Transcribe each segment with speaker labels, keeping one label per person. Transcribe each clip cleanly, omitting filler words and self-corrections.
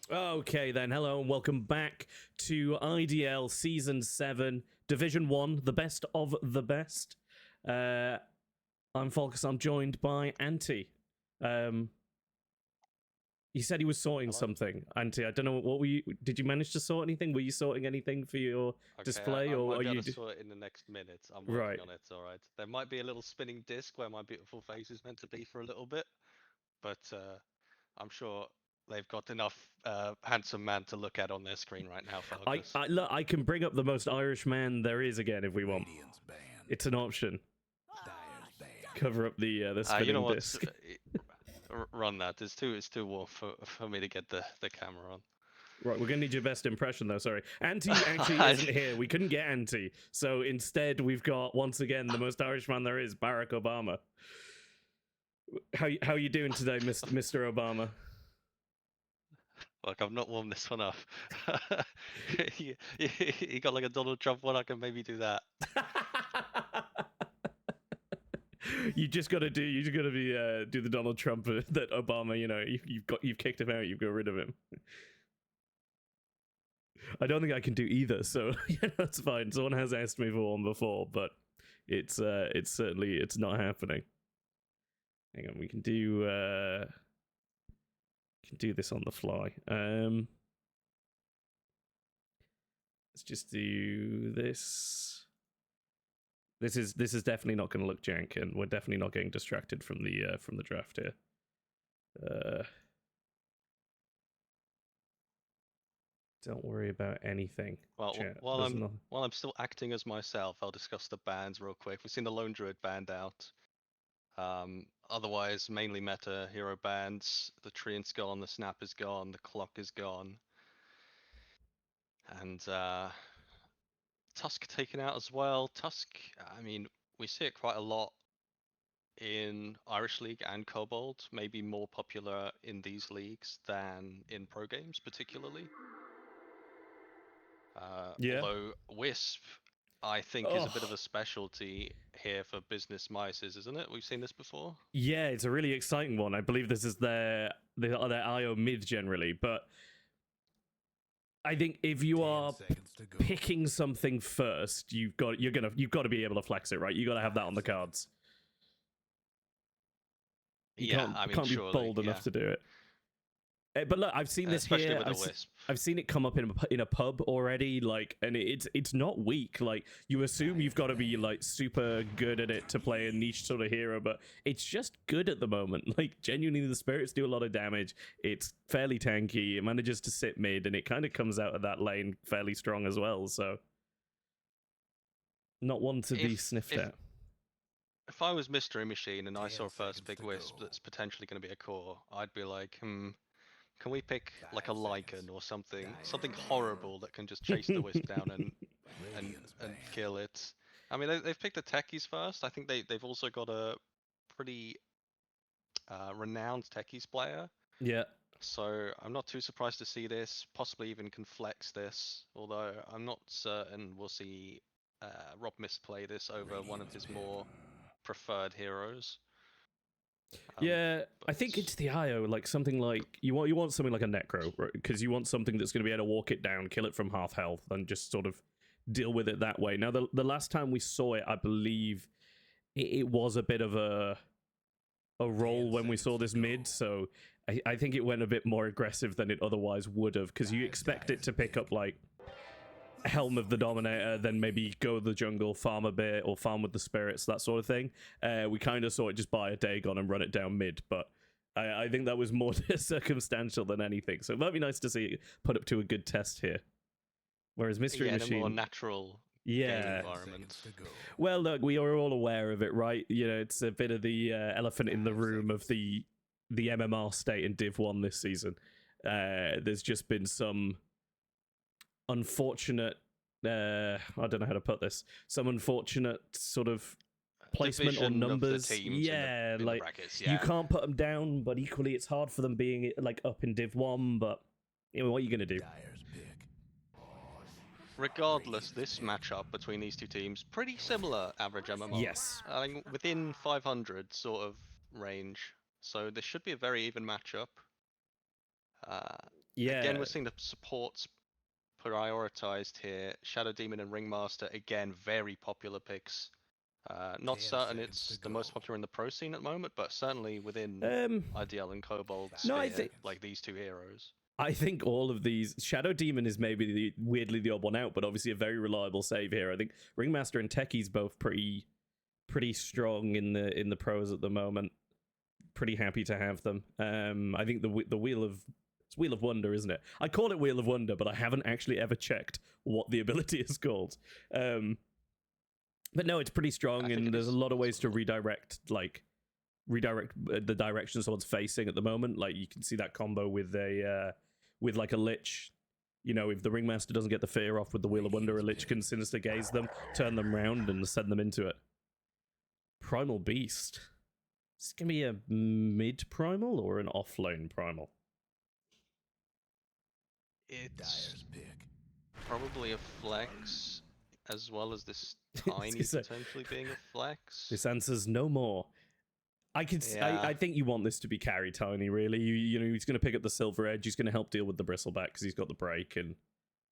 Speaker 1: Okay then, hello and welcome back to IDL Season 7, Division 1, the best of the best. I'm Falcus, I'm joined by Anti. He said he was sorting
Speaker 2: Hello?
Speaker 1: something. Anti, I don't know, what were you, did you manage to sort anything? Were you sorting anything for your
Speaker 2: Okay,
Speaker 1: display,
Speaker 2: I
Speaker 1: or
Speaker 2: might
Speaker 1: are
Speaker 2: be
Speaker 1: you...
Speaker 2: able to sort it in the next minute. I'm
Speaker 1: Right.
Speaker 2: working on it, alright. There might be a little spinning disc where my beautiful face is meant to be for a little bit, but I'm sure they've got enough handsome man to look at on their screen right now, Falcus.
Speaker 1: Look, I can bring up the most Irish man there is again if we want.
Speaker 3: Radiant's banned.
Speaker 1: It's an option.
Speaker 3: Dire's banned.
Speaker 1: Cover up the
Speaker 2: You
Speaker 1: spinning
Speaker 2: know what?
Speaker 1: disc.
Speaker 2: Run that. It's too warm for me to get the camera on.
Speaker 1: Right, we're gonna need your best impression though. Sorry, Anti actually isn't here. We couldn't get Anti, so instead we've got once again the most Irish man there is, Barack Obama. How you doing today, Mr. Obama?
Speaker 2: Look, I've not warmed this one up. You got like a Donald Trump one. I can maybe do that.
Speaker 1: You just gotta be do the Donald Trump that Obama. You know, you've kicked him out. You've got rid of him. I don't think I can do either, so yeah, that's fine. Someone has asked me for one before, but it's certainly it's not happening. Hang on, we can do this on the fly. Let's just do this. This is definitely not going to look jank, and we're definitely not getting distracted from the draft here. Don't worry about anything.
Speaker 2: Well,
Speaker 1: chat.
Speaker 2: while
Speaker 1: There's
Speaker 2: I'm
Speaker 1: nothing.
Speaker 2: while I'm still acting as myself, I'll discuss the bans real quick. We've seen the Lone Druid banned out. Otherwise, mainly meta hero bans. The Treant's gone, the Snap is gone, the Clock is gone, and Tusk taken out as well. Tusk, I mean, we see it quite a lot in Irish League and Kobold. Maybe more popular in these leagues than in pro games, particularly.
Speaker 1: Yeah.
Speaker 2: Although Wisp, I think, is a bit of a specialty here for business mices, isn't it? We've seen this before.
Speaker 1: Yeah, it's a really exciting one. I believe this is their IO mid generally, but I think if you
Speaker 3: 10
Speaker 1: are
Speaker 3: seconds to go.
Speaker 1: picking something first, you've got to be able to flex it, right? You got to have that on the cards. You
Speaker 2: Yeah, I mean,
Speaker 1: can't be
Speaker 2: surely,
Speaker 1: bold enough to do it. But look, I've seen this
Speaker 2: especially
Speaker 1: here.
Speaker 2: with the Wisp.
Speaker 1: I've seen it come up in a pub already, like, and it's not weak. Like, you assume you've got to be like super good at it to play a niche sort of hero, but it's just good at the moment. Like, genuinely, the spirits do a lot of damage. It's fairly tanky. It manages to sit mid, and it kind of comes out of that lane fairly strong as well. So, not one to be sniffed at.
Speaker 2: If I was Myst-ery Machine and I
Speaker 3: 10
Speaker 2: saw a first
Speaker 3: seconds
Speaker 2: big
Speaker 3: to
Speaker 2: Wisp
Speaker 3: go.
Speaker 2: that's potentially going to be a core, I'd be like, can we pick like a
Speaker 3: 5
Speaker 2: Lycan
Speaker 3: seconds.
Speaker 2: or something
Speaker 3: Dire
Speaker 2: horrible that can just chase the Wisp down and
Speaker 3: Radiant's
Speaker 2: and
Speaker 3: banned.
Speaker 2: kill it? I mean, they've picked the techies first. I think they've also got a pretty renowned techies player.
Speaker 1: Yeah.
Speaker 2: So I'm not too surprised to see this. Possibly even can flex this. Although I'm not certain we'll see Rob Myst play this over one of his more preferred heroes.
Speaker 1: Yeah, I think it's the IO, like something like you want something like a Necro, right? Because you want something that's going to be able to walk it down, kill it from half health, and just sort of deal with it that way. Now, the last time we saw it, I believe it was a bit of a roll when we saw this mid, so I think it went a bit more aggressive than it otherwise would have, because you expect it to pick up like Helm of the Dominator, then maybe go the jungle, farm a bit, or farm with the spirits, that sort of thing. We kind of saw it just buy a Dagon and run it down mid, but I think that was more circumstantial than anything. So it might be nice to see it put up to a good test here. Whereas Myst-ery Machine,
Speaker 2: in a more natural game environment.
Speaker 1: Well, look, we are all aware of it, right? You know, it's a bit of the elephant in the room of the MMR state in Div 1 this season. There's just been some unfortunate I don't know how to put this, some unfortunate sort of placement or numbers.
Speaker 2: In
Speaker 1: like
Speaker 2: the brackets, yeah.
Speaker 1: You can't put them down, but equally it's hard for them being like up in Div 1, but you know, what are you gonna do?
Speaker 2: Regardless, this matchup between these two teams, pretty similar average MMR.
Speaker 1: Yes.
Speaker 2: I think within 500 sort of range. So this should be a very even matchup.
Speaker 1: Yeah.
Speaker 2: Again, we're seeing the supports prioritized here. Shadow Demon and Ringmaster, again, very popular picks. Not
Speaker 3: 10
Speaker 2: certain
Speaker 3: seconds
Speaker 2: it's
Speaker 3: to
Speaker 2: the most
Speaker 3: go.
Speaker 2: popular in the pro scene at the moment, but certainly within
Speaker 1: Um,
Speaker 2: IDL and Kobold
Speaker 1: No, I
Speaker 2: sphere,
Speaker 1: think-
Speaker 2: like these two heroes.
Speaker 1: I think all of these Shadow Demon is maybe weirdly the odd one out, but obviously a very reliable save here. I think Ringmaster and Techie's both pretty strong in the pros at the moment. Pretty happy to have them. I think the Wheel of it's Wheel of Wonder, isn't it? I call it Wheel of Wonder, but I haven't actually ever checked what the ability is called. But no, it's pretty strong, and there's a lot of ways to redirect the direction someone's facing at the moment. Like you can see that combo with like a Lich. You know, if the Ringmaster doesn't get the fear off with the Wheel of Wonder, a Lich can Sinister Gaze them, turn them round, and send them into it. Primal Beast. Is it going to be a mid-primal or an offlane primal?
Speaker 2: It's
Speaker 3: Dyer's pick.
Speaker 2: probably a flex, as well as this Tiny
Speaker 1: So-
Speaker 2: potentially being a flex.
Speaker 1: This answers no more. I
Speaker 2: Yeah.
Speaker 1: think you want this to be carry Tiny, really. You know, he's going to pick up the Silver Edge. He's going to help deal with the Bristleback because he's got the break, and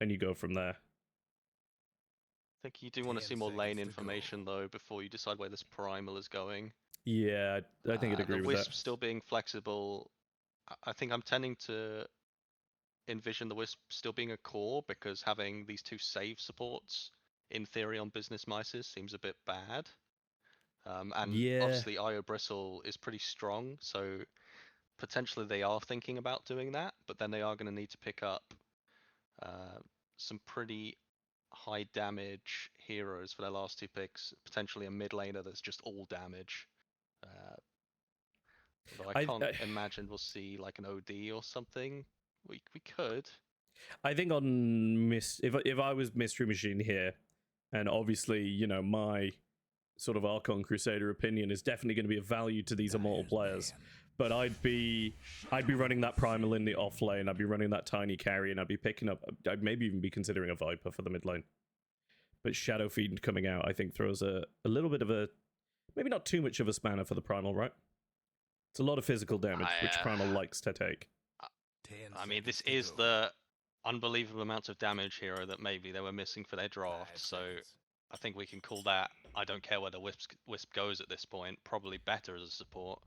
Speaker 1: you go from there.
Speaker 2: I think you do want to
Speaker 3: 10
Speaker 2: see more lane
Speaker 3: seconds to go.
Speaker 2: information though before you decide where this primal is going.
Speaker 1: Yeah, I think I'd agree
Speaker 2: the
Speaker 1: with
Speaker 2: Wisp
Speaker 1: that.
Speaker 2: still being flexible. I think I'm tending to envision the Wisp still being a core because having these two save supports in theory on Business Mices seems a bit bad. And
Speaker 1: Yeah.
Speaker 2: obviously IO Bristle is pretty strong, so potentially they are thinking about doing that, but then they are going to need to pick up some pretty high damage heroes for their last two picks. Potentially a mid laner that's just all damage. Although I can't imagine we'll see like an OD or something. We could.
Speaker 1: I think on if I was Mystery Machine here, and obviously, you know, my sort of Archon Crusader opinion is definitely going to be of value to these immortal players. But I'd be running that primal in the off lane. I'd be running that Tiny carry, and I'd be picking up. I'd maybe even be considering a Viper for the mid lane. But Shadow Fiend coming out, I think, throws a little bit of a maybe not too much of a spanner for the primal, right? It's a lot of physical damage, which primal likes to take.
Speaker 3: 10
Speaker 2: I mean, this
Speaker 3: seconds
Speaker 2: is
Speaker 3: to go.
Speaker 2: the unbelievable amounts of damage hero that maybe they were missing for their
Speaker 3: 5
Speaker 2: draft. So
Speaker 3: seconds.
Speaker 2: I think we can call that. I don't care where the Wisp goes at this point. Probably better as a support.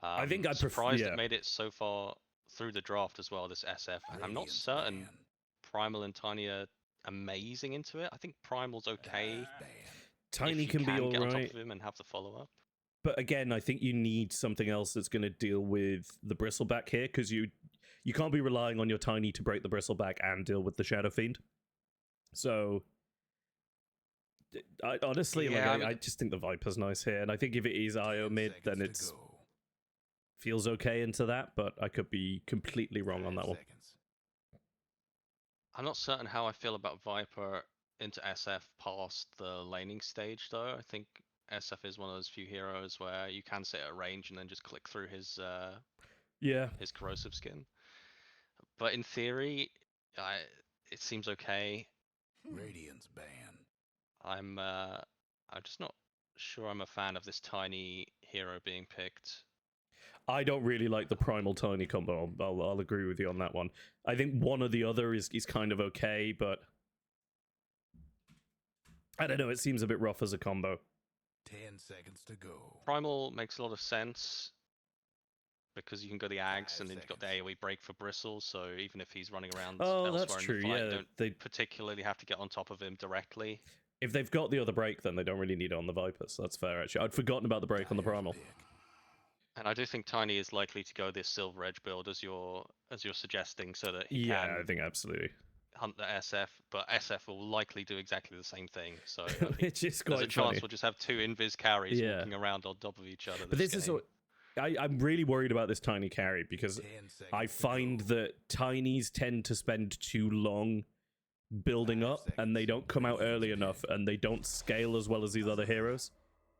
Speaker 1: I think I'd
Speaker 2: surprised
Speaker 1: yeah.
Speaker 2: it made it so far through the draft as well. This SF, and I'm not
Speaker 3: Radiant's
Speaker 2: certain
Speaker 3: ban.
Speaker 2: Primal and Tiny are amazing into it. I think Primal's okay.
Speaker 3: Ban.
Speaker 1: Tiny
Speaker 2: if you
Speaker 1: can be
Speaker 2: get on top
Speaker 1: alright.
Speaker 2: of him and have the follow up.
Speaker 1: But again, I think you need something else that's going to deal with the Bristleback here, because you can't be relying on your Tiny to break the Bristleback and deal with the Shadow Fiend. So, honestly,
Speaker 2: Yeah,
Speaker 1: I just think the Viper's nice here, and I think if it is IO
Speaker 3: 10
Speaker 1: mid, then
Speaker 3: seconds
Speaker 1: it's
Speaker 3: to go.
Speaker 1: feels okay into that, but I could be completely wrong on
Speaker 3: 5
Speaker 1: that one.
Speaker 3: seconds.
Speaker 2: I'm not certain how I feel about Viper into SF past the laning stage though. I think SF is one of those few heroes where you can sit at range and then just click through his
Speaker 1: Yeah,
Speaker 2: corrosive skin. But in theory, it seems okay.
Speaker 3: Radiant's ban.
Speaker 2: I'm just not sure I'm a fan of this Tiny hero being picked.
Speaker 1: I don't really like the Primal Tiny combo. I'll agree with you on that one. I think one or the other is kind of okay, but I don't know. It seems a bit rough as a combo.
Speaker 3: 10 seconds to go.
Speaker 2: Primal makes a lot of sense because you can go the Ags
Speaker 3: 5
Speaker 2: and then you've got the
Speaker 3: seconds.
Speaker 2: AoE break for Bristle, so even if he's running around
Speaker 1: Oh,
Speaker 2: elsewhere
Speaker 1: that's
Speaker 2: in
Speaker 1: true.
Speaker 2: the fight,
Speaker 1: Yeah,
Speaker 2: you don't
Speaker 1: they
Speaker 2: particularly have to get on top of him directly.
Speaker 1: if they've got the other break, then they don't really need it on the Viper. So that's fair. Actually, I'd forgotten about the break on the
Speaker 3: Dyer's
Speaker 1: Primal.
Speaker 3: pick.
Speaker 2: And I do think Tiny is likely to go this Silver Edge build as you're suggesting, so that he
Speaker 1: Yeah,
Speaker 2: can
Speaker 1: I think absolutely.
Speaker 2: hunt the SF, but SF will likely do exactly the same thing. So I think
Speaker 1: Which is
Speaker 2: there's a
Speaker 1: quite
Speaker 2: chance
Speaker 1: funny.
Speaker 2: we'll just have two invis carries
Speaker 1: Yeah.
Speaker 2: walking around on top of each other.
Speaker 1: But this is
Speaker 2: game.
Speaker 1: what I'm really worried about this Tiny carry, because
Speaker 3: 10 seconds
Speaker 1: I
Speaker 3: to
Speaker 1: find
Speaker 3: go.
Speaker 1: that Tinies tend to spend too long building
Speaker 3: 5
Speaker 1: up, and they
Speaker 3: seconds.
Speaker 1: don't come out early
Speaker 3: Radiant's
Speaker 1: enough, and they don't scale as well as these other heroes.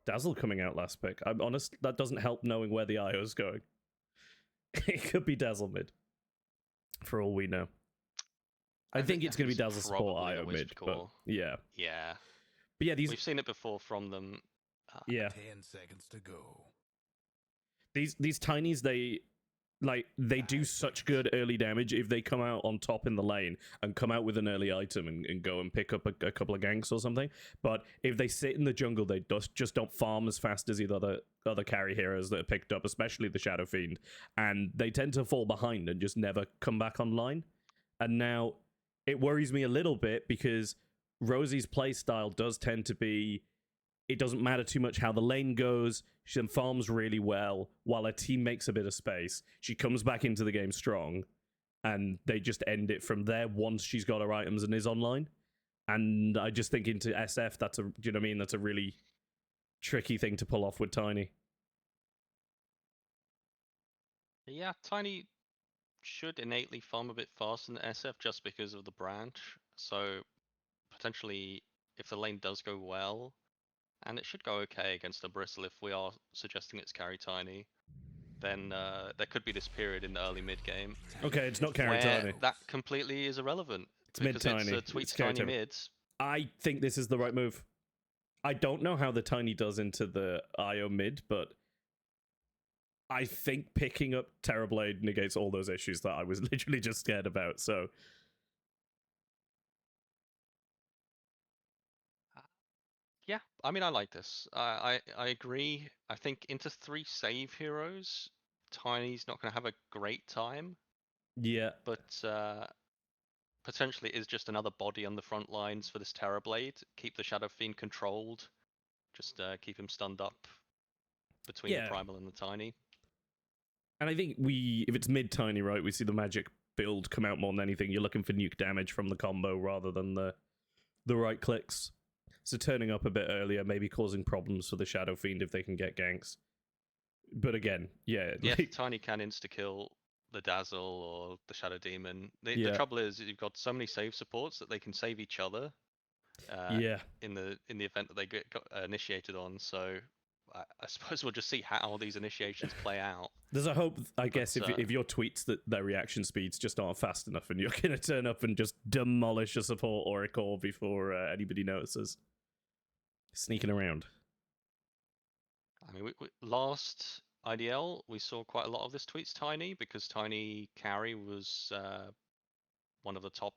Speaker 1: Dazzle coming out last pick. I'm honest, that doesn't help knowing where the IO's going. It could be Dazzle mid, for all we know. I think it's going to be Dazzle support
Speaker 2: probably the
Speaker 1: IO
Speaker 2: Wisp
Speaker 1: mid, but
Speaker 2: core.
Speaker 1: yeah.
Speaker 2: Yeah,
Speaker 1: But yeah,
Speaker 2: we've seen it before from them.
Speaker 1: yeah,
Speaker 3: 10 seconds to go.
Speaker 1: these Tinies, like they do such good early damage if they come out on top in the lane and come out with an early item and go and pick up a couple of ganks or something. But if they sit in the jungle, they just don't farm as fast as the other carry heroes that are picked up, especially the Shadow Fiend, and they tend to fall behind and just never come back online. And now it worries me a little bit because Rosie's playstyle does tend to be, it doesn't matter too much how the lane goes. She farms really well while her team makes a bit of space. She comes back into the game strong, and they just end it from there once she's got her items and is online. And I just think into SF, do you know what I mean? That's a really tricky thing to pull off with Tiny.
Speaker 2: Yeah, Tiny should innately farm a bit faster than SF just because of the branch. So potentially, if the lane does go well, and it should go okay against a Bristle if we are suggesting it's carry Tiny, then there could be this period in the early mid game
Speaker 1: Okay, it's not carry
Speaker 2: where
Speaker 1: Tiny.
Speaker 2: that completely is irrelevant.
Speaker 1: It's mid Tiny.
Speaker 2: It's tweets
Speaker 1: carry
Speaker 2: Tiny mid.
Speaker 1: I think this is the right move. I don't know how the Tiny does into the IO mid, but I think picking up Terrorblade negates all those issues that I was literally just scared about, so...
Speaker 2: Yeah, I mean, I like this. I agree. I think into 3 save heroes, Tiny's not going to have a great time,
Speaker 1: Yeah.
Speaker 2: but potentially is just another body on the front lines for this Terrorblade. Keep the Shadow Fiend controlled. Just keep him stunned up between the Primal and the Tiny.
Speaker 1: And I think if it's mid Tiny, right, we see the magic build come out more than anything. You're looking for nuke damage from the combo rather than the right clicks. So turning up a bit earlier, maybe causing problems for the Shadow Fiend if they can get ganks. But again, yeah.
Speaker 2: Yeah, Tiny can insta-kill the Dazzle or the Shadow Demon. The trouble is you've got so many save supports that they can save each other. In the event that they get initiated on. So I suppose we'll just see how these initiations play out.
Speaker 1: There's a hope, I guess, if your tweets that their reaction speeds just aren't fast enough and you're going to turn up and just demolish a support or a core before anybody notices. Sneaking around.
Speaker 2: I mean, last IDL, we saw quite a lot of this tweets Tiny because Tiny carry was one of the top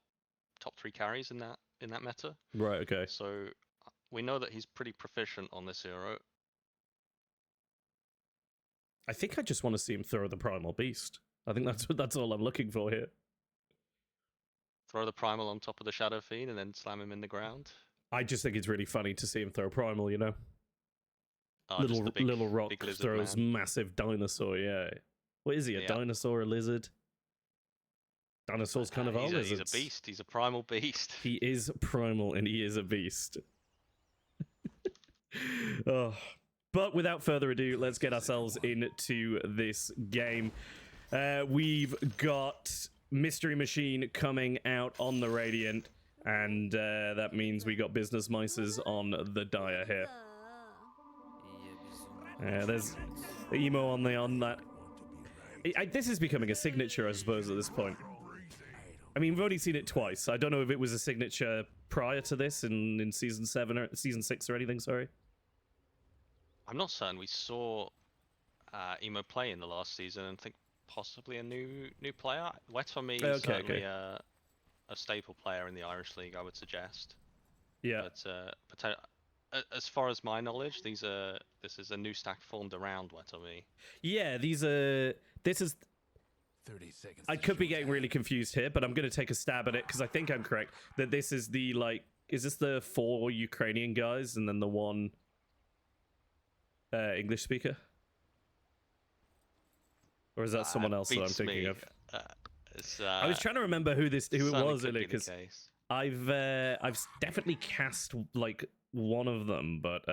Speaker 2: 3 carries in that meta.
Speaker 1: Right, okay.
Speaker 2: So we know that he's pretty proficient on this hero.
Speaker 1: I think I just want to see him throw the Primal Beast. I think that's all I'm looking for here.
Speaker 2: Throw the Primal on top of the Shadow Fiend and then slam him in the ground.
Speaker 1: I just think it's really funny to see him throw Primal, you know?
Speaker 2: Oh,
Speaker 1: little rock
Speaker 2: big
Speaker 1: throws
Speaker 2: man.
Speaker 1: massive dinosaur, yeah. What is he, a dinosaur, a lizard? Dinosaurs kind of are lizards.
Speaker 2: He's a beast. He's a primal beast.
Speaker 1: He is primal and he is a beast. Oh. But without further ado, let's get ourselves into this game. We've got Myst-ery Machine coming out on the Radiant, and that means we got Business Mices on the Dire here. There's emo on that. This is becoming a signature, I suppose, at this point. I mean, we've only seen it twice. I don't know if it was a signature prior to this in season 7 or season 6 or anything. Sorry.
Speaker 2: I'm not certain. We saw emo play in the last season, and think possibly a new player. Wet for me is certainly a staple player in the Irish League, I would suggest.
Speaker 1: Yeah.
Speaker 2: But as far as my knowledge, this is a new stack formed around Wet on me.
Speaker 1: Yeah, this is.
Speaker 3: 30 seconds.
Speaker 1: I could be getting really confused here, but I'm going to take a stab at it because I think I'm correct that this is the is this the 4 Ukrainian guys and then the 1 English speaker? Or is that someone else that I'm thinking of? I was trying to remember who it was earlier because I've definitely cast one of them, but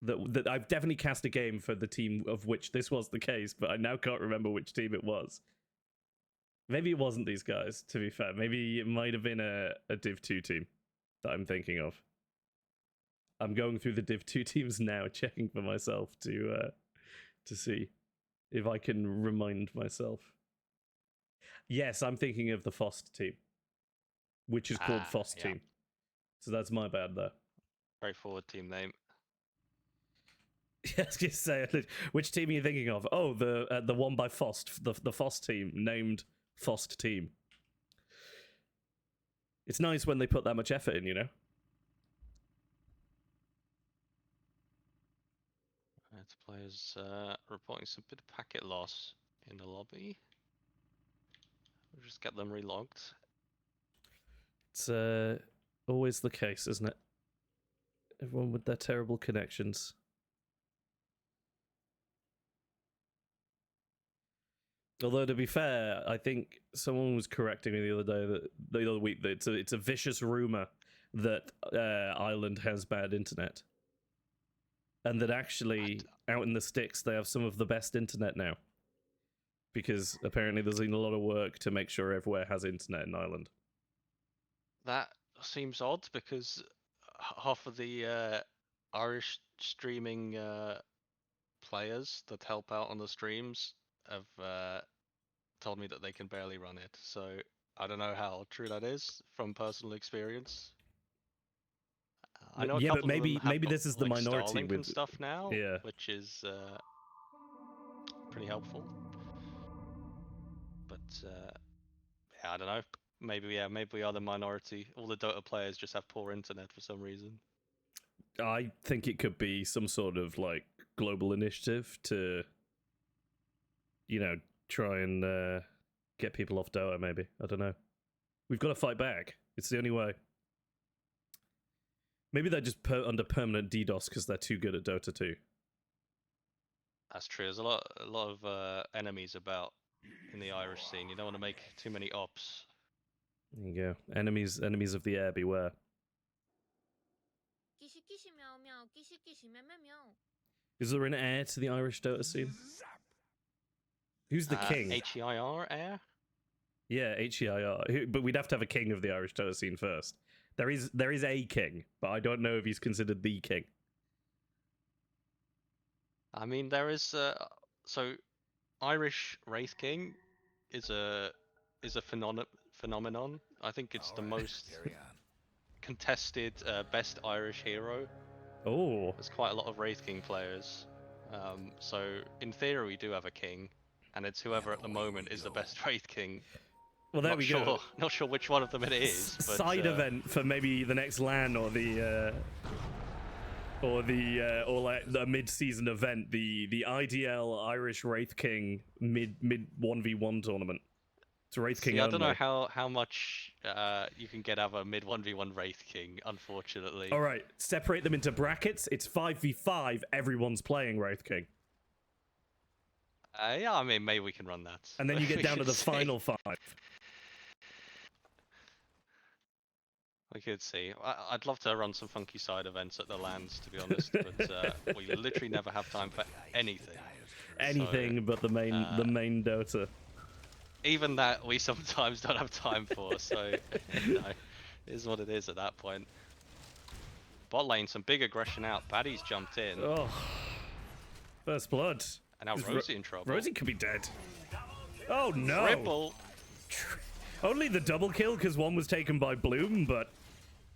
Speaker 1: that I've definitely cast a game for the team of which this was the case, but I now can't remember which team it was. Maybe it wasn't these guys, to be fair. Maybe it might have been a Div 2 team that I'm thinking of. I'm going through the Div 2 teams now, checking for myself to see if I can remind myself. Yes, I'm thinking of the FOST team, which is called FOST team. So that's my bad, though.
Speaker 2: Straightforward team name.
Speaker 1: Yes, just say which team are you thinking of? Oh, the one by Fost, the Fost team, named Fost team. It's nice when they put that much effort in, you know.
Speaker 2: Players reporting some bit of packet loss in the lobby. We'll just get them relogged.
Speaker 1: It's always the case, isn't it? Everyone with their terrible connections. Although to be fair, I think someone was correcting me the other week that it's a vicious rumor that Ireland has bad internet, and that actually out in the sticks they have some of the best internet now, because apparently there's been a lot of work to make sure everywhere has internet in Ireland.
Speaker 2: That seems odd because half of the Irish streaming players that help out on the streams have told me that they can barely run it. So I don't know how true that is from personal experience. I know a couple
Speaker 1: but maybe
Speaker 2: of them have
Speaker 1: this is the
Speaker 2: like
Speaker 1: minority
Speaker 2: Starlink
Speaker 1: with
Speaker 2: and stuff now,
Speaker 1: yeah.
Speaker 2: which is pretty helpful. But yeah, I don't know. Maybe we are the minority. All the Dota players just have poor internet for some reason.
Speaker 1: I think it could be some sort of like global initiative to, you know, try and get people off Dota. Maybe, I don't know. We've got to fight back. It's the only way. Maybe they're just under permanent DDoS because they're too good at Dota 2.
Speaker 2: That's true. There's a lot of enemies about in the Irish scene. You don't want to make too many ops.
Speaker 1: There you go. Enemies of the air, beware. Is there an heir to the Irish Dota scene? Who's the king?
Speaker 2: H-E-I-R, heir?
Speaker 1: Yeah, H-E-I-R. But we'd have to have a king of the Irish Dota scene first. There is a king, but I don't know if he's considered the king.
Speaker 2: I mean, there is so Irish Wraith King is a phenomenon. I think it's the most contested best Irish hero.
Speaker 1: Oh,
Speaker 2: there's quite a lot of Wraith King players. So in theory, we do have a king, and it's whoever at the moment is the best Wraith King.
Speaker 1: well, there we go.
Speaker 2: Not sure which one of them it is. But,
Speaker 1: side event for maybe the next LAN or the like the mid-season event, the IDL Irish Wraith King mid 1v1 tournament. It's Wraith King
Speaker 2: I
Speaker 1: only.
Speaker 2: don't know how much you can get out of a mid 1v1 Wraith King, unfortunately.
Speaker 1: All right, separate them into brackets. It's 5v5. Everyone's playing Wraith King.
Speaker 2: Yeah, I mean, maybe we can run that.
Speaker 1: And then you get down to the final 5.
Speaker 2: We could see. I'd love to run some funky side events at the lands, to be honest, but we literally never have time for anything.
Speaker 1: Anything but the main Dota.
Speaker 2: Even that we sometimes don't have time for, so you know, it is what it is at that point. Bot lane, some big aggression out. Paddy's jumped in.
Speaker 1: Oh, first blood.
Speaker 2: And now Rosie in trouble.
Speaker 1: Rosie could be dead. Oh no!
Speaker 2: Triple.
Speaker 1: Only the double kill because one was taken by Bloom, but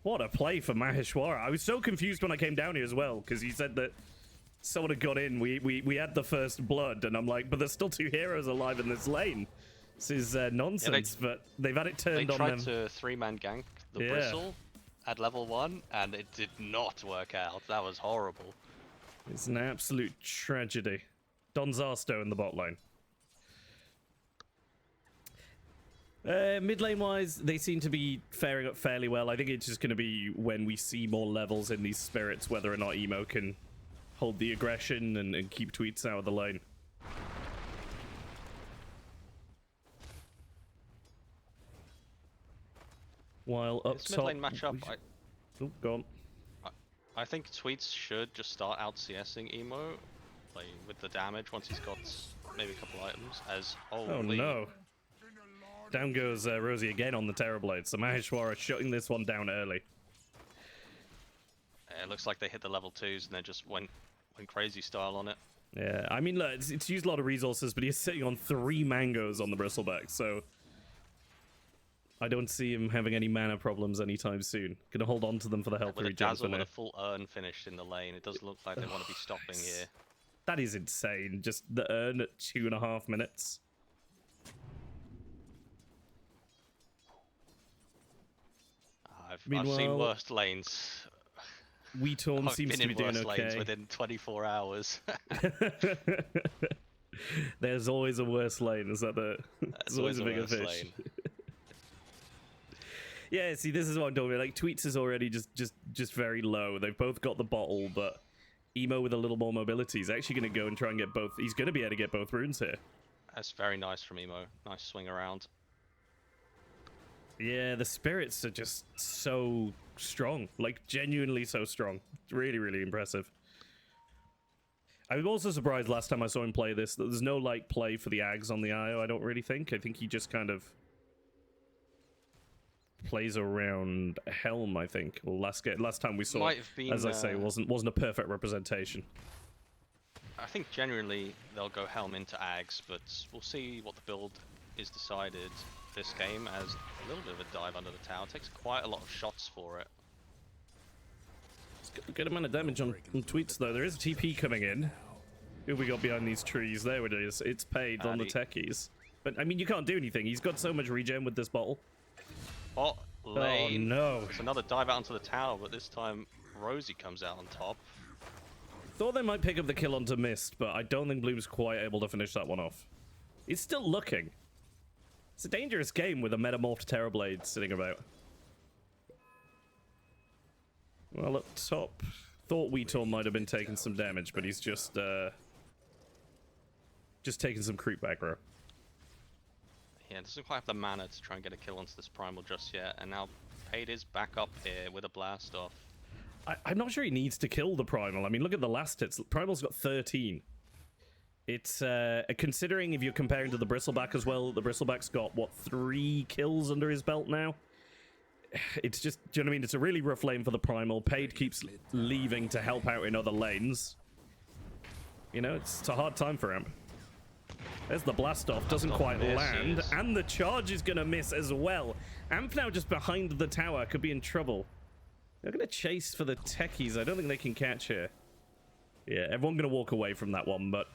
Speaker 1: what a play for Maheshwara. I was so confused when I came down here as well because he said that someone had got in. We had the first blood, and I'm like, but there's still 2 heroes alive in this lane. This is nonsense, but they've had it turned on them.
Speaker 2: They tried to 3-man gank the Bristle at level 1, and it did not work out. That was horrible.
Speaker 1: It's an absolute tragedy. Don Zarsto in the bot lane. Mid lane wise, they seem to be faring up fairly well. I think it's just going to be when we see more levels in these spirits, whether or not Emo can hold the aggression and keep tweets out of the lane. While up
Speaker 2: this
Speaker 1: top,
Speaker 2: mid lane matchup,
Speaker 1: oh, go on.
Speaker 2: I think Tweets should just start out CSing Emo, like with the damage once he's got maybe a couple items.
Speaker 1: Oh no! Down goes Rosie again on the Terrorblade. So Maheshwara shutting this one down early.
Speaker 2: It looks like they hit the level 2s and then just went crazy style on it.
Speaker 1: Yeah, I mean, look, it's used a lot of resources, but he's sitting on 3 mangoes on the Bristleback, so I don't see him having any mana problems anytime soon. Gonna hold on to them for the health
Speaker 2: With a
Speaker 1: regen
Speaker 2: dazzle
Speaker 1: for
Speaker 2: with
Speaker 1: now.
Speaker 2: a full urn finished in the lane, it does look like they want to be stopping here.
Speaker 1: That is insane. Just the urn at 2.5 minutes.
Speaker 2: I've seen
Speaker 1: Meanwhile,
Speaker 2: worse lanes.
Speaker 1: Weetorn
Speaker 2: I've
Speaker 1: seems
Speaker 2: been
Speaker 1: to be
Speaker 2: in
Speaker 1: doing
Speaker 2: worse lanes
Speaker 1: okay.
Speaker 2: within 24 hours.
Speaker 1: There's always a worse lane. Is that the? There's always a bigger
Speaker 2: worse
Speaker 1: fish.
Speaker 2: lane.
Speaker 1: Yeah, see, this is what I'm talking about. Like, Tweets is already just very low. They've both got the bottle, but Emo with a little more mobility is actually going to go and try and get both. He's going to be able to get both runes here.
Speaker 2: That's very nice from Emo. Nice swing around.
Speaker 1: Yeah, the spirits are just so strong. Like, genuinely so strong. Really, really impressive. I was also surprised last time I saw him play this that there's no, like, play for the Ags on the IO, I don't really think. I think he just kind of plays around Helm, I think. Well, last time we saw
Speaker 2: Might
Speaker 1: it,
Speaker 2: have been,
Speaker 1: as I say, wasn't a perfect representation.
Speaker 2: I think genuinely they'll go Helm into Ags, but we'll see what the build is decided this game as a little bit of a dive under the tower. It takes quite a lot of shots for it.
Speaker 1: It's got a good amount of damage on Tweets, though. There is a TP coming in. Who we got behind these trees? There it is. It's paid on the techies. But, I mean, you can't do anything. He's got so much regen with this bottle.
Speaker 2: Bot lane.
Speaker 1: Oh, no.
Speaker 2: It's another dive out onto the tower, but this time Rosie comes out on top.
Speaker 1: Thought they might pick up the kill onto Myst, but I don't think Bloom's quite able to finish that one off. He's still looking. It's a dangerous game with a metamorphed Terrorblade sitting about. Well, up top, thought Weetor might have been taking some damage, but he's just taking some creep aggro.
Speaker 2: Yeah, doesn't quite have the mana to try and get a kill onto this Primal just yet, and now Paid is back up here with a blast off.
Speaker 1: I'm not sure he needs to kill the Primal. I mean, look at the last hits. Primal's got 13. It's, considering if you're comparing to the Bristleback as well, the Bristleback's got, what, 3 kills under his belt now? It's just, do you know what I mean? It's a really rough lane for the Primal. Paid keeps leaving to help out in other lanes. You know, it's a hard time for him. There's the blast off, doesn't quite land, and the charge is going to miss as well. Amp now just behind the tower, could be in trouble. They're going to chase for the techies. I don't think they can catch here. Yeah, everyone going to walk away from that one, but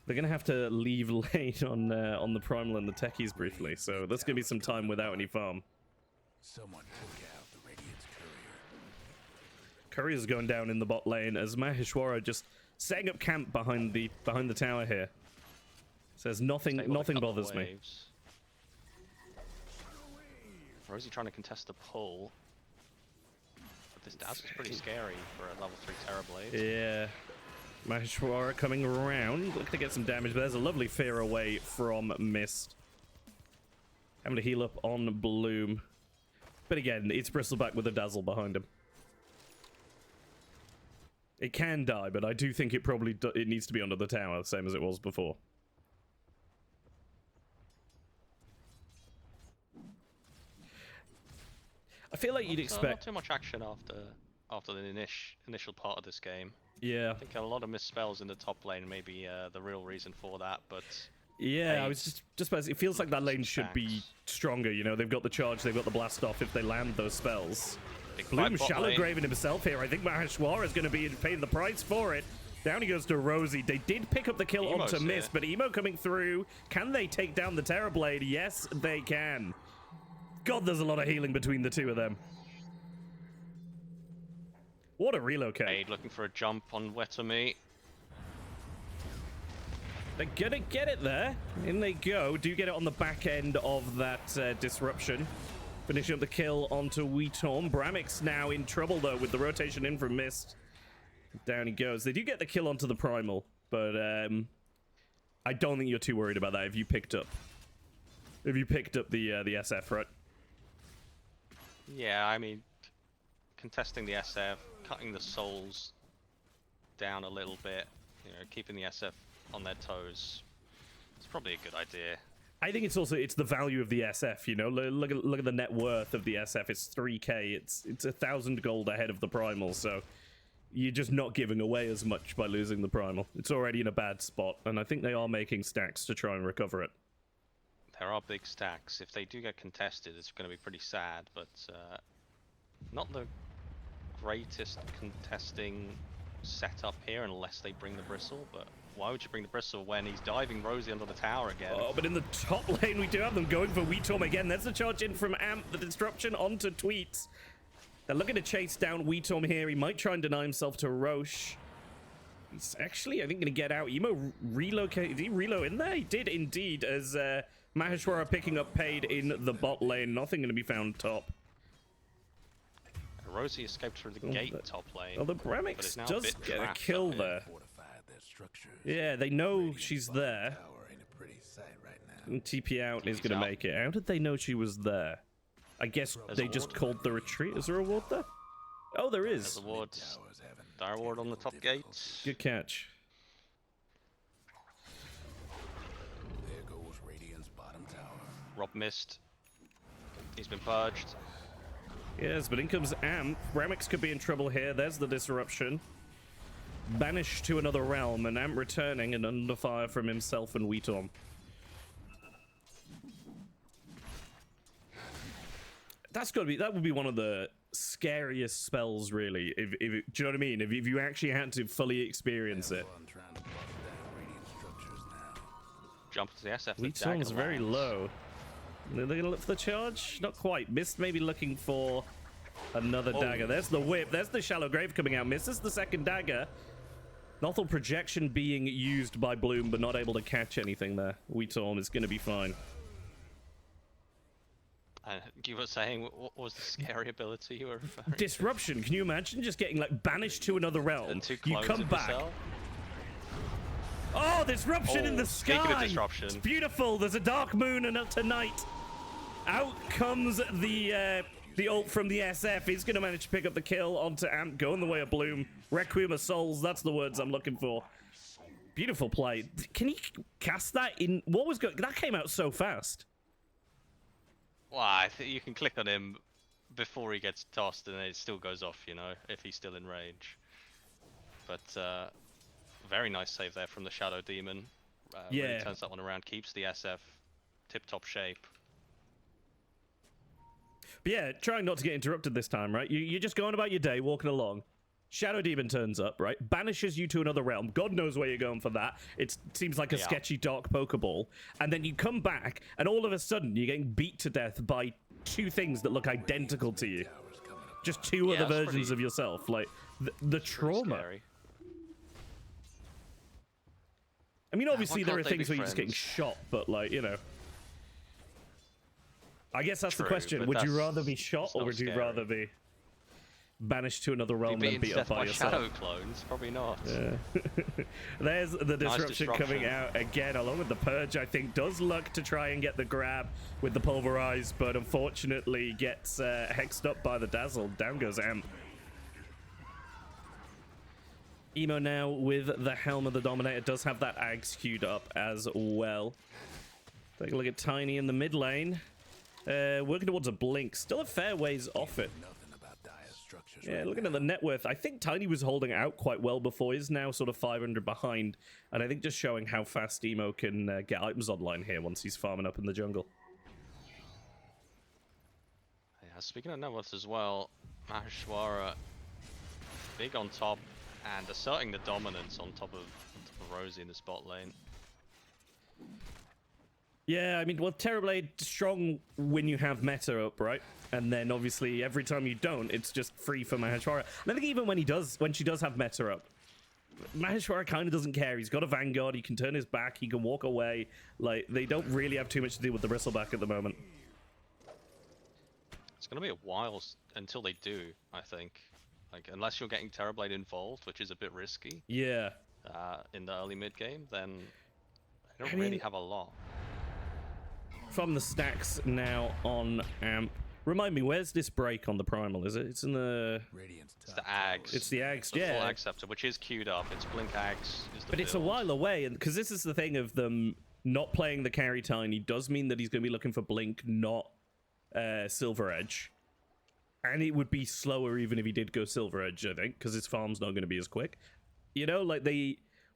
Speaker 1: they're going to have to leave lane on the Primal and the techies briefly, so there's going to be some time without any farm.
Speaker 3: Someone took out the Radiant's courier.
Speaker 1: Courier's going down in the bot lane as Maheshwara just setting up camp behind the tower here. Says nothing bothers me.
Speaker 2: Rosie trying to contest the pull. But this dazzle's pretty scary for a level 3 Terrorblade.
Speaker 1: Yeah. Maheshwara coming around. Looking to get some damage, but there's a lovely fear away from Myst. Having to heal up on Bloom. But again, it's Bristleback with a dazzle behind him. It can die, but I do think it probably it needs to be under the tower, same as it was before. I feel like you'd expect
Speaker 2: not too much action after the initial part of this game.
Speaker 1: Yeah.
Speaker 2: I think a lot of misspells in the top lane may be the real reason for that, but
Speaker 1: yeah, I was just about to say, it feels like that lane should be stronger, you know, they've got the charge, they've got the blast off if they land those spells. Bloom shallow graving himself here. I think Maheshwara is going to be paying the price for it. Down he goes to Rosie. They did pick up the kill onto Myst, but Emo coming through. Can they take down the Terrorblade? Yes, they can. God, there's a lot of healing between the two of them. What a relocate.
Speaker 2: Aid looking for a jump on Wetami.
Speaker 1: They're gonna get it there. In they go. Do get it on the back end of that disruption. Finishing up the kill onto Weetorn. Bramix now in trouble, though, with the rotation in from Myst. Down he goes. They do get the kill onto the Primal, but I don't think you're too worried about that if you picked up the SF, right?
Speaker 2: Yeah, I mean, contesting the SF, cutting the souls down a little bit, you know, keeping the SF on their toes. It's probably a good idea.
Speaker 1: I think it's the value of the SF, you know. Look at the net worth of the SF. It's 3k. It's 1,000 gold ahead of the Primal, so you're just not giving away as much by losing the Primal. It's already in a bad spot, and I think they are making stacks to try and recover it.
Speaker 2: there are big stacks. If they do get contested, it's going to be pretty sad, but not the greatest contesting setup here unless they bring the bristle, but why would you bring the bristle when he's diving Rosie under the tower again?
Speaker 1: Oh, but in the top lane, we do have them going for Weetorm again. There's the charge in from Amp, the disruption onto Tweets. They're looking to chase down Weetorm here. He might try and deny himself to Roche. He's actually, I think, going to get out. Emo relocated. Did he reload in there? He did indeed, as Maheshwara picking up Paid in the bot lane. Nothing going to be found top.
Speaker 2: Rosie escaped through the gate top lane.
Speaker 1: Well, the Bramix does get a kill there. Yeah, they know she's there. And TP out is going to make it. How did they know she was there? I guess they just called the retreat. Is there a ward there? Oh, there is.
Speaker 2: There's a ward. Dire ward on the top gate.
Speaker 1: Good catch.
Speaker 3: There goes Radiant's bottom tower.
Speaker 2: Rob Myst. He's been purged.
Speaker 1: Yes, but in comes Amp. Ramix could be in trouble here. There's the disruption. Banished to another realm, and Amp returning and under fire from himself and Weetorm. That would be one of the scariest spells, really. Do you know what I mean? If you actually had to fully experience it.
Speaker 2: Jump to the SF.
Speaker 1: Weetorm's very low. Are they gonna look for the charge? Not quite. Myst maybe looking for another dagger. There's the whip. There's the shallow grave coming out. Misses the second dagger. Nothal projection being used by Bloom, but not able to catch anything there. Weetorm is gonna be fine.
Speaker 2: You were saying, what was the scary ability you were referring to?
Speaker 1: Disruption. Can you imagine just getting like banished to another realm? You come back.
Speaker 2: Yourself?
Speaker 1: Oh, disruption in the sky!
Speaker 2: Speaking of disruption.
Speaker 1: It's beautiful. There's a dark moon and tonight. Out comes the ult from the SF. He's going to manage to pick up the kill onto Amp, going the way of Bloom. Requiem of Souls, that's the words I'm looking for. Beautiful play. Can he cast that in? What was going? That came out so fast.
Speaker 2: Well, I think you can click on him before he gets tossed and it still goes off, you know, if he's still in range. But, very nice save there from the Shadow Demon. Really turns that one around, keeps the SF tip-top shape.
Speaker 1: But yeah, trying not to get interrupted this time, right? You're just going about your day, walking along. Shadow Demon turns up, right? Banishes you to another realm. God knows where you're going for that. It seems like a sketchy dark Pokeball. And then you come back, and all of a sudden, you're getting beat to death by two things that look identical to you. Just two other versions of yourself. Like, the trauma.
Speaker 2: Scary.
Speaker 1: I mean, obviously, there are things where you're just getting shot, but, like, you know. I guess that's the question. Would you rather be shot, or would you rather be banished to another realm and beat up by yourself?
Speaker 2: Shadow clones? Probably not.
Speaker 1: Yeah. There's the disruption coming out again, along with the purge. I think does look to try and get the grab with the pulverize, but unfortunately gets hexed up by the dazzle. Down goes Amp. Emo now with the Helm of the Dominator does have that Ags queued up as well. Take a look at Tiny in the mid lane. Working towards a blink. Still a fair ways off it. Yeah, looking at the net worth, I think Tiny was holding out quite well before. He's now sort of 500 behind. And I think just showing how fast Emo can get items online here once he's farming up in the jungle.
Speaker 2: Yeah, speaking of net worth as well, Maheshwara big on top and asserting the dominance on top of Rosie in the spot lane.
Speaker 1: Yeah, I mean, well, Terrorblade strong when you have meta up, right? And then obviously every time you don't, it's just free for Maheshwara. And I think even when she does have meta up, Maheshwara kind of doesn't care. He's got a Vanguard, he can turn his back, he can walk away. Like, they don't really have too much to do with the Bristleback at the moment.
Speaker 2: It's going to be a while until they do, I think. Like, unless you're getting Terrorblade involved, which is a bit risky.
Speaker 1: Yeah.
Speaker 2: In the early mid game, then they don't really have a lot.
Speaker 1: From the stacks now on Amp. Remind me, where's this break on the Primal? Is it? It's in the...
Speaker 2: It's the Ags.
Speaker 1: It's the Ags,
Speaker 2: it's the full Ag Scepter, which is queued up. It's Blink Ags. Is the
Speaker 1: but it's a
Speaker 2: build.
Speaker 1: while away, and because this is the thing of them not playing the carry Tiny does mean that he's going to be looking for Blink, not Silver Edge. And it would be slower even if he did go Silver Edge, I think, because his farm's not going to be as quick. You know, like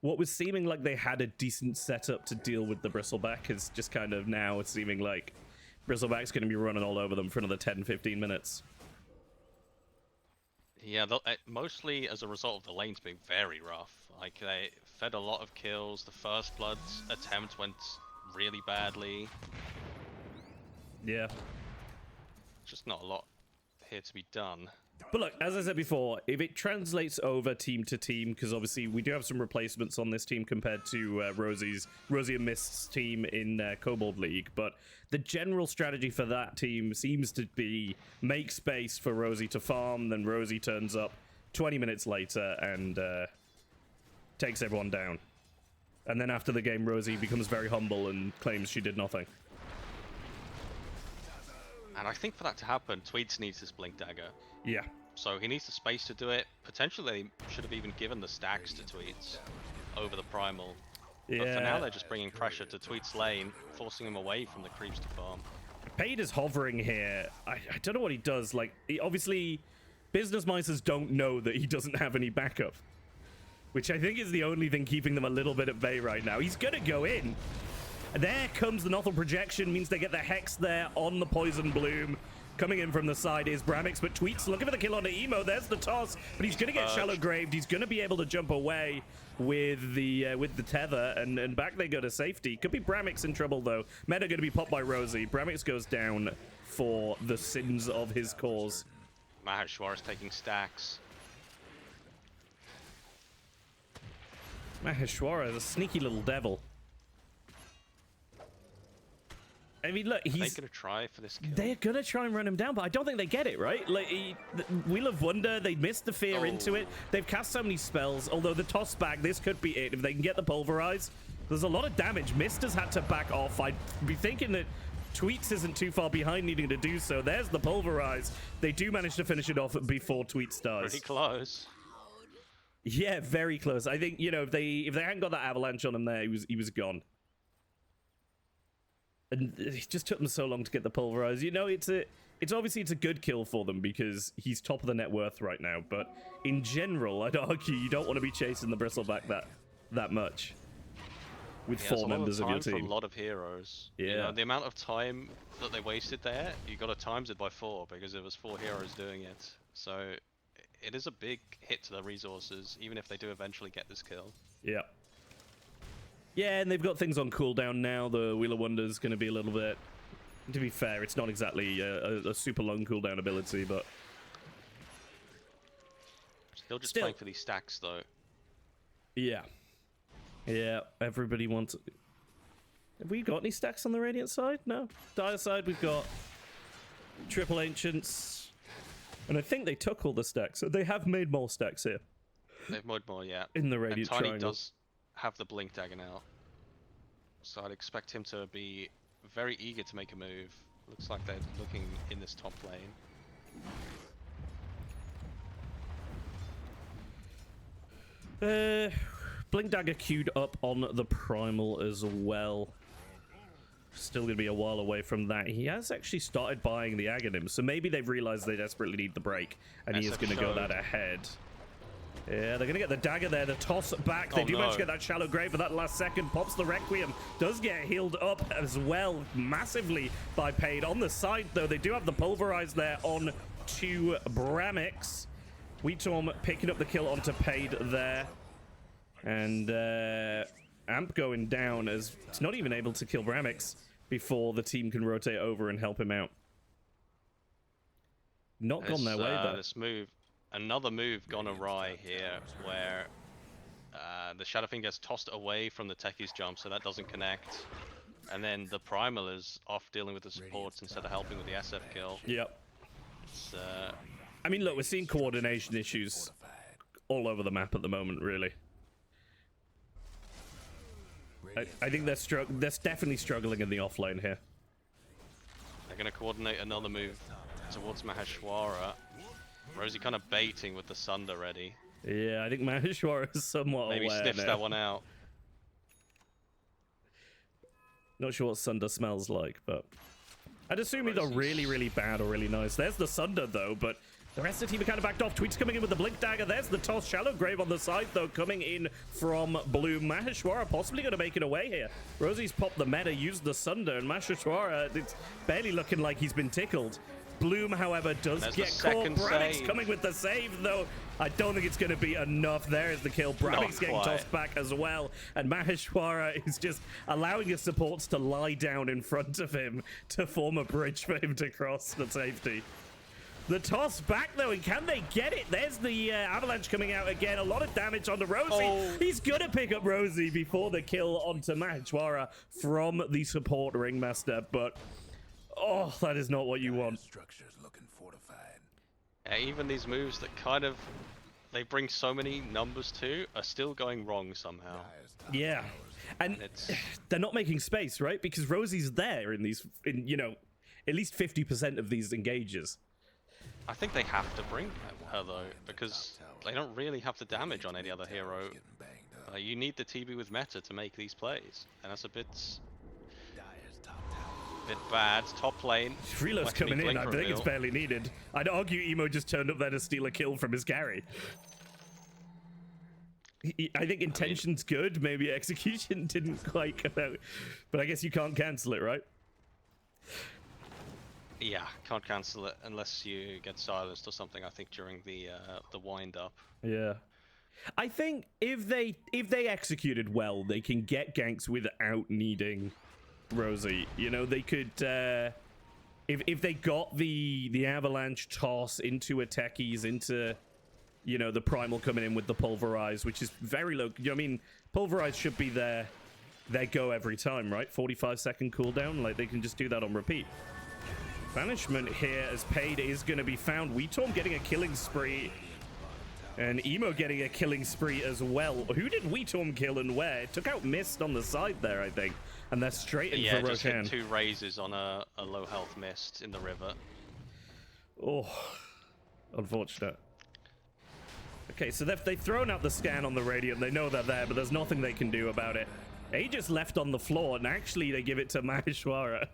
Speaker 1: what was seeming like they had a decent setup to deal with the Bristleback is just kind of now it's seeming like Bristleback's going to be running all over them for another 10-15 minutes.
Speaker 2: Yeah, mostly as a result of the lanes being very rough. Like, they fed a lot of kills. The first Blood's attempt went really badly.
Speaker 1: Yeah.
Speaker 2: Just not a lot here to be done.
Speaker 1: But look, as I said before, if it translates over team to team, because obviously we do have some replacements on this team compared to Rosie and Myst's team in Kobold League, but the general strategy for that team seems to be make space for Rosie to farm, then Rosie turns up 20 minutes later and takes everyone down. And then after the game, Rosie becomes very humble and claims she did nothing.
Speaker 2: And I think for that to happen, Tweeds needs this Blink Dagger.
Speaker 1: Yeah.
Speaker 2: So he needs the space to do it. Potentially, they should have even given the stacks to Tweeds over the Primal.
Speaker 1: Yeah.
Speaker 2: But for now, they're just bringing pressure to Tweeds' lane, forcing him away from the creeps to farm.
Speaker 1: Paid is hovering here. I don't know what he does. Like, obviously, Business Micers don't know that he doesn't have any backup, which I think is the only thing keeping them a little bit at bay right now. He's going to go in. There comes the Nothel projection, means they get the Hex there on the Poison Bloom. Coming in from the side is Bramix, but Tweets looking for the kill on the Emo. There's the toss, but he's going to get shallow graved. He's going to be able to jump away with the tether, and back they go to safety. Could be Bramix in trouble, though. Meta going to be popped by Rosie. Bramix goes down for the sins of his cause.
Speaker 2: Maheshwara's taking stacks.
Speaker 1: Maheshwara is a sneaky little devil. I mean, look,
Speaker 2: They're gonna try for this kill.
Speaker 1: They're gonna try and run him down, but I don't think they get it, right? Like, Wheel of Wonder, they missed the fear into it. They've cast so many spells, although the toss back, this could be it. If they can get the Pulverize, there's a lot of damage. Myst has had to back off. I'd be thinking that Tweets isn't too far behind needing to do so. There's the Pulverize. They do manage to finish it off before Tweets dies.
Speaker 2: Pretty close.
Speaker 1: Yeah, very close. I think, you know, if they hadn't got that avalanche on him there, he was gone. And it just took them so long to get the Pulverize. You know, it's obviously a good kill for them because he's top of the net worth right now. But in general, I'd argue you don't want to be chasing the Bristleback that much with four members of your team.
Speaker 2: For a lot of heroes.
Speaker 1: Yeah.
Speaker 2: You know, the amount of time that they wasted there, you got to times it by 4 because it was 4 heroes doing it. So it is a big hit to the resources, even if they do eventually get this kill.
Speaker 1: Yeah. Yeah, and they've got things on cooldown now. The Wheel of Wonder is going to be a little bit... To be fair, it's not exactly a super long cooldown ability, but...
Speaker 2: Still just playing for these stacks, though.
Speaker 1: Yeah. Yeah, everybody wants... Have we got any stacks on the Radiant side? No. Dire side, we've got Triple Ancients. And I think they took all the stacks. So they have made more stacks here.
Speaker 2: They've made more, yeah.
Speaker 1: In the Radiant
Speaker 2: and Tiny
Speaker 1: Triangle.
Speaker 2: Does have the Blink Dagger now. So I'd expect him to be very eager to make a move. Looks like they're looking in this top lane.
Speaker 1: Blink Dagger queued up on the Primal as well. Still going to be a while away from that. He has actually started buying the Aghanim, so maybe they've realized they desperately need the break, and he is going to go that ahead. Yeah, they're going to get the dagger there, the toss back. They do manage to get that shallow grave for that last second. Pops the Requiem. Does get healed up as well, massively by Paid. On the side, though, they do have the Pulverize there on to Bramix. Weetorm picking up the kill onto Paid there. And Amp going down as it's not even able to kill Bramix before the team can rotate over and help him out. Not gone their way, though.
Speaker 2: This move. Another move gone awry here, where the Shadowfiend gets tossed away from the Techie's jump, so that doesn't connect. And then the Primal is off dealing with the supports instead of helping with the SF kill.
Speaker 1: Yep.
Speaker 2: It's,
Speaker 1: I mean, look, we're seeing coordination issues all over the map at the moment, really. I think they're definitely struggling in the offlane here.
Speaker 2: They're going to coordinate another move towards Maheshwara. Rosie kind of baiting with the Sunder ready.
Speaker 1: Yeah, I think Maheshwara is somewhat
Speaker 2: Maybe
Speaker 1: aware
Speaker 2: sniffs
Speaker 1: now.
Speaker 2: that one out.
Speaker 1: Not sure what Sunder smells like, but I'd assume either really, really bad or really nice. There's the Sunder, though, but The rest of the team are kind of backed off. Tweets coming in with the blink dagger. There's the toss. Shallow Grave on the side, though, coming in from Bloom. Maheshwara possibly going to make it away here. Rosie's popped the meta, used the Sunder, and Maheshwara, it's barely looking like he's been tickled. Bloom, however, does get caught. Bramix coming with the save, though. I don't think it's going to be enough. There is the kill. Bramix getting tossed back as well. And Maheshwara is just allowing his supports to lie down in front of him to form a bridge for him to cross the safety. The toss back, though, and can they get it? There's the avalanche coming out again. A lot of damage onto Rosie. Oh. He's going to pick up Rosie before the kill onto Maheshwara from the support ringmaster, but oh, that is not what you want.
Speaker 3: Structure's looking fortified.
Speaker 2: Yeah, even these moves that kind of they bring so many numbers to are still going wrong somehow.
Speaker 1: Yeah, and they're not making space, right? Because Rosie's there in these, you know, at least 50% of these engages.
Speaker 2: I think they have to bring her though, because they don't really have the damage on any other hero. You need the TB with meta to make these plays, and that's a bit bad. Top lane.
Speaker 1: Reload's coming in. I think it's barely needed. I'd argue Emo just turned up there to steal a kill from his carry. I think intention's good. Maybe execution didn't quite come out, but I guess you can't cancel it, right?
Speaker 2: Yeah, can't cancel it unless you get silenced or something. I think during the wind up. Yeah,
Speaker 1: I think if they executed well, they can get ganks without needing Rosie. You know, they could if they got the avalanche toss into a techies, into, you know, the primal coming in with the pulverize, which is very low. You know, I mean, pulverize should be their go every time, right? 45-second cooldown. Like, they can just do that on repeat. Banishment here as paid is going to be found. Weetorm getting a killing spree. And Emo getting a killing spree as well. Who did Weetorm kill and where? It took out Myst on the side there, I think. And they're straight in for Roshan.
Speaker 2: Yeah, just hit 2 raises on a low health Myst in the river.
Speaker 1: Oh, unfortunate. Okay, so they've thrown out the scan on the Radiant. They know they're there, but there's nothing they can do about it. Aegis left on the floor, and actually they give it to Maheshwara.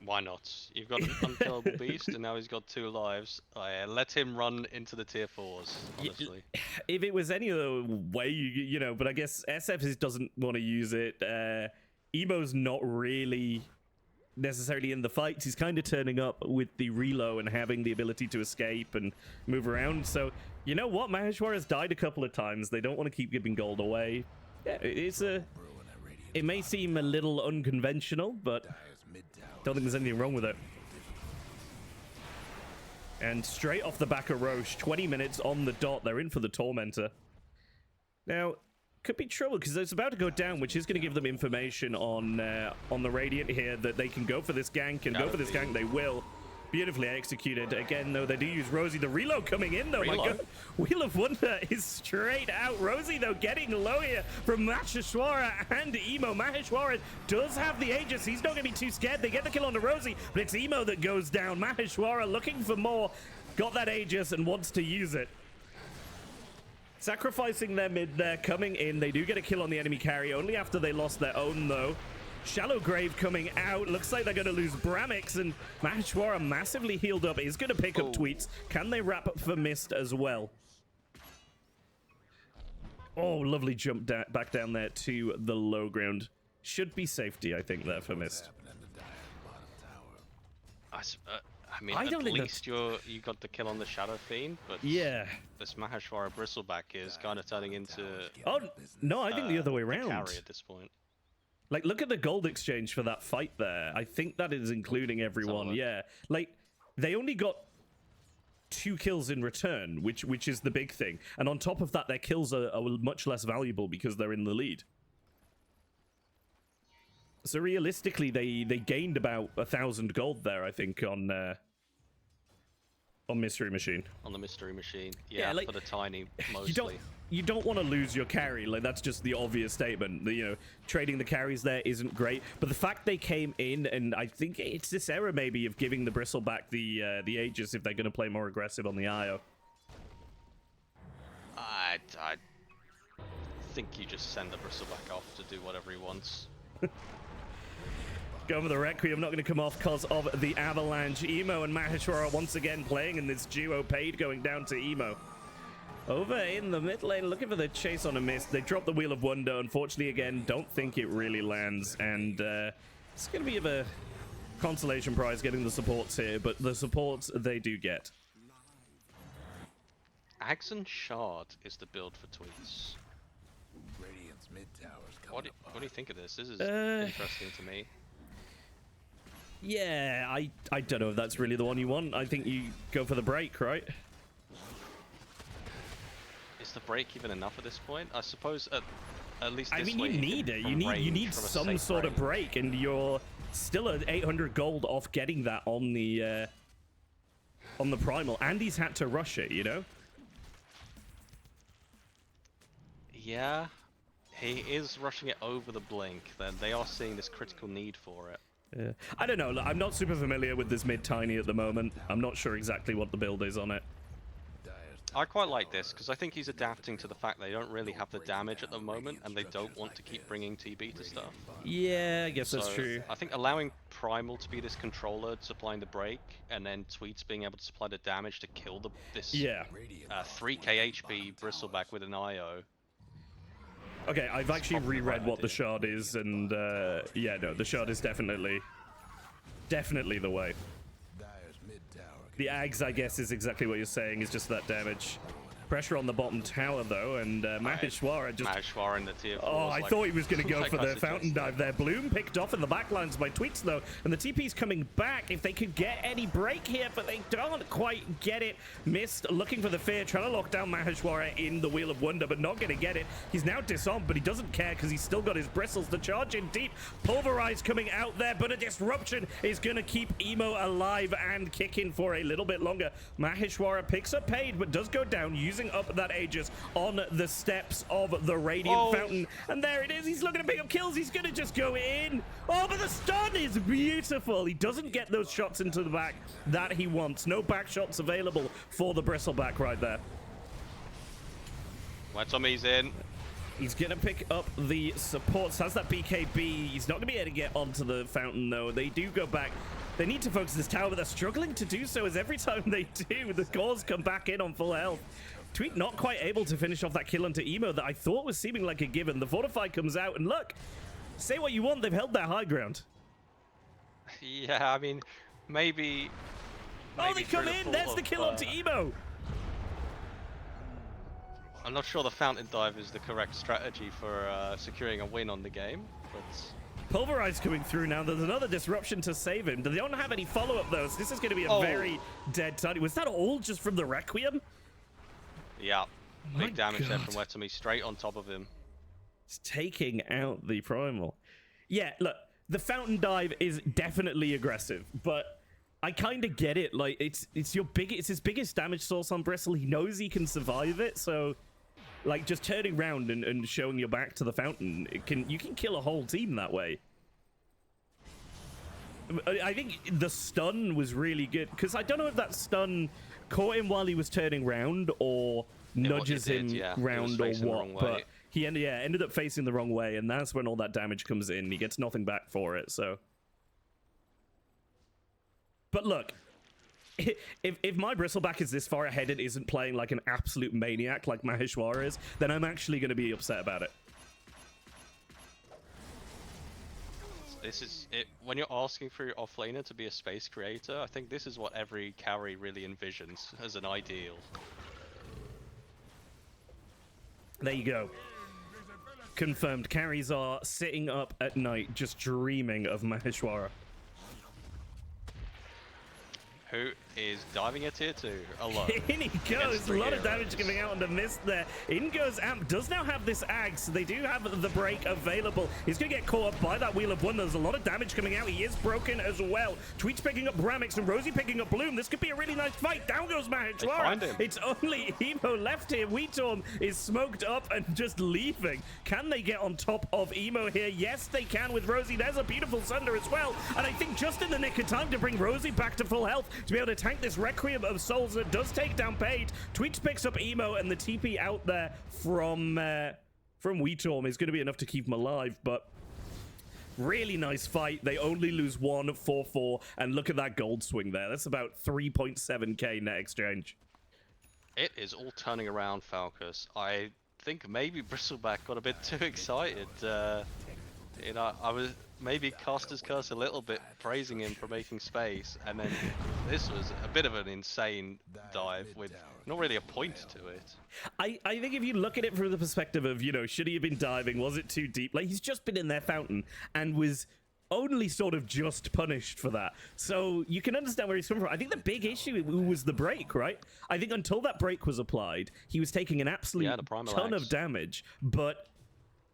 Speaker 2: Why not? You've got an unkillable beast, and now he's got 2 lives. Let him run into the tier 4s, honestly.
Speaker 1: If it was any other way, you know, but I guess SF doesn't want to use it. Emo's not really necessarily in the fights. He's kind of turning up with the reload and having the ability to escape and move around. So, you know what? Maheshwara's died a couple of times. They don't want to keep giving gold away. Yeah, it may seem a little unconventional, but don't think there's anything wrong with it. And straight off the back of Roche, 20 minutes on the dot. They're in for the Tormentor. Now, could be trouble because it's about to go down, which is going to give them information on the Radiant here that they can go for this gank, and go for this gank they will. Beautifully executed. Again, though, they do use Rosie. The reload coming in, though. My God. Wheel of Wonder is straight out. Rosie, though, getting low here from Maheshwara and Emo. Maheshwara does have the Aegis. He's not going to be too scared. They get the kill on the Rosie, but it's Emo that goes down. Maheshwara looking for more. Got that Aegis and wants to use it. Sacrificing their mid there, coming in. They do get a kill on the enemy carry, only after they lost their own, though. Shallow Grave coming out. Looks like they're going to lose Bramix, and Maheshwara massively healed up. Is going to pick up Tweets. Can they wrap up for Myst as well? Oh, lovely jump back down there to the low ground. Should be safety, I think, there for Myst.
Speaker 2: I mean, at least you got the kill on the Shadow Fiend, but
Speaker 1: yeah,
Speaker 2: this Maheshwara Bristleback is kind of turning into...
Speaker 1: Oh, no, I think the other way around.
Speaker 2: Carry at this point.
Speaker 1: Like, look at the gold exchange for that fight there. I think that is including everyone. Yeah. Like, they only got 2 kills in return, which is the big thing. And on top of that, their kills are much less valuable because they're in the lead. So realistically, they gained about 1,000 gold there, I think, on Myst-ery Machine.
Speaker 2: On the Myst-ery Machine. Yeah, like, for the tiny, mostly.
Speaker 1: You don't want to lose your carry. Like, that's just the obvious statement. You know, trading the carries there isn't great. But the fact they came in, and I think it's this era maybe of giving the Bristleback the Aegis if they're going to play more aggressive on the IO.
Speaker 2: I think you just send the Bristleback off to do whatever he wants.
Speaker 1: Going for the Requiem, not going to come off because of the Avalanche. Emo and Maheshwara once again playing in this duo. Paid going down to Emo. Over in the mid lane, looking for the chase on a Myst. They drop the Wheel of Wonder. Unfortunately, again, don't think it really lands. And it's going to be a consolation prize getting the supports here, but the supports they do get.
Speaker 2: Ags and Shard is the build for Tweets.
Speaker 3: Radiant's mid tower's
Speaker 2: What
Speaker 3: coming
Speaker 2: do you think of this? This is interesting to me.
Speaker 1: Yeah, I don't know if that's really the one you want. I think you go for the break, right?
Speaker 2: Is the break even enough at this point? I suppose at least this
Speaker 1: I mean,
Speaker 2: way
Speaker 1: you need it. You need
Speaker 2: from a
Speaker 1: some
Speaker 2: safe
Speaker 1: sort of
Speaker 2: range.
Speaker 1: break, and you're still at 800 gold off getting that on the primal. And he's had to rush it, you know.
Speaker 2: Yeah, he is rushing it over the blink. Then they are seeing this critical need for it.
Speaker 1: Yeah. I don't know. I'm not super familiar with this mid tiny at the moment. I'm not sure exactly what the build is on it.
Speaker 2: I quite like this because I think he's adapting to the fact they don't really have the damage at the moment, and they don't want to keep bringing TB to stuff.
Speaker 1: Yeah, I guess that's
Speaker 2: So,
Speaker 1: true.
Speaker 2: I think allowing Primal to be this controller supplying the break, and then Tweets being able to supply the damage to kill this 3k HP Bristleback with an IO.
Speaker 1: Okay, I've actually reread what the shard is, and yeah, no, the shard is definitely the way.
Speaker 3: Dyer's mid tower.
Speaker 1: The Ags, I guess, is exactly what you're saying, is just that damage. Pressure on the bottom tower, though, and Maheshwara just...
Speaker 2: Maheshwara in the tier 4.
Speaker 1: Oh, I thought he was going to go
Speaker 2: like
Speaker 1: for
Speaker 2: I
Speaker 1: the fountain
Speaker 2: suggested.
Speaker 1: dive there. Bloom picked off in the backlines by Tweets, though, and the TP's coming back. If they could get any break here, but they don't quite get it. Myst looking for the fear, trying to lock down Maheshwara in the Wheel of Wonder, but not going to get it. He's now disarmed, but he doesn't care because he's still got his bristles to charge in deep. Pulverize coming out there, but a disruption is going to keep Emo alive and kicking for a little bit longer. Maheshwara picks up Paid, but does go down, using up that Aegis on the steps of the Radiant Fountain. And there it is. He's looking to pick up kills. He's going to just go in. Oh, but the stun is beautiful. He doesn't get those shots into the back that he wants. No back shots available for the Bristleback right there.
Speaker 2: Where Tommy's in.
Speaker 1: He's going to pick up the supports. Has that BKB. He's not going to be able to get onto the fountain, though. They do go back. They need to focus this tower, but they're struggling to do so, as every time they do, the cores come back in on full health. Tweet not quite able to finish off that kill onto Emo that I thought was seeming like a given. The Fortify comes out, and look, say what you want, they've held their high ground.
Speaker 2: Yeah, I mean, maybe
Speaker 1: Oh, they come in! There's the kill onto Emo!
Speaker 2: I'm not sure the fountain dive is the correct strategy for securing a win on the game, but...
Speaker 1: Pulverize coming through now. There's another disruption to save him. They don't have any follow-up, though, so this is going to be a very dead tiny. Was that all just from the Requiem?
Speaker 2: Yeah,
Speaker 1: My
Speaker 2: big damage there from
Speaker 1: God.
Speaker 2: Wetomi straight on top of him.
Speaker 1: It's taking out the Primal. Yeah, look, the fountain dive is definitely aggressive, but I kind of get it. Like, it's his biggest damage source on Bristle. He knows he can survive it, so like just turning around and showing your back to the fountain, you can kill a whole team that way. I think the stun was really good, because I don't know if that stun caught him while he was turning round or nudges
Speaker 2: it did,
Speaker 1: him
Speaker 2: yeah. He was
Speaker 1: round or
Speaker 2: facing the
Speaker 1: what,
Speaker 2: wrong way.
Speaker 1: but he ended up facing the wrong way, and that's when all that damage comes in. He gets nothing back for it, so. But look, if my Bristleback is this far ahead and isn't playing like an absolute maniac like Maheshwara is, then I'm actually going to be upset about it.
Speaker 2: This is it. When you're asking for your offlaner to be a space creator, I think this is what every carry really envisions as an ideal.
Speaker 1: There you go. Confirmed. Carries are sitting up at night just dreaming of Maheshwara.
Speaker 2: Who is diving a tier 2 alone?
Speaker 1: In he goes.
Speaker 2: against
Speaker 1: A lot of
Speaker 2: three
Speaker 1: damage
Speaker 2: heroes.
Speaker 1: giving out on the Myst there. In goes Amp. Does now have this Ag, so they do have the break available. He's going to get caught up by that Wheel of Wonder. There's a lot of damage coming out. He is broken as well. Tweets picking up Bramix and Rosie picking up Bloom. This could be a really nice fight. Down goes
Speaker 2: find
Speaker 1: Maheshwara.
Speaker 2: him.
Speaker 1: It's only Emo left here. Weetorm is smoked up and just leaving. Can they get on top of Emo here? Yes, they can with Rosie. There's a beautiful Sunder as well. And I think just in the nick of time to bring Rosie back to full health to be able to tank this Requiem of Souls that does take down Paid. Tweets picks up Emo, and the TP out there from Weetorm is going to be enough to keep him alive, but Really nice fight. They only lose 1-4-4, and look at that gold swing there. That's about 3.7k net exchange.
Speaker 2: It is all turning around, Falcus. I think maybe Bristleback got a bit too excited. You know, I was maybe Caster's Curse a little bit, praising him for making space, and then this was a bit of an insane dive with not really a point to it.
Speaker 1: I think if you look at it from the perspective of, you know, should he have been diving? Was it too deep? Like, he's just been in their fountain and was only sort of just punished for that. So you can understand where he's coming from. I think the big issue was the break, right? I think until that break was applied, he was taking an absolute ton of damage, but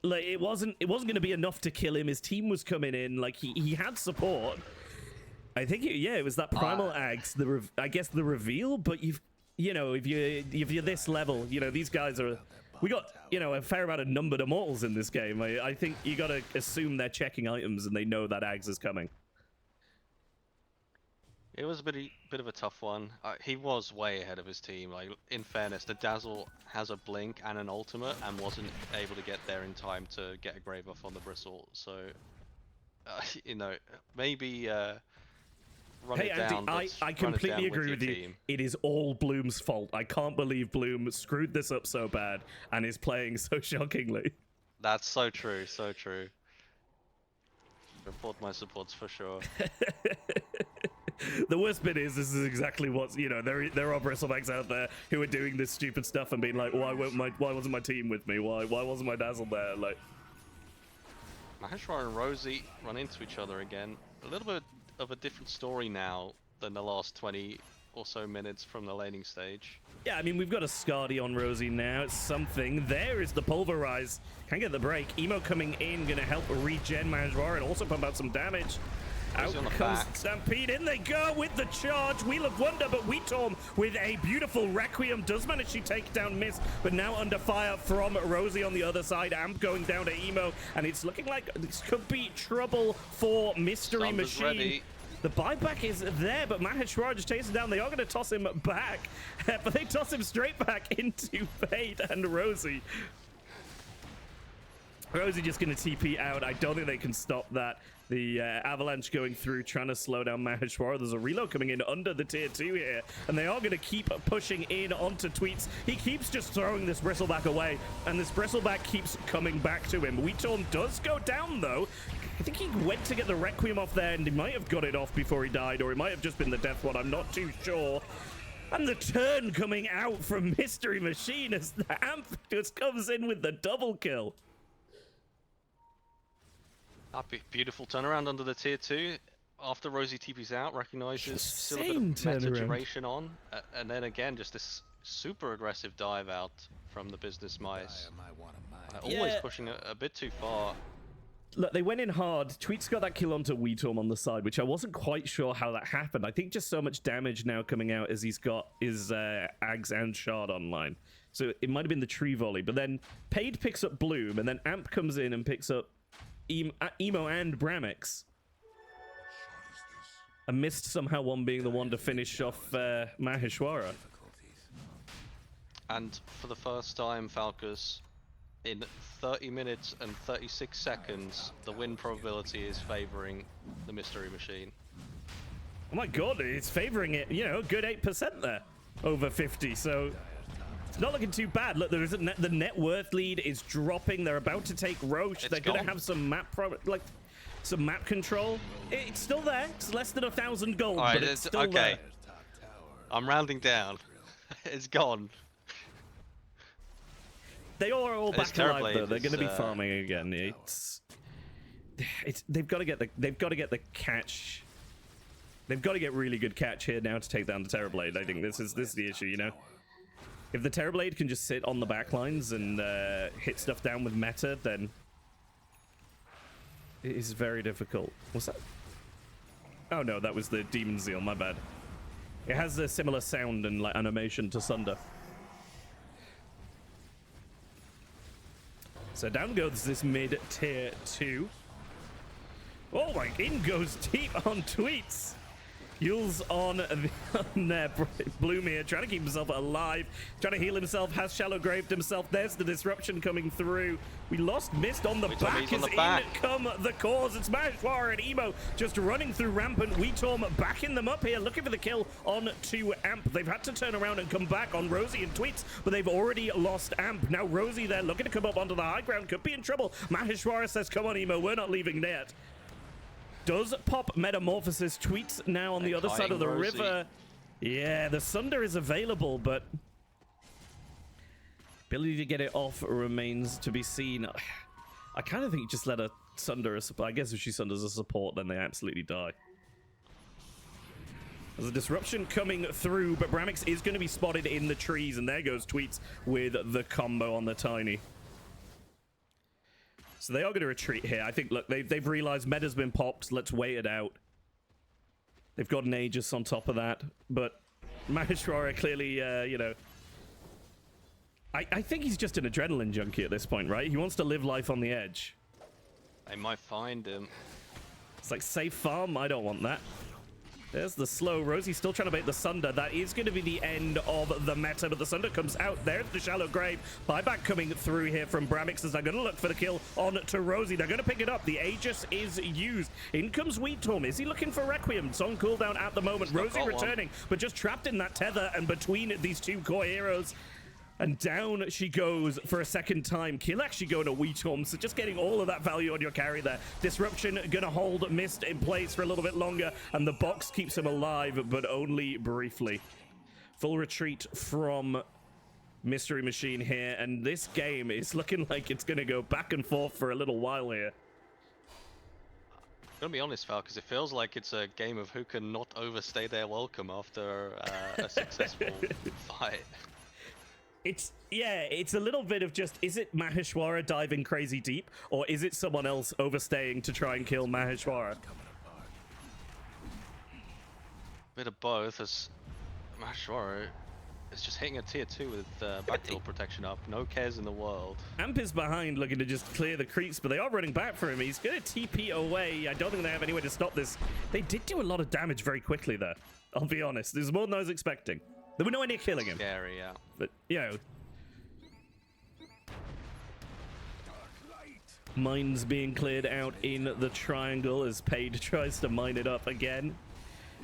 Speaker 1: like it wasn't going to be enough to kill him. His team was coming in, like he had support. I think it was that primal axe, I guess the reveal, but you know, if you're this level, you know, these guys are, we got, you know, a fair amount of numbered immortals in this game. I think you got to assume they're checking items and they know that axe is coming.
Speaker 2: It was a bit of a tough one. He was way ahead of his team. Like, in fairness, the Dazzle has a blink and an ultimate and wasn't able to get there in time to get a grave off on the Bristle. So, you know, maybe run it down.
Speaker 1: Andy, I completely agree with you. It is all Bloom's fault. I can't believe Bloom screwed this up so bad and is playing so shockingly.
Speaker 2: That's so true, so true. Report my supports for sure.
Speaker 1: The worst bit is this is exactly what's, you know, there are Bristlebacks out there who are doing this stupid stuff and being like, why wasn't my team with me? Why wasn't my Dazzle there? Like,
Speaker 2: Myst-ery and Rosie run into each other again. A little bit of a different story now than the last 20 or so minutes from the laning stage.
Speaker 1: Yeah, I mean, we've got a Scardy on Rosie now. It's something. There is the Pulverize. Can't get the break. Emo coming in, going to help regen Myst-ery and also pump out some damage. Out comes Stampede, in they go with the charge. Wheel of Wonder, but Weetorm with a beautiful Requiem does manage to take down Myst, but now under fire from Rosie on the other side. Amp going down to Emo, and it's looking like this could be trouble for Myst-ery Machine. Ready. The buyback is there, but Myst-ery just chases down. They are going to toss him back, but they toss him straight back into Fade and Rosie. Rosie just going to TP out. I don't think they can stop that. The Avalanche going through, trying to slow down Myst-ery. There's a reload coming in under the tier 2 here, and they are going to keep pushing in onto Tweets. He keeps just throwing this Bristleback away, and this Bristleback keeps coming back to him. Weetorm does go down, though. I think he went to get the Requiem off there, and he might have got it off before he died, or it might have just been the death one. I'm not too sure. And the turn coming out from Myst-ery Machine as the Amp just comes in with the double kill.
Speaker 2: Beautiful turnaround under the tier 2. After Rosie TP's out, recognizes still a bit of meta duration on. And then again, just this super aggressive dive out from the business mice. Always pushing a bit too far.
Speaker 1: Look, they went in hard. Tweets got that kill onto Weetorm on the side, which I wasn't quite sure how that happened. I think just so much damage now coming out as he's got his Ags and Shard online. So it might have been the tree volley. But then Paid picks up Bloom, and then Amp comes in and picks up Emo and Bramix. I missed somehow one being the one to finish off Myst-ery.
Speaker 2: And for the first time, Falcus, in 30 minutes and 36 seconds, the win probability is favoring the Myst-ery Machine.
Speaker 1: Oh my god, it's favoring it, you know, a good 8% there. Over 50, so it's not looking too bad. Look, there's the net worth lead is dropping. They're about to take Roche. They're going to have some map some map control. It's still there. It's less than 1,000 gold, but it's still there.
Speaker 2: I'm rounding down. It's gone.
Speaker 1: They are all back alive though. They're going to be farming again. They've got to get the catch. They've got to get really good catch here now to take down the Terrorblade. I think this is the issue, you know. If the Terrorblade can just sit on the backlines and hit stuff down with meta, then it is very difficult. What's that? Oh no, that was the Demon Zeal, my bad. It has a similar sound and like animation to Sunder. So down goes this mid tier 2. Oh my, in goes deep on Tweets. Yule's on Bloom here, trying to keep himself alive, trying to heal himself, has shallow graved himself. There's the disruption coming through. We lost Myst on the back.
Speaker 2: On the back.
Speaker 1: In come the cause. It's Myst-ery and Emo just running through rampant. Weetorm backing them up here, looking for the kill on to Amp. They've had to turn around and come back on Rosie and Tweets, but they've already lost Amp. Now Rosie there looking to come up onto the high ground, could be in trouble. Myst-ery says, come on Emo, we're not leaving yet. Does pop Metamorphosis. Tweets now on the other side of the river. Yeah, the Sunder is available, but ability to get it off remains to be seen. I kind of think you just let a Sunder a support. I guess if she Sunders a support, then they absolutely die. There's a disruption coming through, but Bramix is going to be spotted in the trees, and there goes Tweets with the combo on the Tiny. So they are going to retreat here. I think, look, they've realized meta's been popped. Let's wait it out. They've got an Aegis on top of that. But Myst-ery clearly, you know... I think he's just an adrenaline junkie at this point, right? He wants to live life on the edge.
Speaker 2: They might find him.
Speaker 1: It's like, safe farm. I don't want that. There's the slow. Rosie still trying to bait the Sunder. That is going to be the end of the meta, but the Sunder comes out. There's the shallow grave. Buyback coming through here from Bramix as they're going to look for the kill on to Rosie. They're going to pick it up. The Aegis is used. In comes Weetorm. Is he looking for Requiem? It's on cooldown at the moment. Rosie returning, but just trapped in that tether and between these two core heroes. And down she goes for a second time. Kill actually going to Weetorm, so just getting all of that value on your carry there. Disruption gonna hold Myst in place for a little bit longer, and the box keeps him alive, but only briefly. Full retreat from Myst-ery Machine here, and this game is looking like it's gonna go back and forth for a little while here.
Speaker 2: I'm gonna be honest, Val, because it feels like it's a game of who can not overstay their welcome after a successful fight.
Speaker 1: It's a little bit of just, is it Myst-ery diving crazy deep, or is it someone else overstaying to try and kill Myst-ery?
Speaker 2: Bit of both, as Myst-ery is just hitting a tier 2 with backdoor protection up. No cares in the world.
Speaker 1: Amp is behind, looking to just clear the creeps, but they are running back for him. He's going to TP away. I don't think they have any way to stop this. They did do a lot of damage very quickly there. I'll be honest. There's more than I was expecting. There were nowhere near killing him.
Speaker 2: Scary, yeah.
Speaker 1: But, you know. Mines being cleared out in the triangle as Paid tries to mine it up again.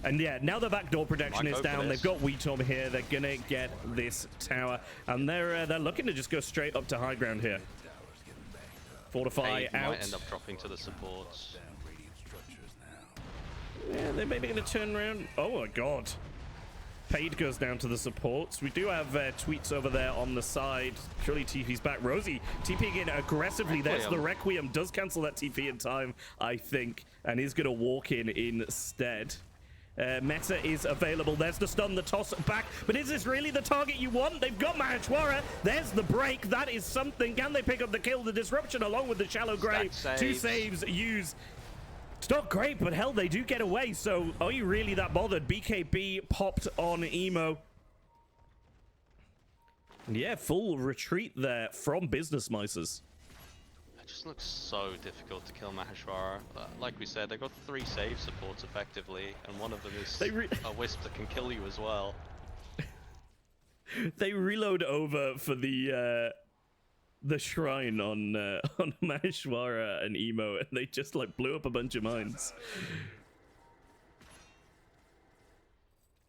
Speaker 1: And yeah, now the backdoor protection is down. They've got Weetorm here. They're going to get this tower. And they're looking to just go straight up to high ground here. Fortify out.
Speaker 2: Might end up dropping to the supports.
Speaker 1: Yeah, they're maybe going to turn around. Oh my god. Paid goes down to the supports. We do have Tweets over there on the side. Surely TP's back. Rosie TPing in aggressively. There's the Requiem. Does cancel that TP in time, I think, and is going to walk in instead. Meta is available. There's the stun, the toss back. But is this really the target you want? They've got Myst-ery. There's the break. That is something. Can they pick up the kill? The disruption along with the shallow grave. Two saves used. It's not great, but hell, they do get away. So are you really that bothered? BKB popped on Emo. And yeah, full retreat there from Business Misers.
Speaker 2: It just looks so difficult to kill Myst-ery. Like we said, they've got 3 save supports effectively, and one of them is a Wisp that can kill you as well.
Speaker 1: They reload over for the shrine on Myst-ery and Emo, and they just like blew up a bunch of mines.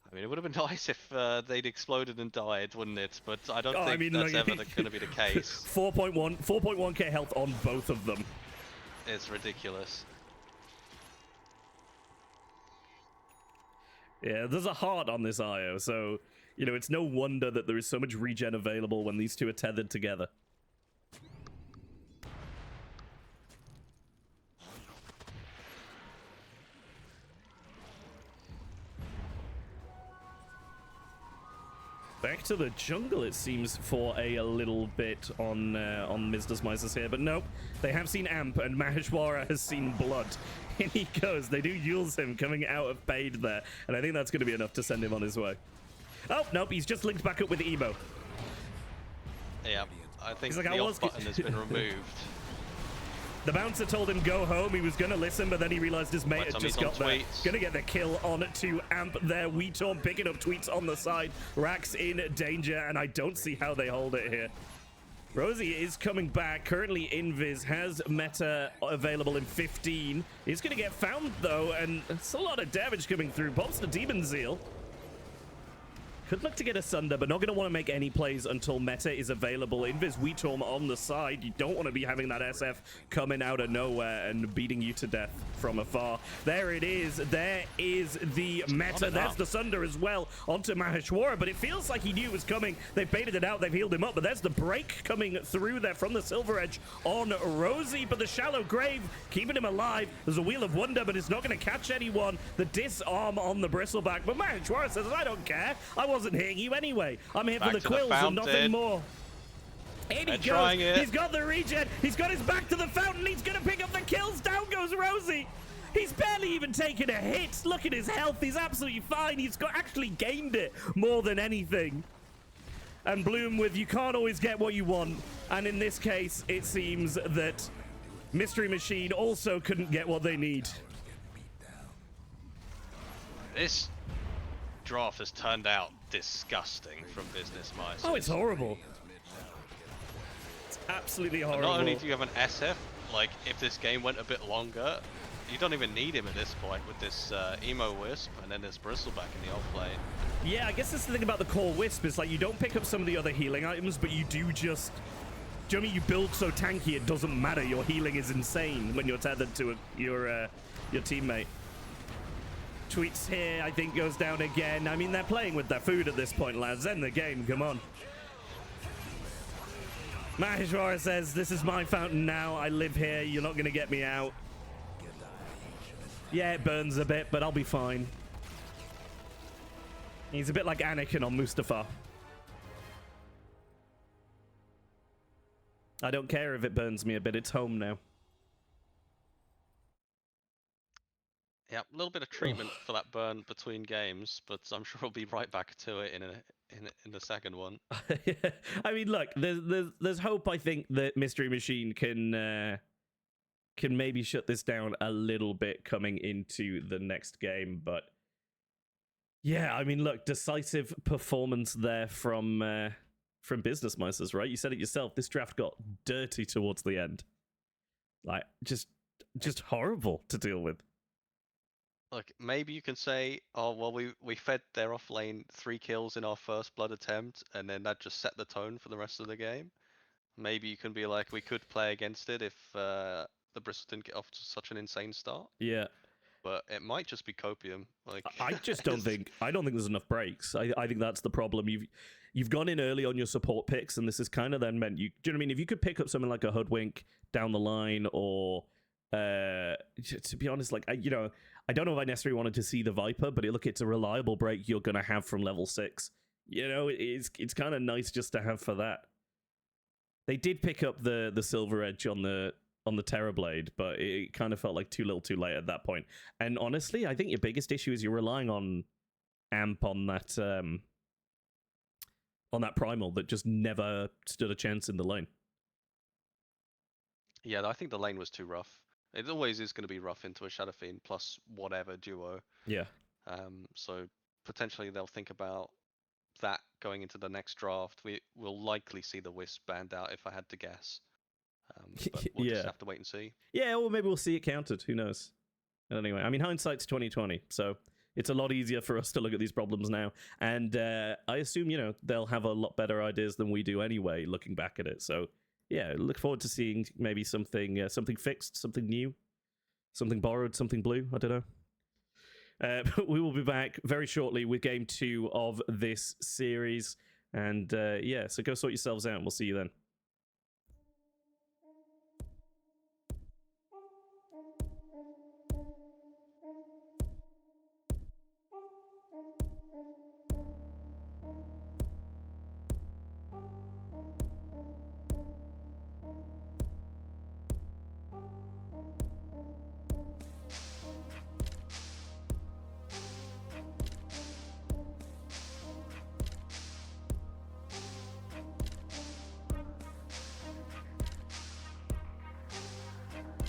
Speaker 2: I mean, it would have been nice if they'd exploded and died, wouldn't it? But I don't think that's ever going to be the case.
Speaker 1: 4.1k health on both of them.
Speaker 2: It's ridiculous.
Speaker 1: Yeah, there's a heart on this IO, so, you know, it's no wonder that there is so much regen available when these two are tethered together. Back to the jungle, it seems, for a little bit on Mr. Misers here, but nope. They have seen Amp, and Myst-ery has seen blood. In he goes. They do use him coming out of Paid there, and I think that's going to be enough to send him on his way. Oh, nope, he's just linked back up with Emo.
Speaker 2: Yeah, I think the off button has been removed.
Speaker 1: The bouncer told him go home. He was going to listen, but then he realized his mate had just got there. Going to get the kill on to Amp there. Weetorm picking up tweets on the side. Rax in danger, and I don't see how they hold it here. Rosie is coming back. Currently, Invis has meta available in 15. He's going to get found, though, and it's a lot of damage coming through. Pops the Demon Zeal. Could look to get Asunder, but not going to want to make any plays until meta is available. Invis Weetorm on the side. You don't want to be having that SF coming out of nowhere and beating you to death from afar. There it is. There is the meta. There's the Sunder as well onto Maheshwara, but it feels like he knew it was coming. They've baited it out. They've healed him up, but there's the break coming through there from the Silver Edge on Rosie, but the Shallow Grave keeping him alive. There's a Wheel of Wonder, but it's not going to catch anyone. The disarm on the Bristleback, but Maheshwara says, I don't care. I wasn't hitting you anyway. I'm here for the quills and nothing more. In he goes. He's got the regen. He's got his back to the fountain. He's going to pick up the kills. Down goes Rosie. He's barely even taken a hit. Look at his health. He's absolutely fine. He's actually gained it more than anything. And Bloom with you can't always get what you want. And in this case, it seems that Myst-ery Machine also couldn't get what they need.
Speaker 2: This draft has turned out disgusting from Business Mice.
Speaker 1: Oh, it's horrible. It's absolutely horrible.
Speaker 2: Not only do you have an SF, like if this game went a bit longer, you don't even need him at this point with this Emo Wisp and then this Bristleback in the off lane.
Speaker 1: Yeah, I guess that's the thing about the core Wisp is like you don't pick up some of the other healing items, but you do just... Do you know what I mean? You build so tanky it doesn't matter. Your healing is insane when you're tethered to your teammate. Tweets here, I think, goes down again. I mean, they're playing with their food at this point, lads. End the game, come on. Maheshwara says, this is my fountain now. I live here. You're not going to get me out. Yeah, it burns a bit, but I'll be fine. He's a bit like Anakin on Mustafa. I don't care if it burns me a bit. It's home now.
Speaker 2: Yeah, a little bit of treatment for that burn between games, but I'm sure we'll be right back to it in the second one.
Speaker 1: I mean, look, there's hope. I think that Myst-ery Machine can maybe shut this down a little bit coming into the next game, but yeah, I mean, look, decisive performance there from Business Micers, right? You said it yourself. This draft got dirty towards the end, like just horrible to deal with.
Speaker 2: Look, maybe you can say, oh, well, we fed their off lane 3 kills in our first blood attempt, and then that just set the tone for the rest of the game. Maybe you can be like, we could play against it if the Bristol didn't get off to such an insane start.
Speaker 1: Yeah.
Speaker 2: But it might just be copium. Like
Speaker 1: I just don't think there's enough breaks. I think that's the problem. You've gone in early on your support picks, and this is kind of then meant do you know what I mean? If you could pick up something like a Hoodwink down the line, or to be honest, like I don't know if I necessarily wanted to see the Viper, but look, it's a reliable break you're gonna have from level 6. You know, it's kind of nice just to have for that. They did pick up the Silver Edge on the Terrorblade, but it kind of felt like too little too late at that point. And honestly, I think your biggest issue is you're relying on Amp on that Primal that just never stood a chance in the lane.
Speaker 2: Yeah, I think the lane was too rough. It always is going to be rough into a Shadow Fiend plus whatever duo.
Speaker 1: Yeah.
Speaker 2: So potentially they'll think about that going into the next draft. We will likely see the Wisp banned out if I had to guess. But we'll just have to wait and see.
Speaker 1: Yeah, or maybe we'll see it counted. Who knows? Anyway, I mean, hindsight's 20/20, so it's a lot easier for us to look at these problems now. And I assume, they'll have a lot better ideas than we do anyway, looking back at it. So yeah, look forward to seeing maybe something fixed, something new, something borrowed, something blue. I don't know. But we will be back very shortly with game 2 of this series. And so go sort yourselves out, and we'll see you then.
Speaker 4: Thank you.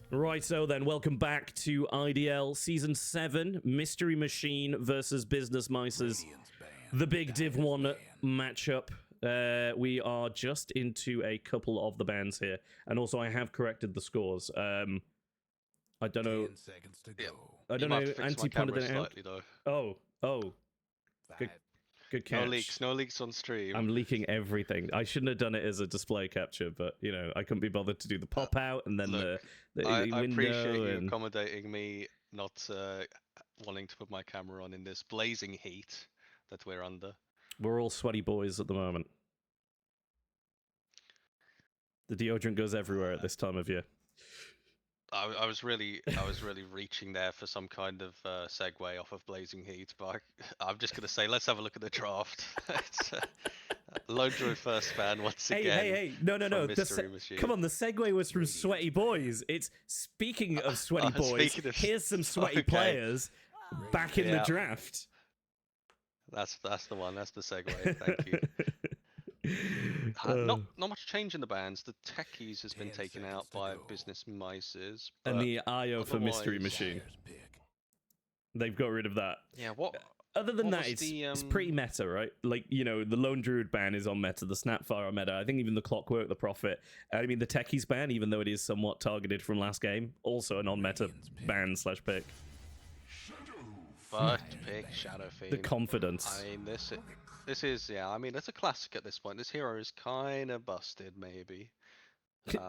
Speaker 1: Right, so then, welcome back to IDL Season 7, Mystery Machine versus Business Mice's
Speaker 3: Radiant's banned.
Speaker 1: the big Div 1
Speaker 3: Dire's
Speaker 1: matchup. We are just into a couple of the bans here, and also I have corrected the scores. I don't know.
Speaker 3: 10 seconds to go.
Speaker 2: Yep.
Speaker 1: I
Speaker 2: You
Speaker 1: don't
Speaker 2: might
Speaker 1: know.
Speaker 2: have to fix my
Speaker 1: Anti
Speaker 2: camera
Speaker 1: pointed it out.
Speaker 2: slightly though.
Speaker 1: Oh, good,
Speaker 3: Five.
Speaker 1: good catch.
Speaker 2: No leaks on stream.
Speaker 1: I'm leaking everything. I shouldn't have done it as a display capture, but you know, I couldn't be bothered to do the pop out and then
Speaker 2: Look,
Speaker 1: the
Speaker 2: I
Speaker 1: window.
Speaker 2: appreciate you
Speaker 1: and...
Speaker 2: accommodating me not wanting to put my camera on in this blazing heat that we're under.
Speaker 1: We're all sweaty boys at the moment. The deodorant goes everywhere at this time of year.
Speaker 2: I was really reaching there for some kind of segue off of blazing heat, but I'm just gonna say let's have a look at the draft. It's Lone Druid first ban once again.
Speaker 1: Hey! No!
Speaker 2: from Mystery Machine.
Speaker 1: Come on, the segue was from sweaty boys. It's speaking of sweaty boys.
Speaker 2: Speaking of-
Speaker 1: Here's some sweaty
Speaker 2: Okay.
Speaker 1: players back in the
Speaker 2: Yeah.
Speaker 1: draft.
Speaker 2: That's the one. That's the segue. Thank you. Not much change in the bans. The techies has been
Speaker 3: 10
Speaker 2: taken out
Speaker 3: seconds to
Speaker 2: by
Speaker 3: go.
Speaker 2: business mices.
Speaker 1: And
Speaker 2: but
Speaker 1: the IO for Mystery
Speaker 2: otherwise-
Speaker 1: Machine.
Speaker 3: Dire's pick.
Speaker 1: They've got rid of that.
Speaker 2: Yeah, what?
Speaker 1: Other than
Speaker 2: What
Speaker 1: that,
Speaker 2: was
Speaker 1: it's,
Speaker 2: the,
Speaker 1: it's pretty meta, right? Like, you know, the Lone Druid ban is on meta, the Snapfire on meta. I think even the Clockwork, the Prophet. I mean, the Techies ban, even though it is somewhat targeted from last game, also a non-meta ban/pick.
Speaker 2: First pick, Shadow Fiend.
Speaker 1: The confidence.
Speaker 2: I mean, this is yeah. I mean, it's a classic at this point. This hero is kind of busted, maybe.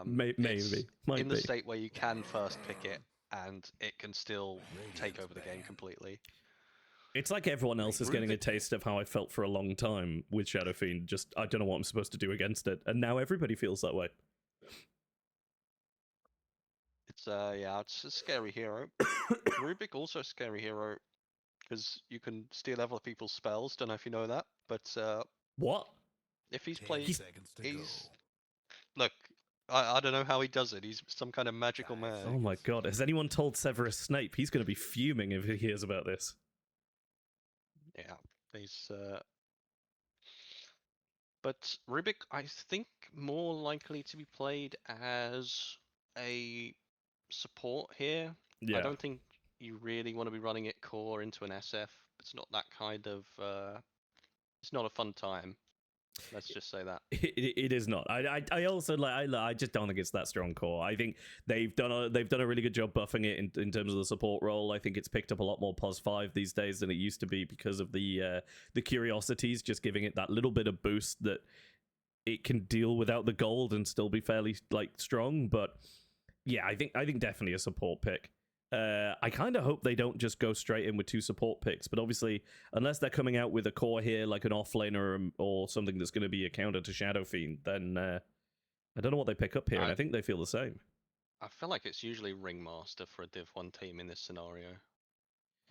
Speaker 1: Maybe.
Speaker 2: It's
Speaker 1: Might
Speaker 2: in the
Speaker 1: be.
Speaker 2: state where you can first pick it, and it can still take over the game completely.
Speaker 1: It's like everyone else is getting a taste of how I felt for a long time with Shadow Fiend. Just, I don't know what I'm supposed to do against it. And now everybody feels that way.
Speaker 2: It's it's a scary hero. Rubik also a scary hero because you can steal other people's spells. Don't know if you know that, but
Speaker 1: What?
Speaker 2: if he's
Speaker 3: 10
Speaker 2: played,
Speaker 3: seconds to go.
Speaker 2: look, I don't know how he does it. He's some kind of magical man.
Speaker 1: Oh my god. Has anyone told Severus Snape? He's going to be fuming if he hears about this.
Speaker 2: Yeah, he's. But Rubik, I think, more likely to be played as a support here.
Speaker 1: Yeah.
Speaker 2: I don't think you really want to be running it core into an SF. It's not that kind of. It's not a fun time. Let's just say that.
Speaker 1: It is not. I also like. I just don't think it's that strong core. I think they've done a really good job buffing it in terms of the support role. I think it's picked up a lot more +5 these days than it used to be because of the curiosities, just giving it that little bit of boost that it can deal without the gold and still be fairly like strong. But yeah, I think definitely a support pick. I kind of hope they don't just go straight in with 2 support picks, but obviously, unless they're coming out with a core here, like an offlaner or something that's going to be a counter to Shadow Fiend, then I don't know what they pick up here, and I think they feel the same.
Speaker 2: I feel like it's usually Ringmaster for a Div 1 team in this scenario.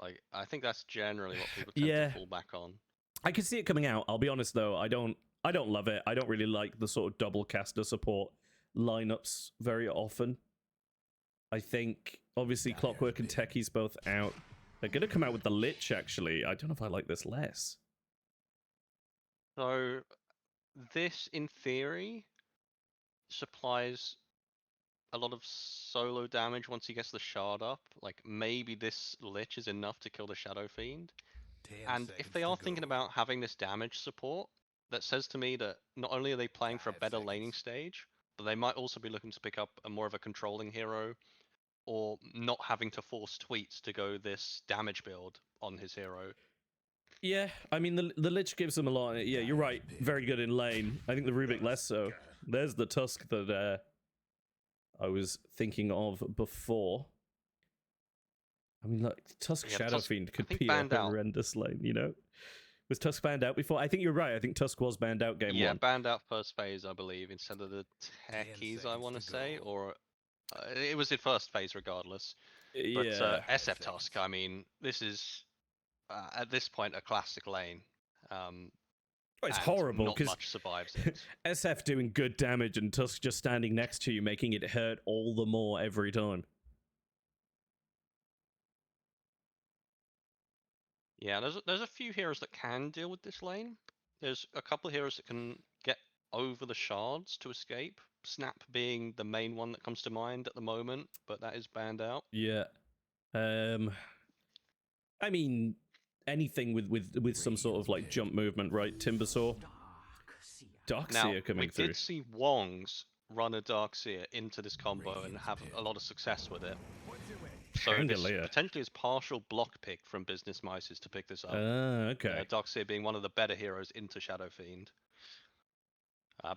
Speaker 2: Like, I think that's generally what people tend to fall back on.
Speaker 1: I can see it coming out. I'll be honest though, I don't love it. I don't really like the sort of double caster support lineups very often. I think, obviously, Clockwork and Techies both out. They're going to come out with the Lich, actually. I don't know if I like this less.
Speaker 2: So, this, in theory, supplies a lot of solo damage once he gets the shard up. Like, maybe this Lich is enough to kill the Shadow Fiend.
Speaker 3: 10
Speaker 2: And if they
Speaker 3: seconds
Speaker 2: are
Speaker 3: to
Speaker 2: thinking
Speaker 3: go.
Speaker 2: about having this damage support, that says to me that not only are they playing for a
Speaker 3: 5
Speaker 2: better laning
Speaker 3: seconds.
Speaker 2: stage, but they might also be looking to pick up a more of a controlling hero, or not having to force tweets to go this damage build on his hero.
Speaker 1: Yeah, I mean, the Lich gives them a lot. Yeah, you're right. Very good in lane. I think the Rubik less so. There's the Tusk that I was thinking of before. I mean, like, Tusk
Speaker 2: Yeah,
Speaker 1: Shadow
Speaker 2: Tusk,
Speaker 1: Fiend
Speaker 2: I
Speaker 1: could
Speaker 2: think,
Speaker 1: be a
Speaker 2: banned out.
Speaker 1: horrendous lane, you know? Was Tusk banned out before? I think you're right. I think Tusk was banned out game
Speaker 2: Yeah,
Speaker 1: 1.
Speaker 2: banned out first phase, I believe, instead of the
Speaker 3: 10
Speaker 2: techies, I
Speaker 3: seconds
Speaker 2: want to
Speaker 3: to
Speaker 2: say,
Speaker 3: go.
Speaker 2: or it was in first phase regardless. But
Speaker 1: Yeah.
Speaker 2: SF Tusk, I mean, this is at this point a classic lane.
Speaker 1: It's
Speaker 2: and
Speaker 1: horrible
Speaker 2: Not
Speaker 1: because
Speaker 2: much survives it.
Speaker 1: SF doing good damage and Tusk just standing next to you, making it hurt all the more every time.
Speaker 2: Yeah, there's a few heroes that can deal with this lane. There's a couple of heroes that can get over the shards to escape, Snap being the main one that comes to mind at the moment, but that is banned out.
Speaker 1: Yeah. I mean, anything with some sort of like jump movement, right? Timbersaw.
Speaker 2: Now,
Speaker 1: Darkseer coming
Speaker 2: we
Speaker 1: through.
Speaker 2: did see Wongs run a Darkseer into this combo and have a lot of success with it. So this
Speaker 1: Pangolier.
Speaker 2: potentially is partial block pick from Business Mice to pick this up.
Speaker 1: Okay.
Speaker 2: Darkseer being one of the better heroes into Shadow Fiend.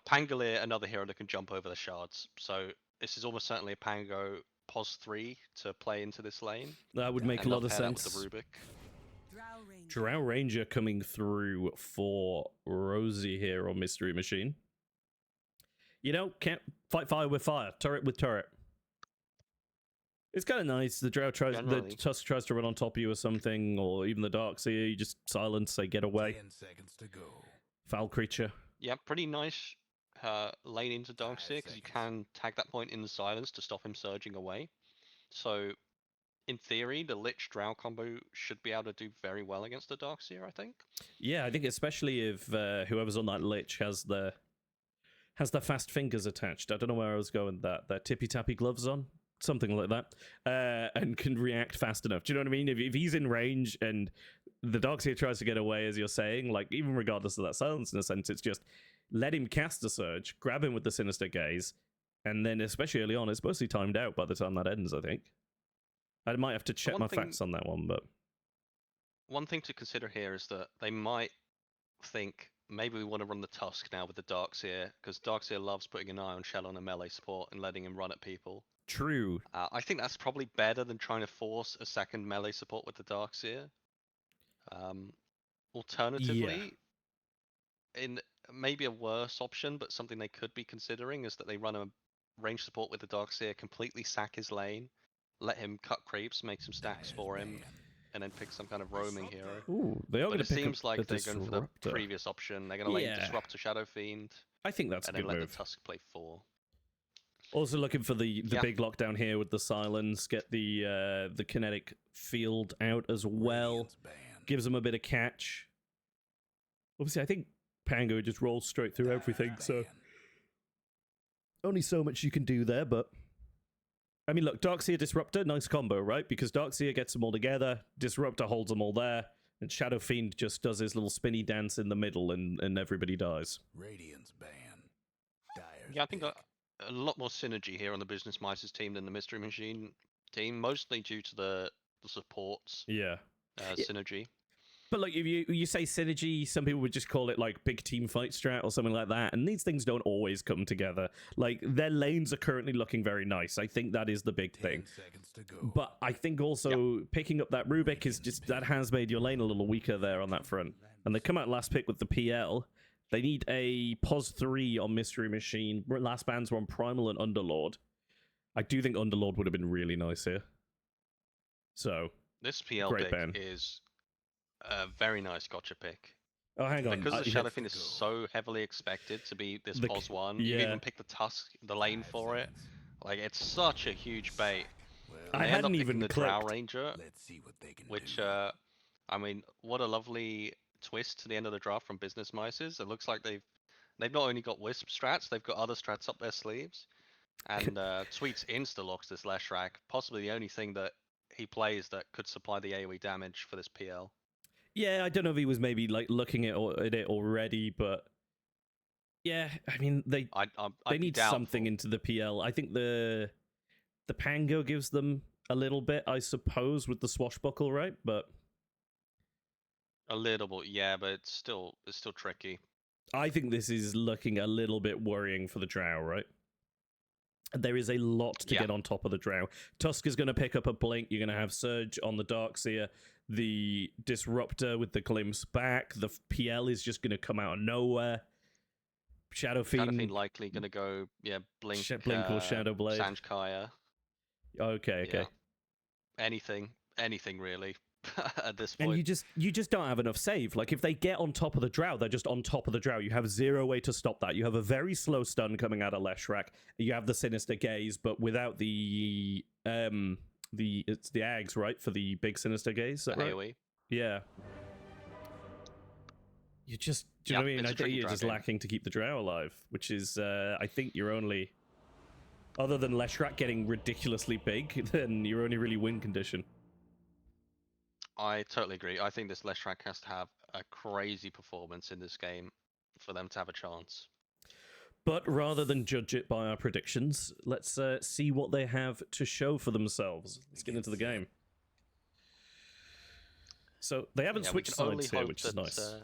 Speaker 2: Pangolier, another hero that can jump over the shards. So this is almost certainly a Pango pos 3 to play into this lane.
Speaker 1: That would make a
Speaker 2: And
Speaker 1: lot of
Speaker 2: pair that
Speaker 1: sense.
Speaker 2: with the Rubik.
Speaker 1: Drow Ranger coming through for Rosie here on Myst-ery Machine. You know, can't fight fire with fire, turret with turret. It's kind of nice. The
Speaker 2: Generally.
Speaker 1: Tusk tries to run on top of you or something, or even the Darkseer, you just silence, say get away.
Speaker 3: 10 seconds to go.
Speaker 1: Foul creature.
Speaker 2: Yeah, pretty nice lane into Darkseer because you can tag that point in the silence to stop him surging away. So, in theory, the Lich Drow combo should be able to do very well against the Darkseer, I think.
Speaker 1: Yeah, I think especially if whoever's on that Lich has the fast fingers attached. I don't know where I was going with that. Their tippy tappy gloves on, something like that, and can react fast enough. Do you know what I mean? If he's in range and the Darkseer tries to get away, as you're saying, like even regardless of that silence, in a sense, it's just let him cast a surge, grab him with the Sinister Gaze, and then especially early on, it's mostly timed out by the time that ends. I think I might have to check my facts on that one, but
Speaker 2: one thing to consider here is that they might think maybe we want to run the Tusk now with the Darkseer, because Darkseer loves putting an eye on Shell on a melee support and letting him run at people.
Speaker 1: true.
Speaker 2: I think that's probably better than trying to force a second melee support with the Darkseer. Alternatively, in maybe a worse option, but something they could be considering is that they run a range support with the Darkseer, completely sack his lane, let him cut creeps, make some stacks for him, and then pick some kind of roaming hero.
Speaker 1: Ooh, they are
Speaker 2: But
Speaker 1: going
Speaker 2: it
Speaker 1: to pick
Speaker 2: seems
Speaker 1: up
Speaker 2: like
Speaker 1: the
Speaker 2: they're going for the
Speaker 1: Disruptor.
Speaker 2: previous option. They're going to lane
Speaker 1: Yeah.
Speaker 2: Disruptor Shadow Fiend,
Speaker 1: I think that's a
Speaker 2: and then
Speaker 1: good
Speaker 2: let
Speaker 1: move.
Speaker 2: the Tusk play 4.
Speaker 1: Also looking for the
Speaker 2: Yeah.
Speaker 1: big lockdown here with the silence, get the kinetic field out as well.
Speaker 3: Radiant's banned.
Speaker 1: Gives them a bit of catch. Obviously, I think Pango just rolls straight through everything, so
Speaker 3: Banned.
Speaker 1: only so much you can do there, but I mean, look, Darkseer Disruptor, nice combo, right? Because Darkseer gets them all together, Disruptor holds them all there, and Shadow Fiend just does his little spinny dance in the middle, and everybody dies.
Speaker 3: Radiant's banned. Dire's
Speaker 2: Yeah, I think
Speaker 3: pick.
Speaker 2: a lot more synergy here on the Business Mice's team than the Myst-ery Machine team, mostly due to the supports
Speaker 1: Yeah.
Speaker 2: synergy.
Speaker 1: But like, if you say synergy, some people would just call it like big team fight strat or something like that. And these things don't always come together. Like, their lanes are currently looking very nice. I think that is the big
Speaker 3: 10
Speaker 1: thing.
Speaker 3: seconds to go.
Speaker 1: But I think also picking up that Rubik is just, that has made your lane a little weaker there on that front. And they come out last pick with the PL. They need a pos 3 on Myst-ery Machine. Last bans were on Primal and Underlord. I do think Underlord would have been really nice here. So,
Speaker 2: This PL
Speaker 1: Great
Speaker 2: pick
Speaker 1: ban.
Speaker 2: is a very nice gotcha pick.
Speaker 1: oh, hang on.
Speaker 2: Because the
Speaker 1: yeah.
Speaker 2: Shadow Fiend is so heavily expected to be this
Speaker 1: The-
Speaker 2: pos 1, you
Speaker 1: yeah.
Speaker 2: even pick the Tusk, the lane
Speaker 3: 5
Speaker 2: for it.
Speaker 3: seconds.
Speaker 2: Like, it's such a huge bait.
Speaker 3: Well,
Speaker 1: I
Speaker 2: They end up
Speaker 1: hadn't
Speaker 2: picking
Speaker 1: even
Speaker 2: the Drow
Speaker 1: clicked.
Speaker 2: Ranger,
Speaker 3: let's see what they can
Speaker 2: which,
Speaker 3: do.
Speaker 2: I mean, what a lovely twist to the end of the draft from Business Mice's. It looks like they've not only got Wisp strats, they've got other strats up their sleeves. And Tweets insta-locks this Leshrac, possibly the only thing that he plays that could supply the AoE damage for this PL.
Speaker 1: Yeah, I don't know if he was maybe like looking at it already, but yeah, I mean they
Speaker 2: I'd
Speaker 1: they
Speaker 2: be
Speaker 1: need
Speaker 2: doubtful.
Speaker 1: something into the PL. I think the Pango gives them a little bit, I suppose, with the swashbuckle, right? But
Speaker 2: A little bit, yeah, but it's still tricky.
Speaker 1: I think this is looking a little bit worrying for the Drow, right? There is a lot to
Speaker 2: Yeah.
Speaker 1: get on top of the Drow. Tusk is going to pick up a blink. You're going to have Surge on the Darkseer, the Disruptor with the glimpse back. The PL is just going to come out of nowhere. Shadow
Speaker 2: Shadow
Speaker 1: Fiend.
Speaker 2: Fiend likely gonna go, Blink,
Speaker 1: Blink or Shadow Blade.
Speaker 2: Sanjkaya.
Speaker 1: Okay.
Speaker 2: Yeah. Anything really at this
Speaker 1: And
Speaker 2: point.
Speaker 1: you just don't have enough save. Like, if they get on top of the Drow, they're just on top of the Drow. You have zero way to stop that. You have a very slow stun coming out of Leshrac. You have the Sinister Gaze, but without the it's the Ags, right, for the big Sinister Gaze. Is that right?
Speaker 2: AoE.
Speaker 1: Yeah. you just, do you know what I mean?
Speaker 2: it's
Speaker 1: I
Speaker 2: a
Speaker 1: think
Speaker 2: tricky
Speaker 1: you're just
Speaker 2: dragon.
Speaker 1: lacking to keep the drow alive, which is, I think you're only, other than Leshrac getting ridiculously big, then you're only really win condition.
Speaker 2: I totally agree. I think this Leshrac has to have a crazy performance in this game for them to have a chance.
Speaker 1: But rather than judge it by our predictions, let's see what they have to show for themselves. Let's get into the game. So they haven't
Speaker 2: Yeah, we
Speaker 1: switched
Speaker 2: can only
Speaker 1: sides here,
Speaker 2: hope
Speaker 1: which is
Speaker 2: that,
Speaker 1: nice.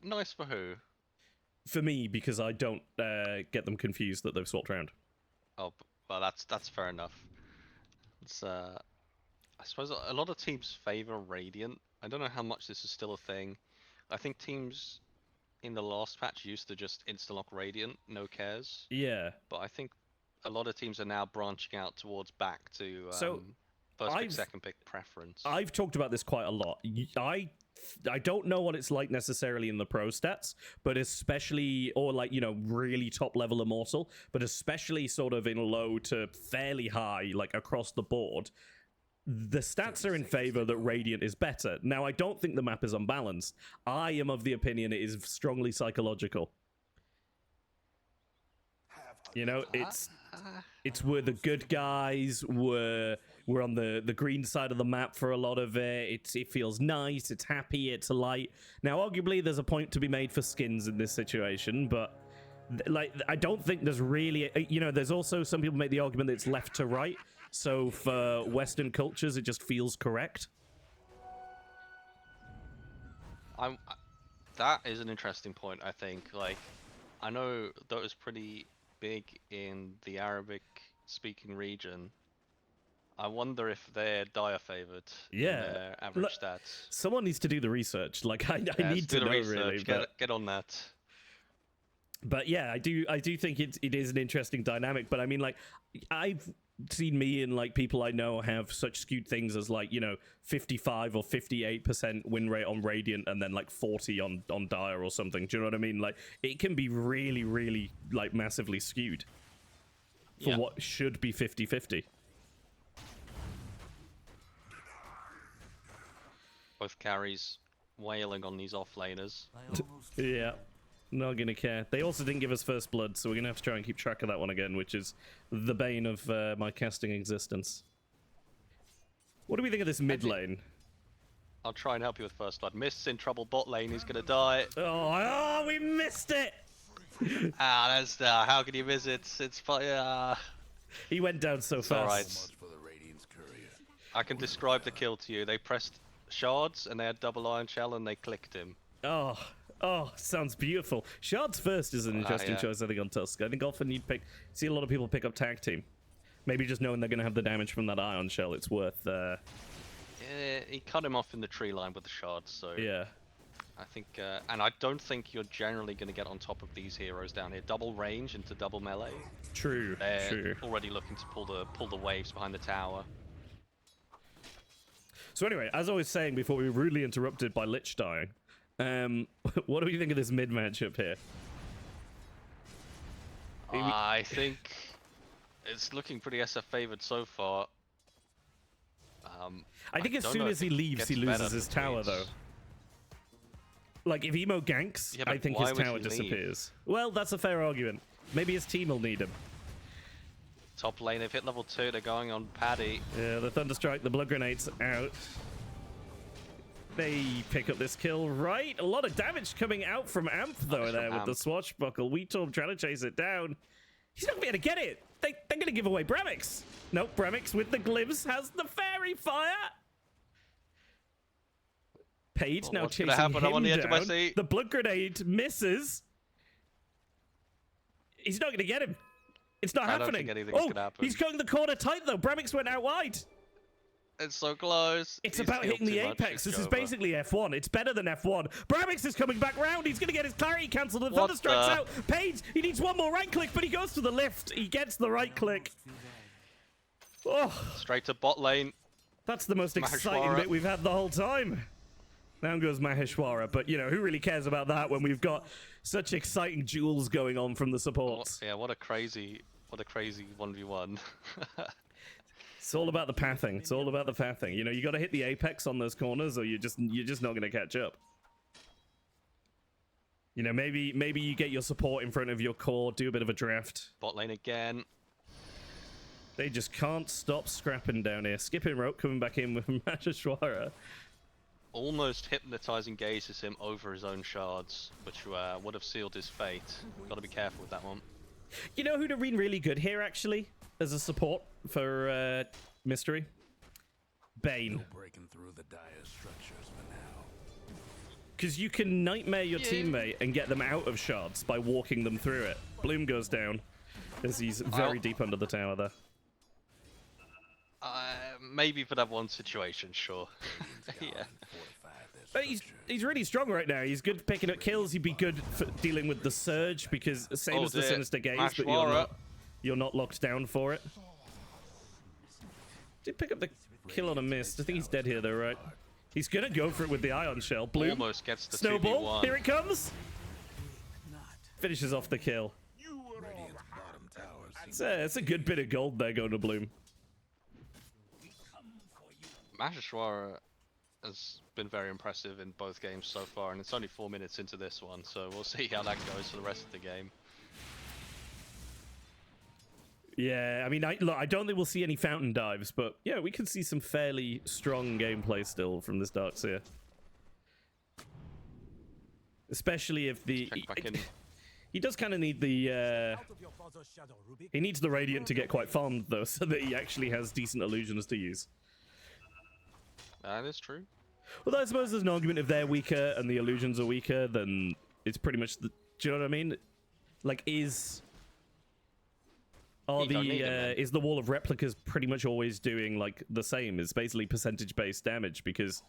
Speaker 2: Nice for who?
Speaker 1: For me, because I don't get them confused that they've swapped around.
Speaker 2: Oh, well, that's fair enough. It's I suppose a lot of teams favor Radiant. I don't know how much this is still a thing. I think teams in the last patch used to just insta-lock Radiant, no cares.
Speaker 1: Yeah.
Speaker 2: But I think a lot of teams are now branching out towards back to
Speaker 1: So,
Speaker 2: first pick,
Speaker 1: I've-
Speaker 2: second pick preference.
Speaker 1: I've talked about this quite a lot. I don't know what it's like necessarily in the pro stats, but especially, or like, you know, really top level immortal, but especially sort of in low to fairly high, like across the board, the stats are in favor that Radiant is better. Now, I don't think the map is unbalanced. I am of the opinion it is strongly psychological. You know, it's where the good guys were on the green side of the map for a lot of it. It feels nice, it's happy, it's light. Now, arguably, there's a point to be made for skins in this situation, but like, I don't think there's really, you know, there's also some people make the argument that it's left to right. So for Western cultures, it just feels correct.
Speaker 2: That is an interesting point, I think. Like, I know Dota's pretty big in the Arabic-speaking region. I wonder if they're dire favored in their average stats.
Speaker 1: Someone needs to do the research. Like, I need to know, really.
Speaker 2: Get on that.
Speaker 1: But yeah, I do think it is an interesting dynamic. But I mean, like, I've seen me and like people I know have such skewed things as like, you know, 55 or 58% win rate on Radiant and then like 40 on Dire or something. Do you know what I mean? Like, it can be really, really like massively skewed for what should be 50-50.
Speaker 2: Both carries wailing on these offlaners.
Speaker 1: Yeah. Not gonna care. They also didn't give us first blood, so we're gonna have to try and keep track of that one again, which is the bane of my casting existence. What do we think of this mid lane?
Speaker 2: I'll try and help you with first blood. Myst's in trouble bot lane, he's gonna die.
Speaker 1: Oh, we missed it!
Speaker 2: That's how can you miss it? It's
Speaker 1: He went down so fast.
Speaker 2: Alright.
Speaker 3: So much for the Radiant's courier.
Speaker 2: I can describe the kill to you. They pressed shards and they had double iron shell and they clicked him.
Speaker 1: Oh, sounds beautiful. Shards first is an interesting choice, I think, on Tusk. I think often you'd see a lot of people pick up tag team. Maybe just knowing they're going to have the damage from that ion shell, it's worth...
Speaker 2: Yeah, he cut him off in the tree line with the shards, so...
Speaker 1: Yeah.
Speaker 2: I think, and I don't think you're generally going to get on top of these heroes down here. Double range into double melee.
Speaker 1: True,
Speaker 2: They're already looking to pull the waves behind the tower.
Speaker 1: So anyway, as I was saying before we were rudely interrupted by Lich dying, what do we think of this mid matchup here?
Speaker 2: I think it's looking pretty SF favored so far.
Speaker 1: I think as soon as he leaves, he loses his tower, though. Like, if Emo ganks, I think his tower disappears. Well, that's a fair argument. Maybe his team will need him.
Speaker 2: Top lane, they've hit level 2, they're going on Paddy.
Speaker 1: Yeah, the Thunderstrike, the Blood Grenade's out. They pick up this kill, right? A lot of damage coming out from Amp, though, there with the Swashbuckle. Weetorm trying to chase it down. He's not going to get it. They're going to give away Bremix. Nope, Bremix with the Glibs has the Fairy Fire. Page now chasing him down. The Blood Grenade misses. He's not going to get him. It's not happening.
Speaker 2: I don't think anything's gonna happen.
Speaker 1: He's going the corner tight, though. Bremix went out wide.
Speaker 2: It's so close.
Speaker 1: It's about hitting the apex. This is basically F1. It's better than F1. Bremix is coming back round. He's going to get his clarity cancelled. The Thunderstrike's out. Page, he needs one more right click, but he goes to the lift. He gets the right click. Oh,
Speaker 2: straight to bot lane.
Speaker 1: That's the most exciting bit we've had the whole time. Down goes Maheshwara, but you know, who really cares about that when we've got such exciting duels going on from the supports?
Speaker 2: Yeah, what a crazy 1v1.
Speaker 1: It's all about the pathing. It's all about the pathing. You know, you got to hit the apex on those corners, or you're just not going to catch up. You know, maybe you get your support in front of your core, do a bit of a draft.
Speaker 2: Bot lane again.
Speaker 1: They just can't stop scrapping down here. Skipping rope coming back in with Myst-ery.
Speaker 2: Almost hypnotizing gazes him over his own shards, which would have sealed his fate. Got to be careful with that one.
Speaker 1: You know who'd have been really good here, actually, as a support for Myst-ery? Bane.
Speaker 3: Breaking through the dire structures for now.
Speaker 1: Because you can nightmare your teammate and get them out of shards by walking them through it. Bloom goes down as he's very deep under the tower there.
Speaker 2: Maybe for that one situation, sure. Yeah.
Speaker 1: But he's really strong right now. He's good picking up kills. He'd be good for dealing with the surge because same as the Sinister Gaze, but you're not locked down for it. Did pick up the kill on a Myst. I think he's dead here though, right? He's gonna go for it with the Ion Shell. Bloom
Speaker 2: almost gets the
Speaker 1: snowball.
Speaker 2: 2v1.
Speaker 1: Here it comes. Finishes off the kill. It's a good bit of gold there going to Bloom.
Speaker 2: Myst-ery has been very impressive in both games so far, and it's only 4 minutes into this one, so we'll see how that goes for the rest of the game.
Speaker 1: Yeah, I mean, I don't think we'll see any fountain dives, but yeah, we can see some fairly strong gameplay still from this Darkseer. Especially if the... He does kind of need the... he needs the Radiant to get quite farmed, though, so that he actually has decent illusions to use.
Speaker 2: That is true.
Speaker 1: Well, I suppose there's an argument if they're weaker and the illusions are weaker, then it's pretty much the... Do you know what I mean? Like, is the wall of replicas pretty much always doing, like, the same? It's basically percentage-based damage because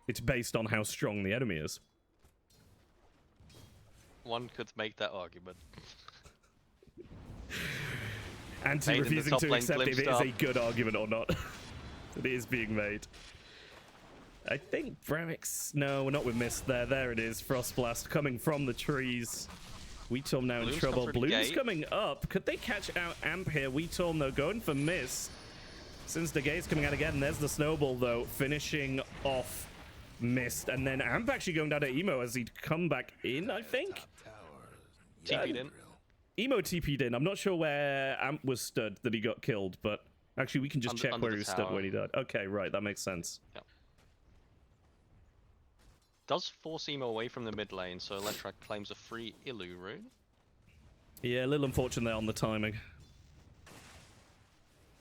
Speaker 1: it's based on how strong the enemy is.
Speaker 2: One could make that argument.
Speaker 1: Anti refusing to accept if it is a good argument or not. It is being made. I think Bramix... No, we're not with Myst there. There it is. Frostblast coming from the trees. Weetorm now in trouble. Bloom's coming up. Could they catch out Amp here? Weetorm, though, going for Myst. Since the gate's coming out again, there's the snowball, though, finishing off Myst. And then Amp actually going down to Emo as he'd come back in, I think.
Speaker 2: TP'd in.
Speaker 1: Emo TP'd in. I'm not sure where Amp was stood that he got killed, but actually we can just check where he was stood when he died. Okay, right, that makes sense.
Speaker 2: Yep. Does force Emo away from the mid lane, so Electra claims a free Illu rune.
Speaker 1: Yeah, a little unfortunate there on the timing.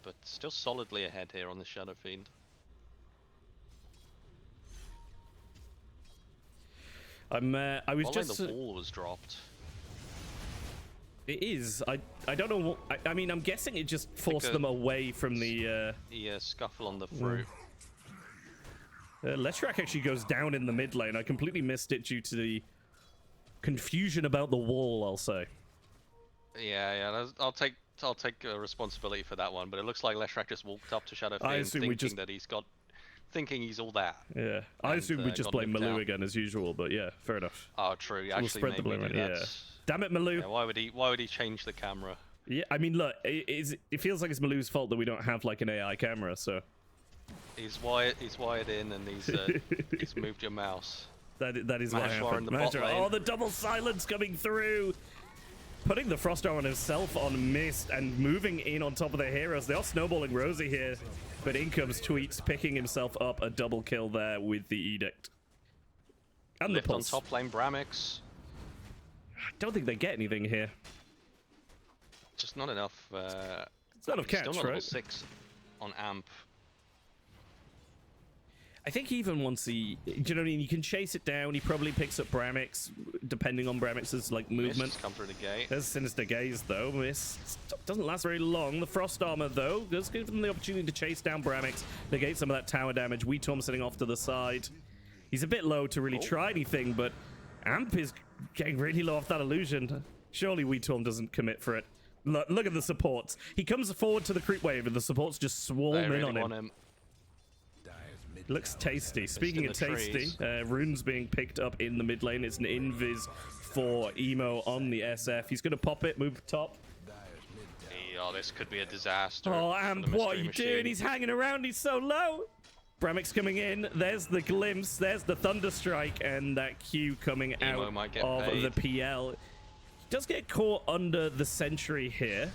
Speaker 2: But still solidly ahead here on the Shadow Fiend.
Speaker 1: I was just...
Speaker 2: the wall was dropped.
Speaker 1: It is. I don't know what... I mean, I'm guessing it just forced them away from the...
Speaker 2: Yeah, scuffle on the fruit.
Speaker 1: Leshrac actually goes down in the mid lane. I completely missed it due to the confusion about the wall, I'll say.
Speaker 2: Yeah, I'll take responsibility for that one, but it looks like Leshrac just walked up to Shadow Fiend thinking that thinking he's all that.
Speaker 1: Yeah, I assume we just blame Malou again as usual, but yeah, fair enough.
Speaker 2: Oh, true.
Speaker 1: We'll spread the blame. Yeah. Damn it, Malou.
Speaker 2: Yeah, why would he change the camera?
Speaker 1: Yeah, I mean, look, it feels like it's Malou's fault that we don't have like an AI camera, so.
Speaker 2: He's wired in, and he's moved your mouse.
Speaker 1: That is what happened. Oh, the double silence coming through. Putting the Frost Arm on himself on Myst and moving in on top of the heroes. They are snowballing Rosie here, but in comes Tweets, picking himself up a double kill there with the Edict. And
Speaker 2: Lift
Speaker 1: the pulse.
Speaker 2: on top lane, Bramix.
Speaker 1: I don't think they get anything here.
Speaker 2: Just not enough.
Speaker 1: It's not enough catch,
Speaker 2: still not
Speaker 1: right?
Speaker 2: level 6 on Amp.
Speaker 1: I think even once do you know what I mean? You can chase it down. He probably picks up Bramix, depending on Bramix's like movement.
Speaker 2: Myst come through the gate.
Speaker 1: There's Sinister Gaze though. Myst doesn't last very long. The Frost Armor though does give them the opportunity to chase down Bramix, negate some of that tower damage. Weetorm sitting off to the side. He's a bit low to really try anything, but Amp is getting really low off that illusion. Surely Weetorm doesn't commit for it. Look at the supports. He comes forward to the creep wave, and the supports just swarm in on him. Looks tasty. Speaking of tasty, runes being picked up in the mid lane. It's an invis for Emo on the SF. He's going to pop it, move top.
Speaker 2: Oh, this could be a disaster.
Speaker 1: Oh,
Speaker 2: for the
Speaker 1: Amp, what are
Speaker 2: Myst-ery
Speaker 1: you doing?
Speaker 2: machine.
Speaker 1: He's hanging around. He's so low. Bramix coming in. There's the glimpse. There's the Thunderstrike, and that Q coming
Speaker 2: Emo
Speaker 1: out
Speaker 2: might get
Speaker 1: of
Speaker 2: paid.
Speaker 1: the PL. He does get caught under the Sentry here.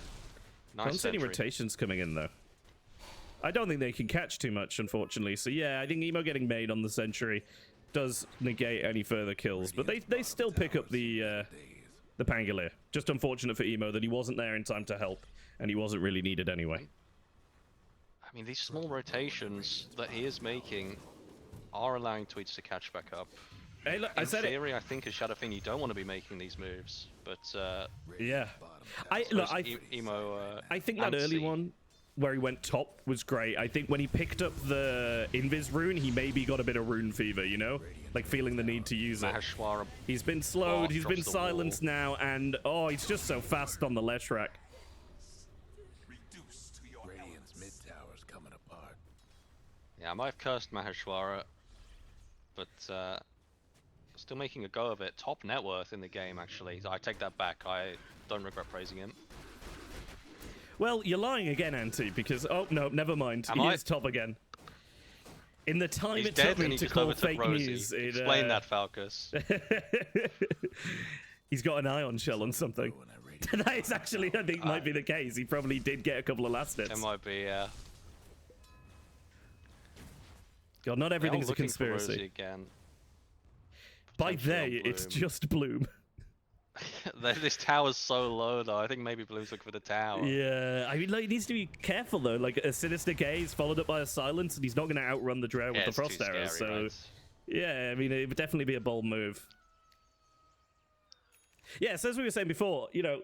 Speaker 2: Nice
Speaker 1: Don't see any
Speaker 2: sentry.
Speaker 1: rotations coming in, though. I don't think they can catch too much, unfortunately. So, yeah, I think Emo getting made on the Sentry does negate any further kills. But they still pick up the Pangolier. Just unfortunate for Emo that he wasn't there in time to help, and he wasn't really needed anyway.
Speaker 2: I mean, these small rotations that he is making are allowing Tweets to catch back up.
Speaker 1: Hey, look,
Speaker 2: In
Speaker 1: I said it.
Speaker 2: theory, I think as Shadowfiend, you don't want to be making these moves, but
Speaker 1: Yeah. I think that early
Speaker 2: Antsy.
Speaker 1: one where he went top was great. I think when he picked up the Invis rune, he maybe got a bit of rune fever, you know? Like feeling the need to use it.
Speaker 2: Maheshwara
Speaker 1: He's been slowed, he's been
Speaker 2: drops the
Speaker 1: silenced now, and oh, he's just so fast on the Leshrac.
Speaker 3: Radiant's mid tower's coming apart.
Speaker 2: Yeah, I might have cursed Maheshwara, but still making a go of it. Top net worth in the game, actually. I take that back. I don't regret praising him.
Speaker 1: Well, you're lying again, Anti, because oh no, never mind.
Speaker 2: Am
Speaker 1: He
Speaker 2: I?
Speaker 1: is top again. In the time
Speaker 2: He's
Speaker 1: it
Speaker 2: dead
Speaker 1: took
Speaker 2: and
Speaker 1: me
Speaker 2: he
Speaker 1: to
Speaker 2: just
Speaker 1: call
Speaker 2: overtook
Speaker 1: fake
Speaker 2: Rosie.
Speaker 1: news,
Speaker 2: Explain that, Falcus.
Speaker 1: He's got an ion shell on something.
Speaker 3: When I radiate
Speaker 1: That is actually, I think, might be the case. He probably did get a couple of last hits.
Speaker 2: It might be,
Speaker 1: God, not
Speaker 2: They're
Speaker 1: everything's a
Speaker 2: looking for Rosie
Speaker 1: conspiracy.
Speaker 2: again.
Speaker 1: By
Speaker 2: Potentially
Speaker 1: they,
Speaker 2: on
Speaker 1: it's
Speaker 2: Bloom.
Speaker 1: just Bloom.
Speaker 2: This tower's so low, though. I think maybe Bloom's looking for the tower.
Speaker 1: Yeah, I mean, like, he needs to be careful, though. Like, a Sinister Gaze followed up by a Silence, and he's not going to outrun the Drow
Speaker 2: Yeah,
Speaker 1: with the
Speaker 2: it's too
Speaker 1: Frost Arrows. So,
Speaker 2: scary, right?
Speaker 1: yeah, I mean, it would definitely be a bold move. Yeah, so as we were saying before, you know,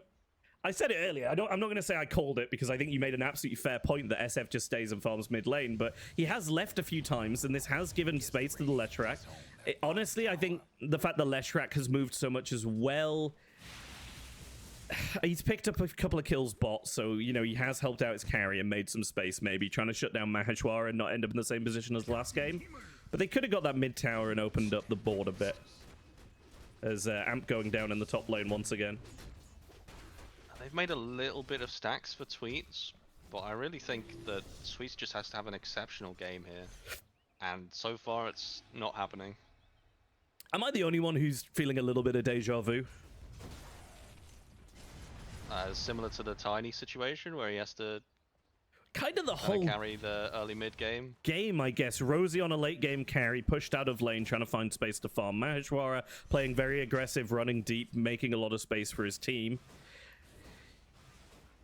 Speaker 1: I said it earlier. I'm not going to say I called it because I think you made an absolutely fair point that SF just stays and farms mid lane, but he has left a few times, and this has given space to the Leshrac. Honestly, I think the fact that Leshrac has moved so much as well, he's picked up a couple of kills bot, so, you know, he has helped out his carry and made some space, maybe, trying to shut down Maheshwara and not end up in the same position as last game. But they could have got that mid tower and opened up the board a bit. As Amp going down in the top lane once again.
Speaker 2: They've made a little bit of stacks for Tweets, but I really think that Tweets just has to have an exceptional game here. And so far, it's not happening.
Speaker 1: Am I the only one who's feeling a little bit of deja vu?
Speaker 2: Similar to the Tiny situation, where he has to
Speaker 1: Kind of the whole
Speaker 2: carry the early mid game.
Speaker 1: game, I guess. Rosie on a late game carry, pushed out of lane, trying to find space to farm. Maheshwara playing very aggressive, running deep, making a lot of space for his team.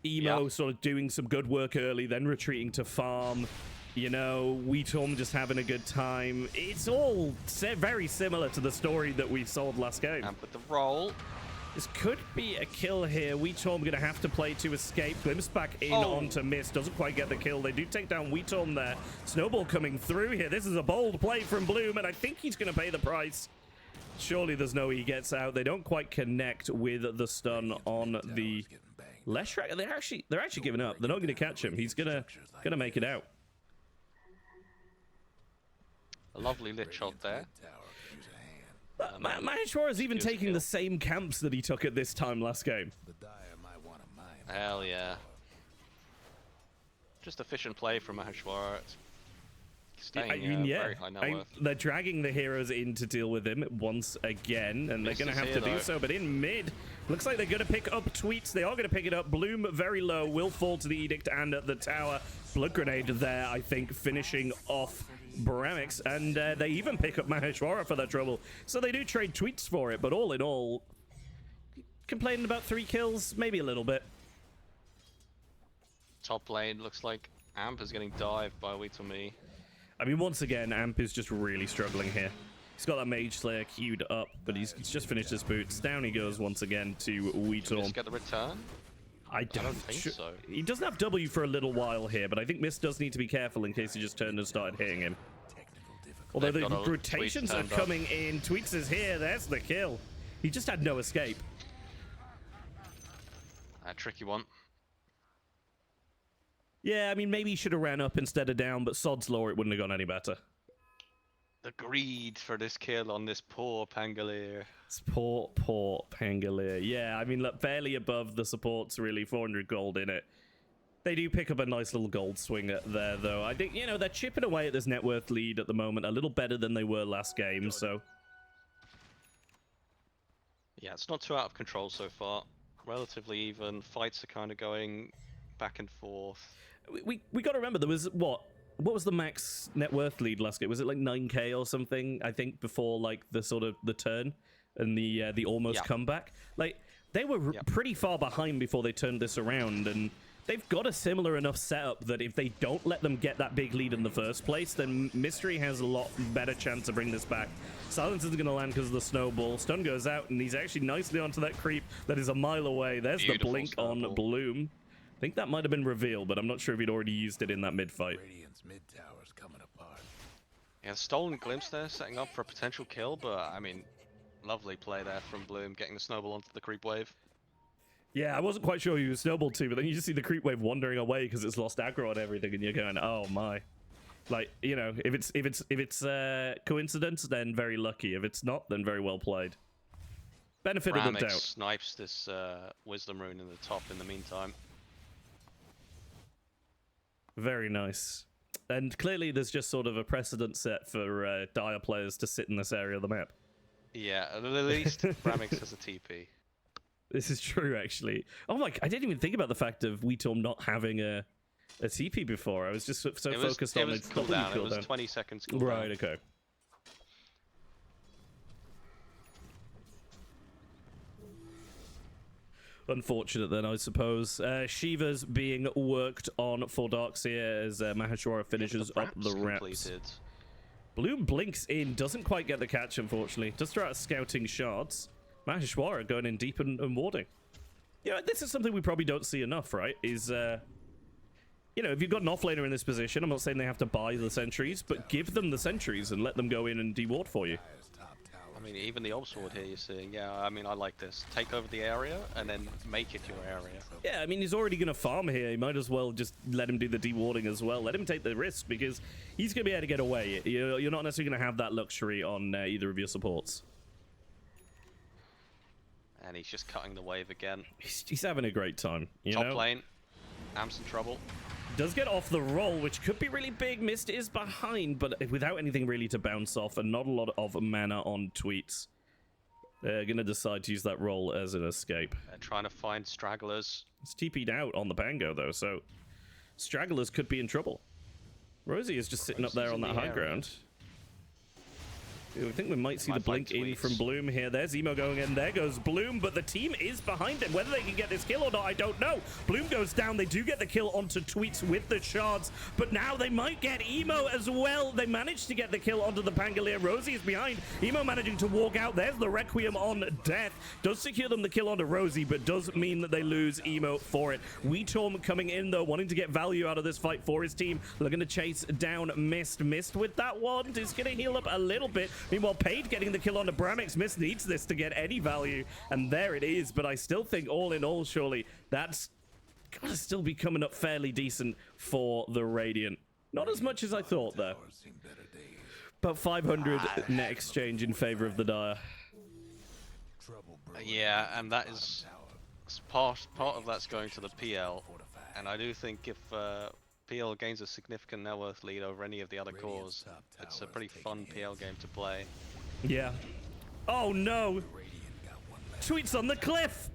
Speaker 1: Emo sort of doing some good work early, then retreating to farm. You know, Weetorm just having a good time. It's all very similar to the story that we sold last game.
Speaker 2: And with the roll,
Speaker 1: This could be a kill here. Weetorm going to have to play to escape. Glimpse back in onto Myst. Doesn't quite get the kill. They do take down Weetorm there. Snowball coming through here. This is a bold play from Bloom, and I think he's going to pay the price. Surely there's no he gets out. They don't quite connect with the stun on the Leshrac. They're actually giving up. They're not going to catch him. He's gonna make it out.
Speaker 2: a lovely lit shot there.
Speaker 1: Maheshwara's even
Speaker 2: Excuse the
Speaker 1: taking
Speaker 2: kill.
Speaker 1: the same camps that he took at this time last game.
Speaker 3: The Dire might want to mine.
Speaker 2: Hell yeah. Just efficient play from Maheshwara. It's staying very high net worth.
Speaker 1: They're dragging the heroes in to deal with him once again, and they're
Speaker 2: Myst
Speaker 1: going to
Speaker 2: is
Speaker 1: have
Speaker 2: here,
Speaker 1: to do
Speaker 2: though.
Speaker 1: so. But in mid, looks like they're going to pick up Tweets. They are going to pick it up. Bloom very low, will fall to the Edict and at the tower. Blood Grenade there, I think, finishing off Bramix, and they even pick up Maheshwara for their trouble. So they do trade Tweets for it, but all in all, complaining about 3 kills, maybe a little bit.
Speaker 2: Top lane looks like Amp is getting dived by Weetomi.
Speaker 1: I mean, once again, Amp is just really struggling here. He's got that Mage Slayer queued up, but he's just finished his boots. Down he goes once again to
Speaker 2: Just
Speaker 1: Weetorm.
Speaker 2: get the return?
Speaker 1: I
Speaker 2: don't think so.
Speaker 1: He doesn't have W for a little while here, but I think Myst does need to be careful in case he just turned and started hitting him. Although
Speaker 2: They've
Speaker 1: the
Speaker 2: got a
Speaker 1: rotations
Speaker 2: Tweets
Speaker 1: are
Speaker 2: turned up.
Speaker 1: coming in. Tweets is here. There's the kill. He just had no escape.
Speaker 2: A tricky one.
Speaker 1: Yeah, I mean, maybe he should have ran up instead of down, but sod's law, it wouldn't have gone any better.
Speaker 2: The greed for this kill on this poor Pangolier.
Speaker 1: It's poor Pangolier. Yeah, I mean, look, barely above the supports, really. 400 gold in it. They do pick up a nice little gold swing there, though. I think, you know, they're chipping away at this net worth lead at the moment, a little better than they were last game, so...
Speaker 2: Yeah, it's not too out of control so far. Relatively even. Fights are kind of going back and forth.
Speaker 1: We got to remember, there was, what was the max net worth lead last game? Was it like 9k or something, I think, before, like, the sort of, the turn and the almost comeback? Like, they were pretty far behind before they turned this around, and... They've got a similar enough setup that if they don't let them get that big lead in the first place, then Myst-ery has a lot better chance to bring this back. Silence is going to land because of the snowball. Stun goes out, and he's actually nicely onto that creep that is a mile away. There's the blink on Bloom. I think that might have been revealed, but I'm not sure if he'd already used it in that mid-fight.
Speaker 3: Radiant's mid tower's coming apart.
Speaker 2: Yeah, stolen glimpse there, setting up for a potential kill, but I mean, lovely play there from Bloom, getting the snowball onto the creep wave.
Speaker 1: Yeah, I wasn't quite sure who was snowballed to, but then you just see the creep wave wandering away because it's lost aggro and everything, and you're going, oh my. Like, you know, if it's coincidence, then very lucky. If it's not, then very well played. Benefit of the doubt.
Speaker 2: Snipes this wisdom rune in the top in the meantime.
Speaker 1: Very nice. And clearly there's just sort of a precedent set for Dire players to sit in this area of the map.
Speaker 2: Yeah, at the least Bramix has a TP.
Speaker 1: This is true, actually. Oh my, I didn't even think about the fact of WeTorm not having a TP before. I was just so focused on its
Speaker 2: cooldown. It was 20 seconds cooldown.
Speaker 1: Right, okay. Unfortunate then, I suppose. Shiva's being worked on for Darkseer as Maheshwara finishes up the reps.
Speaker 2: Completed.
Speaker 1: Bloom blinks in, doesn't quite get the catch, unfortunately. Just throw out scouting shards. Maheshwara going in deep and warding. You know, this is something we probably don't see enough, right? Is, you know, if you've got an offlaner in this position, I'm not saying they have to buy the sentries, but give them the sentries and let them go in and deward for you.
Speaker 2: I mean, even the Orb Sword here you're seeing, yeah, I mean, I like this. Take over the area and then make it your area.
Speaker 1: Yeah, I mean, he's already going to farm here. You might as well just let him do the dewarding as well. Let him take the risk because he's going to be able to get away. You're not necessarily going to have that luxury on either of your supports.
Speaker 2: And he's just cutting the wave again.
Speaker 1: He's having a great time, you
Speaker 2: know?
Speaker 1: Top
Speaker 2: lane, Am's in trouble.
Speaker 1: Does get off the roll, which could be really big. Myst is behind, but without anything really to bounce off and not a lot of mana on tweets. They're going to decide to use that roll as an escape.
Speaker 2: They're trying to find stragglers.
Speaker 1: It's TP'd out on the Pango, though, so stragglers could be in trouble. Rosie is just sitting up there on that high ground. I think we might see the blink in from Bloom here. There's Emo going in. There goes Bloom, but the team is behind him. Whether they can get this kill or not, I don't know. Bloom goes down. They do get the kill onto Tweets with the shards, but now they might get Emo as well. They managed to get the kill onto the Pangolier. Rosie is behind. Emo managing to walk out. There's the Requiem on death. Does secure them the kill onto Rosie, but does mean that they lose Emo for it. WeTorm coming in, though, wanting to get value out of this fight for his team. Looking to chase down Myst. Myst with that wand is going to heal up a little bit. Meanwhile, Paid getting the kill onto Bramix. Myst needs this to get any value, and there it is. But I still think, all in all, surely that's gotta still be coming up fairly decent for the Radiant. Not as much as I thought, though. But 500 net exchange in favor of the Dire.
Speaker 2: Yeah, and that is part of that's going to the PL, and I do think if PL gains a significant net worth lead over any of the other cores, it's a pretty fun PL game to play.
Speaker 1: Yeah. Oh no! Tweets on the cliff!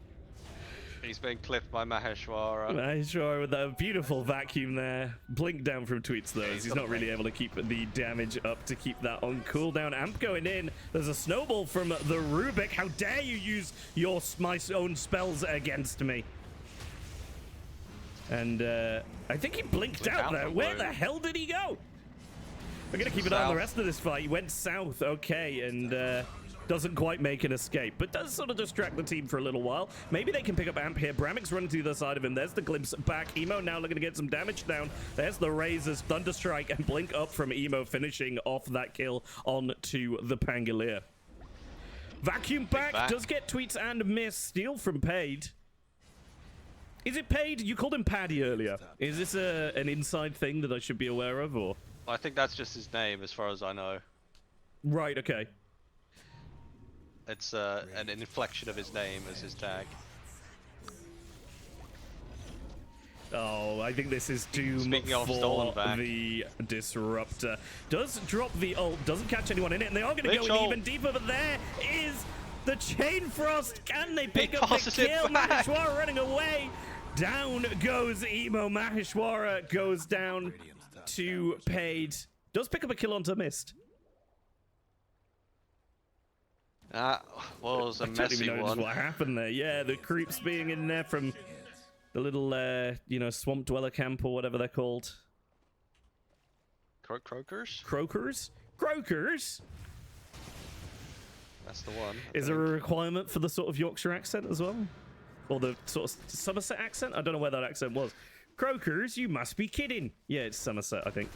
Speaker 2: He's been clipped by Maheshwara.
Speaker 1: Maheshwara with a beautiful vacuum there. Blink down from Tweets though, as he's not really able to keep the damage up to keep that on cooldown. Amp going in. There's a snowball from the Rubik. How dare you use my own spells against me? And I think he blinked out there. Where the hell did he go? We're going to keep an eye on the rest of this fight. He went south, okay, and doesn't quite make an escape, but does sort of distract the team for a little while. Maybe they can pick up Amp here. Bramix running to the other side of him. There's the glimpse back. Emo now looking to get some damage down. There's the Razors, Thunderstrike, and Blink up from Emo, finishing off that kill onto the Pangolier. Vacuum back, does get Tweets and Myst. Steal from Paid. Is it Paid? You called him Paddy earlier. Is this an inside thing that I should be aware of, or?
Speaker 2: I think that's just his name, as far as I know.
Speaker 1: Right, okay.
Speaker 2: It's an inflection of his name as his tag.
Speaker 1: Oh, I think this is doom
Speaker 2: Speaking of
Speaker 1: for
Speaker 2: stolen back.
Speaker 1: the Disruptor. Does drop the ult, doesn't catch anyone in it, and they are going to go in
Speaker 2: Mitchell.
Speaker 1: even deeper, but there is the Chain Frost. Can they
Speaker 2: He
Speaker 1: pick up the
Speaker 2: tosses it
Speaker 1: kill?
Speaker 2: back.
Speaker 1: Maheshwara running away. Down goes Emo. Maheshwara goes down to Paid. Does pick up a kill onto Myst.
Speaker 2: That was a
Speaker 1: I don't
Speaker 2: messy
Speaker 1: even know
Speaker 2: one.
Speaker 1: what happened there. Yeah, the creeps being in there from the little, you know, swamp dweller camp or whatever they're called.
Speaker 2: Croakers?
Speaker 1: Croakers? Croakers?
Speaker 2: That's the one.
Speaker 1: Is there a requirement for the sort of Yorkshire accent as well? Or the sort of Somerset accent? I don't know where that accent was. Croakers, you must be kidding. Yeah, it's Somerset, I think.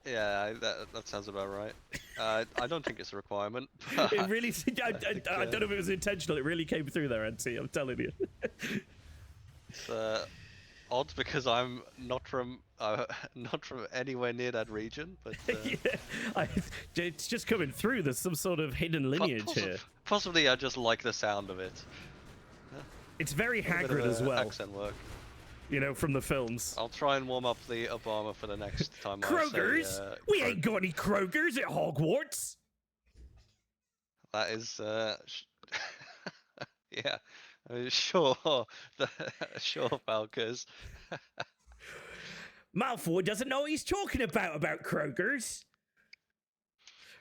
Speaker 2: Yeah, that sounds about right. I don't think it's a requirement. But
Speaker 1: It really, I don't know if it was intentional. It really came through there, Antti. I'm telling you.
Speaker 2: it's odd because I'm not from anywhere near that region. But
Speaker 1: Yeah, it's just coming through. There's some sort of hidden lineage here.
Speaker 2: Possibly I just like the sound of it.
Speaker 1: It's very
Speaker 2: A bit of
Speaker 1: Hagrid as well.
Speaker 2: Accent work.
Speaker 1: You know, from the films.
Speaker 2: I'll try and warm up the Obama for the next time.
Speaker 1: Krogers?
Speaker 2: I say,
Speaker 1: We ain't got any Krogers at Hogwarts.
Speaker 2: That is, yeah, I mean, sure, sure, Falkers.
Speaker 1: Malfoy doesn't know what he's talking about Krogers.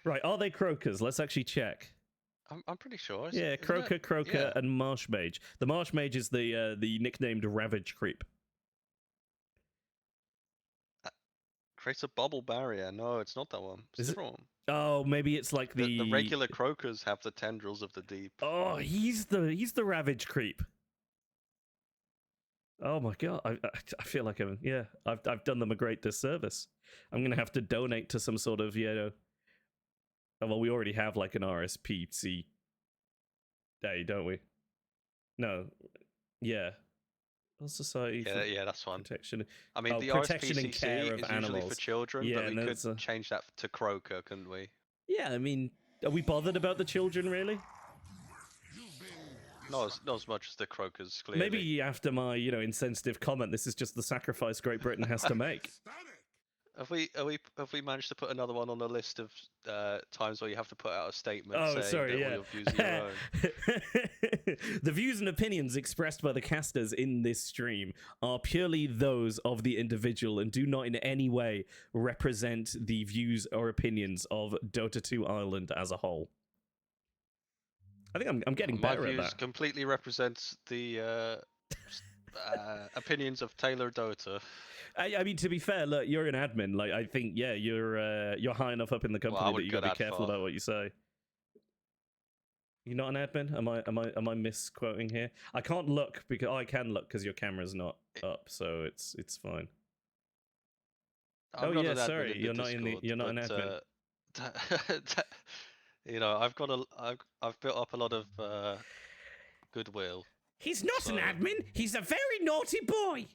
Speaker 1: Right, are they Croakers? Let's actually check.
Speaker 2: I'm pretty sure.
Speaker 1: Yeah,
Speaker 2: isn't
Speaker 1: Croaker,
Speaker 2: it?
Speaker 1: Croaker,
Speaker 2: Yeah.
Speaker 1: and Marsh Mage. The Marsh Mage is the nicknamed Ravage Creep.
Speaker 2: Creates a bubble barrier. No, it's not that one. It's
Speaker 1: Is
Speaker 2: a
Speaker 1: it?
Speaker 2: different one.
Speaker 1: Oh, maybe it's like
Speaker 2: The regular croakers have the tendrils of the deep.
Speaker 1: Oh, he's the Ravage Creep. Oh my god, I feel like I've done them a great disservice. I'm gonna have to donate to some sort of well, we already have like an RSPC day, don't we? No, yeah. Well, Society for
Speaker 2: Yeah, that's one.
Speaker 1: Protection.
Speaker 2: I mean,
Speaker 1: Oh,
Speaker 2: the
Speaker 1: protection and
Speaker 2: RSPCC
Speaker 1: care
Speaker 2: is
Speaker 1: of
Speaker 2: usually
Speaker 1: animals.
Speaker 2: for children,
Speaker 1: Yeah,
Speaker 2: but we
Speaker 1: and
Speaker 2: could
Speaker 1: that's a-
Speaker 2: change that to croaker, couldn't we?
Speaker 1: Yeah, I mean, are we bothered about the children really?
Speaker 2: Not as much as the croakers, clearly.
Speaker 1: Maybe after my insensitive comment, this is just the sacrifice Great Britain has to make.
Speaker 2: Have we managed to put another one on the list of times where you have to put out a statement
Speaker 1: Oh,
Speaker 2: saying
Speaker 1: sorry,
Speaker 2: that
Speaker 1: yeah.
Speaker 2: all your views are your own?
Speaker 1: The views and opinions expressed by the casters in this stream are purely those of the individual and do not in any way represent the views or opinions of Dota 2 Ireland as a whole. I think I'm getting
Speaker 2: My
Speaker 1: better at
Speaker 2: views
Speaker 1: that.
Speaker 2: completely represents the opinions of Taylor Dota.
Speaker 1: I mean, to be fair, look, you're an admin. Like, I think, yeah, you're high enough up in the company that
Speaker 2: wouldn't
Speaker 1: you
Speaker 2: go
Speaker 1: got to be
Speaker 2: that
Speaker 1: careful
Speaker 2: far.
Speaker 1: about what you say. You're not an admin? Am I misquoting here? I can't look because I can look because your camera's not up, so it's fine.
Speaker 2: I'm
Speaker 1: Oh,
Speaker 2: not
Speaker 1: yeah,
Speaker 2: an admin
Speaker 1: sorry,
Speaker 2: in
Speaker 1: you're not in the-
Speaker 2: Discord,
Speaker 1: you're not an
Speaker 2: but, I've built up a lot of goodwill.
Speaker 1: He's not an
Speaker 2: So-
Speaker 1: admin. He's a very naughty boy.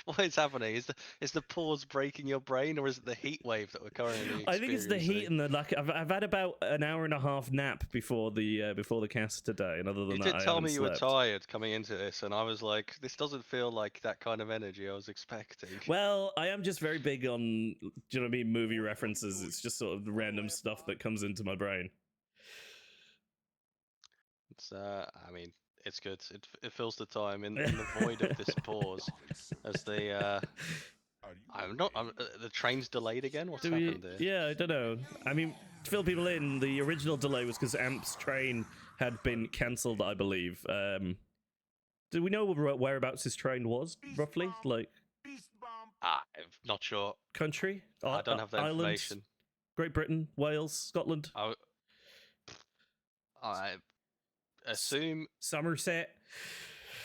Speaker 2: What is happening? Is the pause breaking your brain, or is it the heat wave that we're currently experiencing?
Speaker 1: I think it's the heat and the lack. I've had about an hour and a half nap before the cast today, and other than
Speaker 2: You
Speaker 1: that,
Speaker 2: did
Speaker 1: I
Speaker 2: tell
Speaker 1: haven't
Speaker 2: me you were
Speaker 1: slept.
Speaker 2: tired coming into this, and I was like, this doesn't feel like that kind of energy I was expecting.
Speaker 1: Well, I am just very big on, do you know what I mean, movie references. It's just sort of the random stuff that comes into my brain.
Speaker 2: It's I mean, it's good. It fills the time in the void of this pause, as the the train's delayed again. What's happened there?
Speaker 1: Yeah, I don't know. I mean, to fill people in, the original delay was because Amp's train had been cancelled, I believe. Do we know whereabouts his train was, roughly? Like,
Speaker 2: I'm not sure.
Speaker 1: country?
Speaker 2: I don't have that
Speaker 1: Ireland?
Speaker 2: information.
Speaker 1: Great Britain? Wales? Scotland?
Speaker 2: I assume
Speaker 1: Somerset?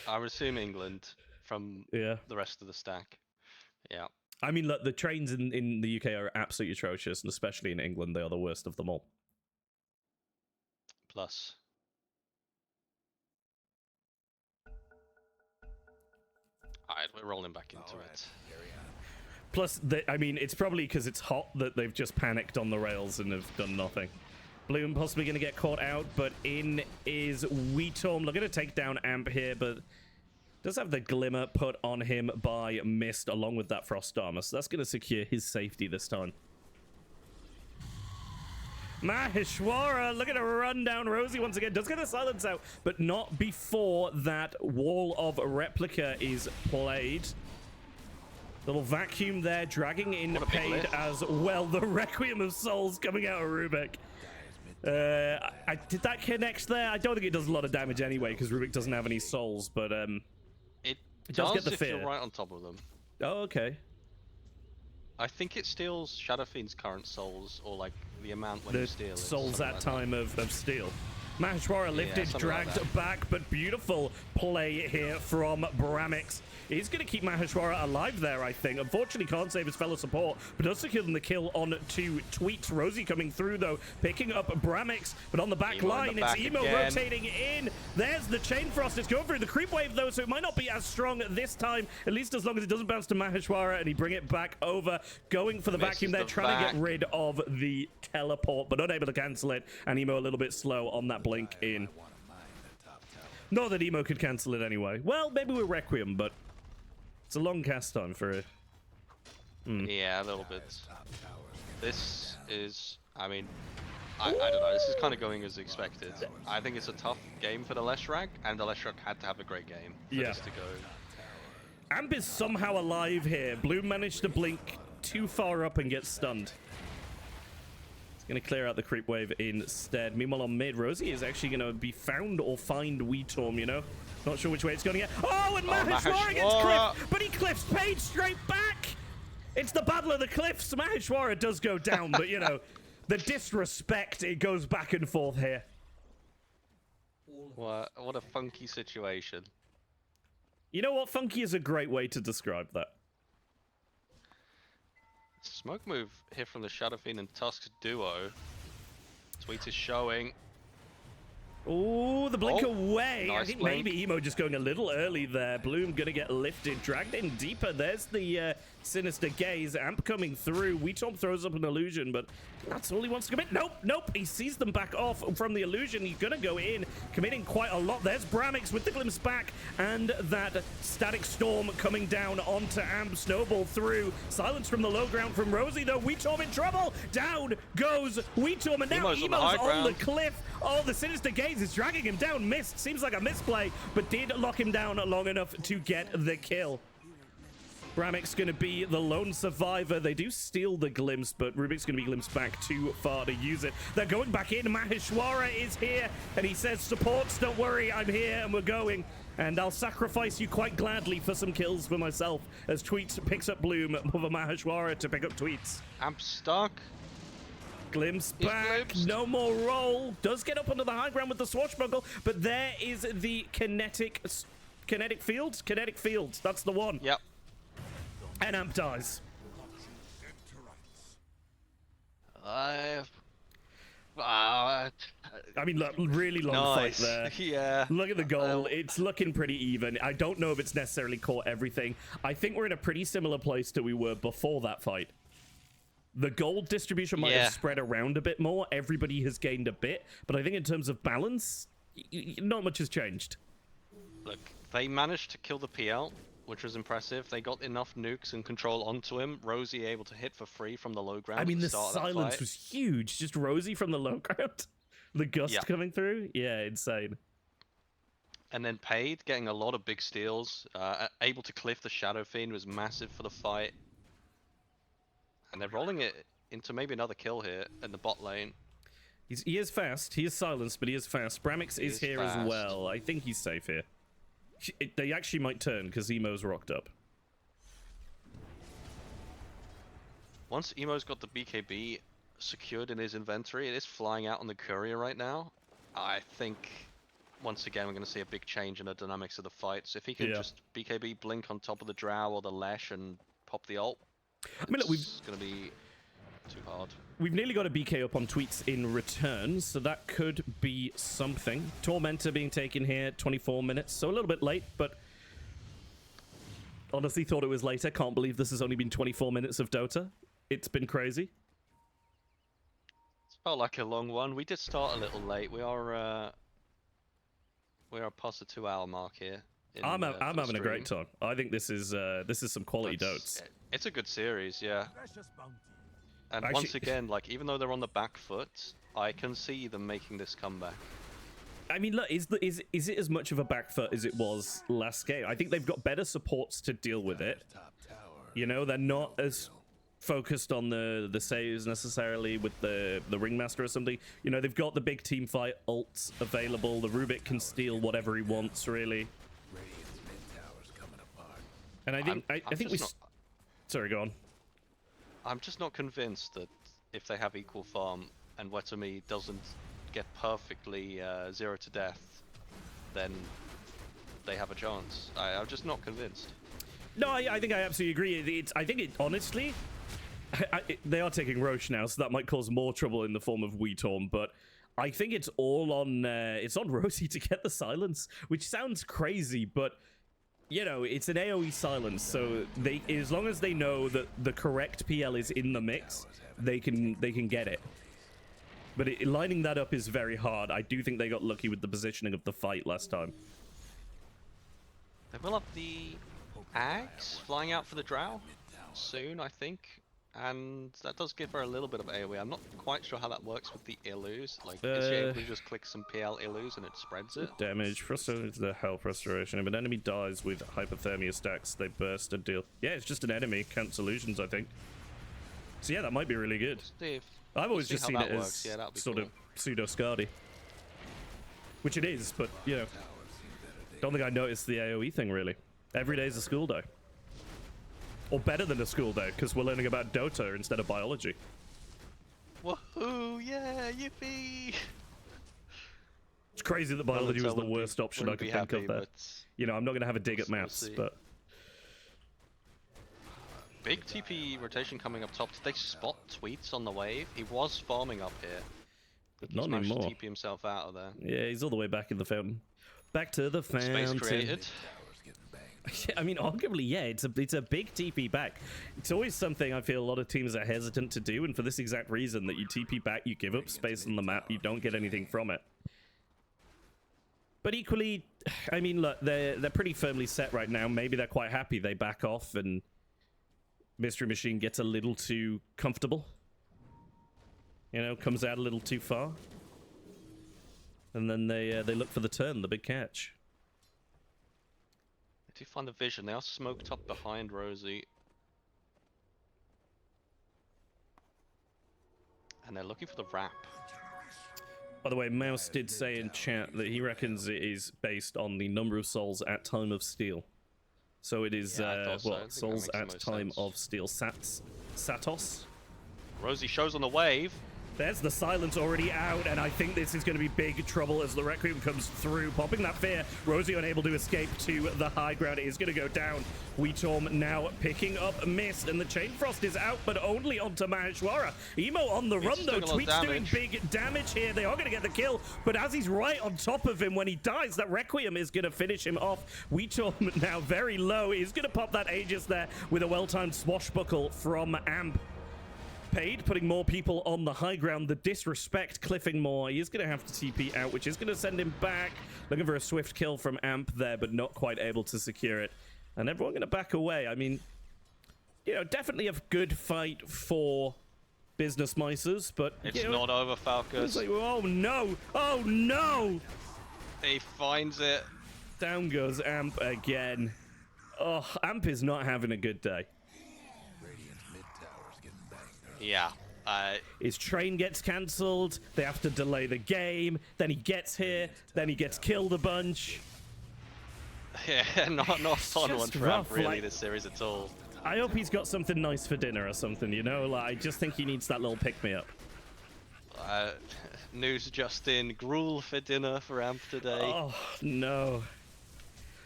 Speaker 2: I'm England from
Speaker 1: Yeah.
Speaker 2: the rest of the stack. Yeah.
Speaker 1: I mean, look, the trains in the UK are absolutely atrocious, and especially in England, they are the worst of them all.
Speaker 2: Plus. Alright, we're rolling back into it.
Speaker 1: Plus, I mean, it's probably because it's hot that they've just panicked on the rails and have done nothing. Bloom possibly going to get caught out, but in is Weetorm. Looking to take down Amp here, but does have the Glimmer put on him by Myst along with that Frost Armor, so that's going to secure his safety this time. Maheshwara looking to run down Rosie once again. Does get the silence out, but not before that Wall of Replica is played. Little vacuum there, dragging in Paid as well. The Requiem of Souls coming out of Rubik. Did that connect there? I don't think it does a lot of damage anyway, because Rubik doesn't have any souls, but
Speaker 2: it
Speaker 1: does get the
Speaker 2: if
Speaker 1: fear.
Speaker 2: you're right on top of them.
Speaker 1: Oh, okay.
Speaker 2: I think it steals Shadow Fiend's current souls, or like the amount when you steal it.
Speaker 1: Souls that
Speaker 2: like
Speaker 1: time of steal. Maheshwara lifted, dragged back, but beautiful play here from Bramix. He's going to keep Maheshwara alive there, I think. Unfortunately, can't save his fellow support, but does secure them the kill on 2 Tweets. Rosie coming through, though, picking up Bramix, but on the back line, it's Emo again. Rotating in. There's the Chain Frost. It's going through the creep wave, though, so it might not be as strong this time, at least as long as it doesn't bounce to Maheshwara, and he bring it back over. Going for the vacuum there, trying to get rid of the teleport, but unable to cancel it, and Emo a little bit slow on that blink in. Not that Emo could cancel it anyway. Well, maybe with Requiem, but it's a long cast time for it.
Speaker 2: Yeah, a little bit. This is, I mean, I don't know. This is kind of going as expected. I think it's a tough game for the Leshrac, and the Leshrac had to have a great game for this to go.
Speaker 1: Amp is somehow alive here. Bloom managed to blink too far up and get stunned. Going to clear out the creep wave instead. Meanwhile, on mid, Rosie is actually going to be found or find Weetorm, you know? Not sure which way it's going yet. Oh, and Maheshwara gets cliffed, but he cliffs Paige straight back! It's the Battle of the Cliffs. Maheshwara does go down, but, you know, the disrespect, it goes back and forth here.
Speaker 2: What a funky situation.
Speaker 1: You know what? Funky is a great way to describe that.
Speaker 2: Smoke move here from the Shadow Fiend and Tusk duo. Tweet is showing.
Speaker 1: Oh, the blink away.
Speaker 2: Nice
Speaker 1: I think
Speaker 2: blink.
Speaker 1: maybe Emo just going a little early there. Bloom gonna get lifted, dragged in deeper. There's the Sinister Gaze. Amp coming through. Weetorm throws up an illusion, but that's all he wants to commit. Nope. He sees them back off from the illusion. He's gonna go in, committing quite a lot. There's Bramix with the glimpse back, and that Static Storm coming down onto Amp. Snowball through. Silence from the low ground from Rosie, though. Weetorm in trouble. Down goes Weetorm, and now Emo's on the cliff. Oh, the Sinister Gaze is dragging him down. Myst seems like a misplay, but did lock him down long enough to get the kill. Bramix going to be the lone survivor. They do steal the glimpse, but Rubik's going to be glimpsed back too far to use it. They're going back in. Maheshwara is here, and he says, supports, don't worry, I'm here, and we're going. And I'll sacrifice you quite gladly for some kills for myself, as Tweets picks up Bloom over Maheshwara to pick up Tweets.
Speaker 2: Amp stuck.
Speaker 1: Glimpse back, no more roll. Does get up onto the high ground with the swashbuckle, but there is the kinetic field. Kinetic field, that's the one.
Speaker 2: Yep.
Speaker 1: And Amp dies.
Speaker 2: I
Speaker 1: mean, look, really long fight there.
Speaker 2: Yeah.
Speaker 1: Look at the goal. It's looking pretty even. I don't know if it's necessarily caught everything. I think we're in a pretty similar place to we were before that fight. The gold distribution might have spread around a bit more. Everybody has gained a bit. But I think in terms of balance, not much has changed.
Speaker 2: Look, they managed to kill the PL, which was impressive. They got enough nukes and control onto him. Rosie able to hit for free from the low ground.
Speaker 1: I mean, the silence was huge. Just Rosie from the low ground. The gust coming through. Yeah, insane.
Speaker 2: And then Paid, getting a lot of big steals. Able to cliff the Shadow Fiend was massive for the fight. And they're rolling it into maybe another kill here in the bot lane.
Speaker 1: He is fast. He is silenced, but he is fast. Bramix is here as well. I think he's safe here. They actually might turn because Emo's rocked up.
Speaker 2: Once Emo's got the BKB secured in his inventory, it is flying out on the courier right now. I think once again we're going to see a big change in the dynamics of the fight. So if he can just BKB blink on top of the Drow or the Lesh and pop the ult,
Speaker 1: I mean, look,
Speaker 2: it's going to be too hard.
Speaker 1: We've nearly got a BK up on Tweets in return, so that could be something. Tormentor being taken here, 24 minutes, so a little bit late, but honestly thought it was later. Can't believe this has only been 24 minutes of Dota. It's been crazy.
Speaker 2: Felt like a long one. We did start a little late. We are past the 2-hour mark here.
Speaker 1: I'm having a great time. I think this is some quality Dotes.
Speaker 2: It's a good series, yeah. And
Speaker 1: Actually,
Speaker 2: once again, like even though they're on the back foot, I can see them making this comeback.
Speaker 1: I mean, look, is it as much of a back foot as it was last game? I think they've got better supports to deal with it. You know, they're not as focused on the saves necessarily with the ringmaster or something. You know, they've got the big team fight ults available. The Rubik can steal whatever he wants, really. And I think we. Sorry, go on.
Speaker 2: I'm just not convinced that if they have equal farm and Wetami doesn't get perfectly 0 to death, then they have a chance. I'm just not convinced.
Speaker 1: No, I think I absolutely agree. I think it honestly, they are taking Roche now, so that might cause more trouble in the form of Weetorm. But I think it's all on Rosie to get the silence, which sounds crazy, but you know, it's an AoE silence, so they, as long as they know that the correct PL is in the mix, they can get it. But lining that up is very hard. I do think they got lucky with the positioning of the fight last time.
Speaker 2: They will have the Ags flying out for the Drow soon, I think. And that does give her a little bit of AoE. I'm not quite sure how that works with the Illus. Like, is she able to just click some PL Illus and it spreads it?
Speaker 1: Damage, frustrated to the health restoration. If an enemy dies with hypothermia stacks, they burst and deal. Yeah, it's just an enemy. Count solutions, I think. So yeah, that might be really good. I've always just seen it as sort of pseudo Scardy. Which it is, but, you know, don't think I noticed the AoE thing, really. Every day is a school day. Or better than a school day, because we're learning about Dota instead of biology.
Speaker 2: Woohoo! Yeah, yippee!
Speaker 1: It's crazy that biology was the worst option I could think of there. You know, I'm not going to have a dig at maths, but...
Speaker 2: Big TP rotation coming up top. Did they spot Tweets on the wave? He was farming up here.
Speaker 1: Not anymore.
Speaker 2: To TP himself out of there.
Speaker 1: Yeah, he's all the way back in the fountain. Back to the fountain.
Speaker 2: Space created.
Speaker 1: I mean, arguably, yeah, it's a big TP back. It's always something I feel a lot of teams are hesitant to do, and for this exact reason, that you TP back, you give up space on the map, you don't get anything from it. But equally, I mean, look, they're pretty firmly set right now. Maybe they're quite happy. They back off, and Myst-ery Machine gets a little too comfortable. You know, comes out a little too far. And then they look for the turn, the big catch.
Speaker 2: They do find the vision. They are smoked up behind Rosie. And they're looking for the wrap.
Speaker 1: By the way, Mouse did say in chat that he reckons it is based on the number of souls at time of steal. So it is, souls at time of steal. Satos?
Speaker 2: Rosie shows on the wave.
Speaker 1: There's the silence already out, and I think this is going to be big trouble as the Requiem comes through, popping that fear. Rosie unable to escape to the high ground. It is going to go down. Weetorm now picking up Mist, and the Chain Frost is out, but only onto Maheshwara. Emo on the run, though. Tweet's doing big damage here. They are going to get the kill, but as he's right on top of him when he dies, that Requiem is going to finish him off. Weetorm now very low. He's going to pop that Aegis there with a well-timed swashbuckle from Amp. Paid, putting more people on the high ground. The disrespect cliffing more. He is going to have to TP out, which is going to send him back. Looking for a swift kill from Amp there, but not quite able to secure it. And everyone going to back away. I mean, you know, definitely a good fight for Business Misers, but...
Speaker 2: It's not over, Falcus.
Speaker 1: Like, oh, no! Oh, no!
Speaker 2: He finds it.
Speaker 1: Down goes Amp again. Oh, Amp is not having a good day.
Speaker 2: Yeah.
Speaker 1: His train gets cancelled. They have to delay the game. Then he gets here. Then he gets killed a bunch.
Speaker 2: Yeah, not fun one for Amp, really, this series at all.
Speaker 1: I hope he's got something nice for dinner or something, you know? Like, I just think he needs that little pick-me-up.
Speaker 2: News just in. Gruel for dinner for Amp today.
Speaker 1: Oh, no.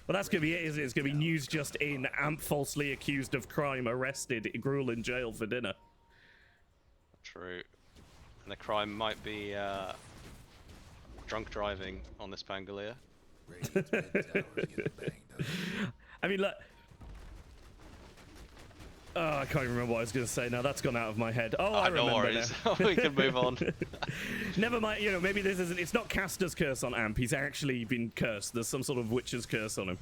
Speaker 1: Well, that's going to be it, isn't it? It's going to be news just in. Amp falsely accused of crime, arrested, Gruel in jail for dinner.
Speaker 2: True. And the crime might be drunk driving on this Pangolier.
Speaker 1: I mean, look. I can't even remember what I was going to say now. That's gone out of my head. Oh, I
Speaker 2: No
Speaker 1: remember
Speaker 2: worries.
Speaker 1: now.
Speaker 2: We can move on.
Speaker 1: Never mind. You know, maybe this isn't. It's not Caster's curse on Amp. He's actually been cursed. There's some sort of witch's curse on him.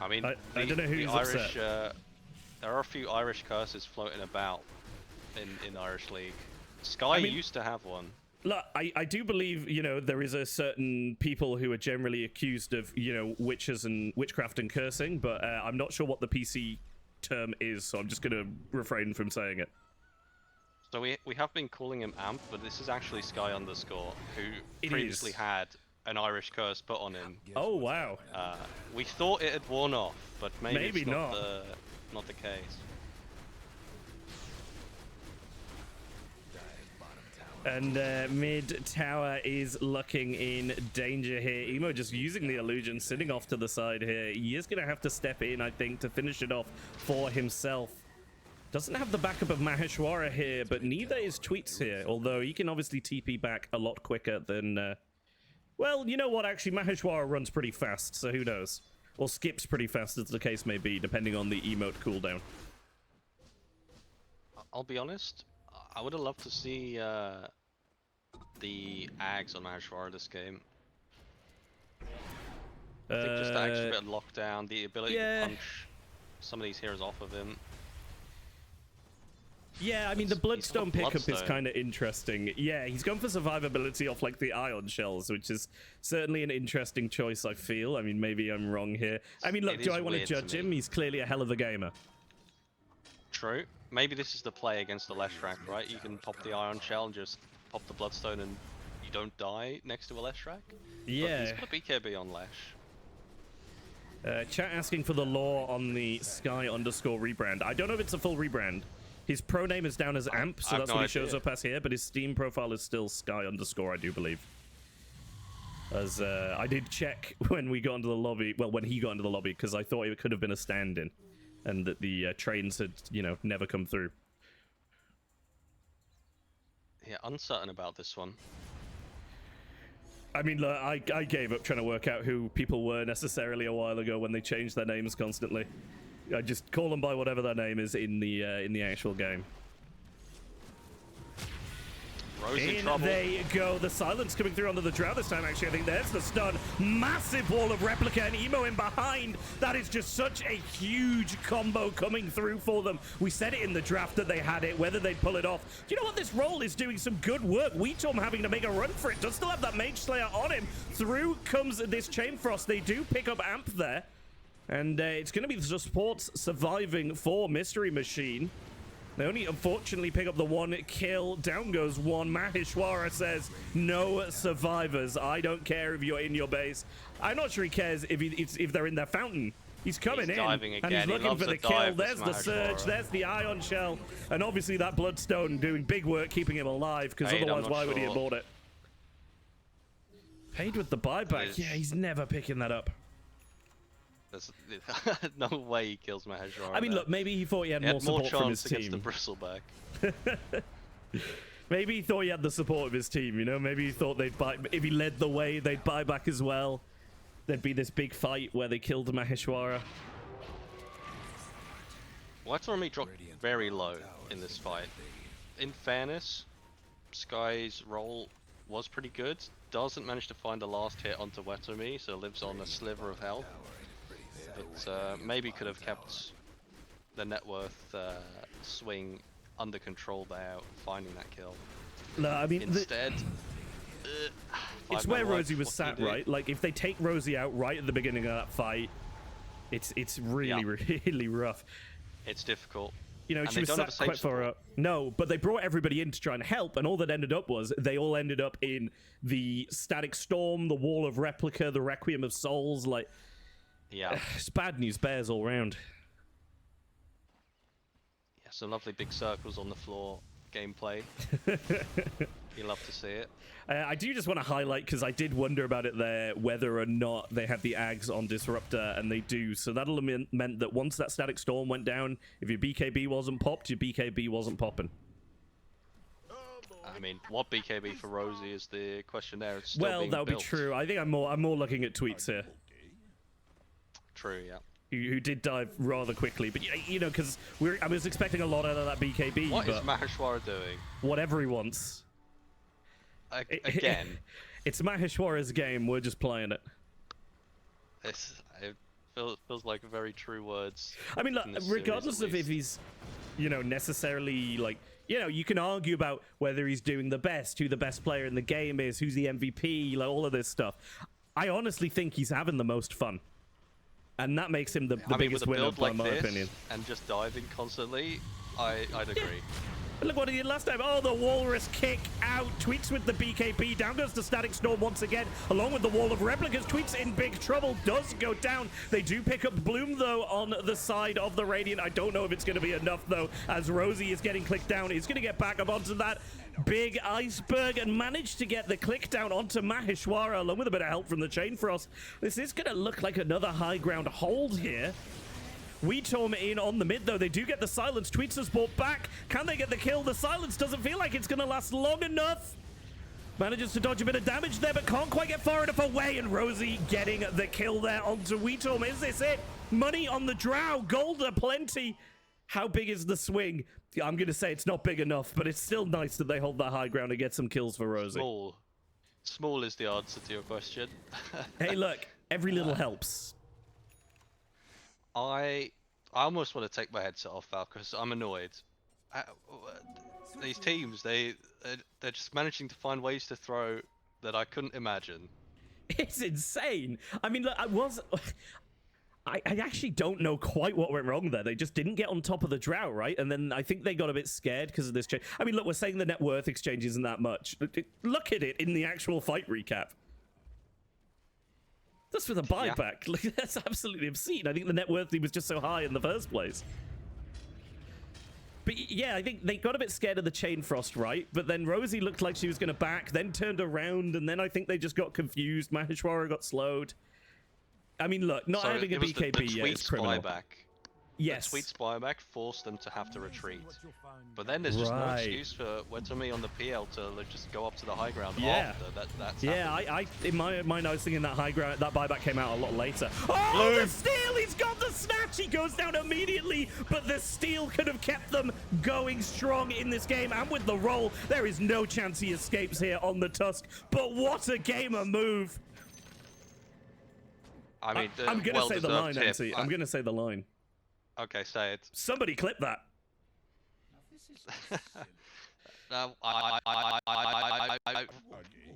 Speaker 2: I mean,
Speaker 1: I don't know who's
Speaker 2: Irish.
Speaker 1: upset.
Speaker 2: There are a few Irish curses floating about in Irish League. Sky used to have one.
Speaker 1: Look, I do believe, you know, there is a certain people who are generally accused of, you know, witches and witchcraft and cursing, but I'm not sure what the PC term is, so I'm just going to refrain from saying it.
Speaker 2: So we have been calling him Amp, but this is actually Sky underscore, who previously had an Irish curse put on him.
Speaker 1: Oh, wow.
Speaker 2: We thought it had worn off, but maybe it's
Speaker 1: not.
Speaker 2: not the case.
Speaker 1: And mid tower is looking in danger here. Emo just using the illusion, sitting off to the side here. He is going to have to step in, I think, to finish it off for himself. Doesn't have the backup of Maheshwara here, but neither is Tweets here, although he can obviously TP back a lot quicker than... well, you know what, actually, Maheshwara runs pretty fast, so who knows? Or skips pretty fast, as the case may be, depending on the emote cooldown.
Speaker 2: I'll be honest, I would have loved to see the Ags on Maheshwara this game. I think just the extra bit of lockdown, the ability to punch some of these heroes off of him.
Speaker 1: Yeah, I mean, the Bloodstone pickup is kind of interesting. Yeah, he's gone for survivability off, like, the Ion Shells, which is certainly an interesting choice, I feel. I mean, maybe I'm wrong here. I mean, look, do I want to judge him? He's clearly a hell of a gamer.
Speaker 2: True. Maybe this is the play against the Leshrac, right? You can pop the Ion Shell and just pop the Bloodstone and you don't die next to a Leshrac.
Speaker 1: Yeah.
Speaker 2: But he's got a BKB on Lesh.
Speaker 1: Chat asking for the lore on the Sky underscore rebrand. I don't know if it's a full rebrand. His pro name is down as Amp, so that's what he shows up as here, but his Steam profile is still Sky underscore, I do believe. As I did check when we got into the lobby, well, when he got into the lobby, because I thought it could have been a stand-in, and that the trains had, you know, never come through.
Speaker 2: Yeah, uncertain about this one.
Speaker 1: I mean, look, I gave up trying to work out who people were necessarily a while ago when they changed their names constantly. I just call them by whatever their name is in the actual game.
Speaker 2: In
Speaker 1: they go. The silence coming through under the drought this time, actually. I think there's the stun. Massive wall of replica and Emo in behind. That is just such a huge combo coming through for them. We said it in the draft that they had it, whether they'd pull it off. Do you know what? This role is doing some good work. Weetom having to make a run for it. Does still have that Mage Slayer on him. Through comes this Chain Frost. They do pick up Amp there. And it's going to be the supports surviving for Myst-ery Machine. They only unfortunately pick up the one kill. Down goes one. Maheshwara says, no survivors. I don't care if you're in your base. I'm not sure he cares if they're in their fountain. He's coming in, and he's looking for the kill. There's the surge. There's the Ion Shell. And obviously that Bloodstone doing big work, keeping him alive, because otherwise why would he have bought it? Paid with the buyback. Yeah, he's never picking that up.
Speaker 2: There's no way he kills Maheshwara.
Speaker 1: I mean, look, maybe he thought he had more support from his team.
Speaker 2: The bristleback.
Speaker 1: Maybe he thought he had the support of his team, you know? Maybe he thought they'd buy... If he led the way, they'd buy back as well. There'd be this big fight where they killed Maheshwara.
Speaker 2: Wetormy dropped very low in this fight. In fairness, Sky's role was pretty good. Doesn't manage to find the last hit onto Wetormy, so lives on a sliver of health. But maybe could have kept the net worth swing under control there, finding that kill.
Speaker 1: No, I mean,
Speaker 2: instead,
Speaker 1: it's where Rosie was sat, right? Like, if they take Rosie out right at the beginning of that fight, it's really, really rough.
Speaker 2: It's difficult.
Speaker 1: You know, she was sat quite far up. No, but they brought everybody in to try and help, and all that ended up was they all ended up in the Static Storm, the Wall of Replica, the Requiem of Souls, like...
Speaker 2: Yeah.
Speaker 1: It's bad news bears all round.
Speaker 2: Yeah, some lovely big circles on the floor gameplay. You love to see it.
Speaker 1: I do just want to highlight, because I did wonder about it there, whether or not they have the Ags on Disruptor, and they do. So that'll have meant that once that Static Storm went down, if your BKB wasn't popped, your BKB wasn't popping.
Speaker 2: I mean, what BKB for Rosie is the question there. It's still
Speaker 1: well, that'll be true. I think I'm more looking at Tweets here.
Speaker 2: True, yeah.
Speaker 1: who did dive rather quickly. But you know, because I was expecting a lot out of that BKB.
Speaker 2: What is
Speaker 1: but
Speaker 2: Maheshwara doing?
Speaker 1: whatever he wants.
Speaker 2: Again.
Speaker 1: It's Maheshwara's game. We're just playing it.
Speaker 2: It feels like very true words.
Speaker 1: I mean, look,
Speaker 2: in this
Speaker 1: regardless
Speaker 2: series,
Speaker 1: of if he's, you know, necessarily like, you know, you can argue about whether he's doing the best, who the best player in the game is, who's the MVP, like all of this stuff. I honestly think he's having the most fun, and that makes him the biggest
Speaker 2: with a
Speaker 1: winner,
Speaker 2: build
Speaker 1: by
Speaker 2: like
Speaker 1: my
Speaker 2: this
Speaker 1: opinion.
Speaker 2: and just diving constantly, I'd agree.
Speaker 1: But look what he did last time. Oh, the Walrus kick out. Tweets with the BKB. Down goes the Static Storm once again, along with the wall of replicas. Tweets in big trouble. Does go down. They do pick up Bloom, though, on the side of the Radiant. I don't know if it's going to be enough, though, as Rosie is getting clicked down. He's going to get back up onto that big iceberg and manage to get the click down onto Maheshwara, along with a bit of help from the Chain Frost. This is going to look like another high ground hold here. Weetorm in on the mid, though. They do get the silence. Tweets is brought back. Can they get the kill? The silence doesn't feel like it's going to last long enough. Manages to dodge a bit of damage there, but can't quite get far enough away. And Rosie getting the kill there onto Weetorm. Is this it? Money on the drow. Gold aplenty. How big is the swing? I'm going to say it's not big enough, but it's still nice that they hold that high ground and get some kills for Rosie.
Speaker 2: Small is the answer to your question.
Speaker 1: Hey, look. Every little helps.
Speaker 2: I almost want to take my headset off, Val, because I'm annoyed. These teams, they're just managing to find ways to throw that I couldn't imagine.
Speaker 1: It's insane. I mean, look, I actually don't know quite what went wrong there. They just didn't get on top of the drow, right? And then I think they got a bit scared because of this change. I mean, look, we're saying the net worth exchange isn't that much. Look at it in the actual fight recap. That's for the buyback. Yeah. Like, that's absolutely obscene. I think the net worth was just so high in the first place. But yeah, I think they got a bit scared of the Chain Frost, right? But then Rosie looked like she was going to back, then turned around, and then I think they just got confused. Maheshwara got slowed. I mean, look, not having a BKB yet is criminal.
Speaker 2: Buyback.
Speaker 1: Yes.
Speaker 2: The Tweets buyback forced them to have to retreat. But then there's just no excuse for Wetomi on the PL to just go up to the high ground after that's happened.
Speaker 1: In my mind, I was thinking that high ground, that buyback came out a lot later. Oh, the steal! He's got the snatch! He goes down immediately, but the steal could have kept them going strong in this game. And with the roll, there is no chance he escapes here on the Tusk. But what a gamer move!
Speaker 2: I mean,
Speaker 1: I'm going to say the line, MC. I'm going to say the line.
Speaker 2: Okay, say it.
Speaker 1: Somebody clip that.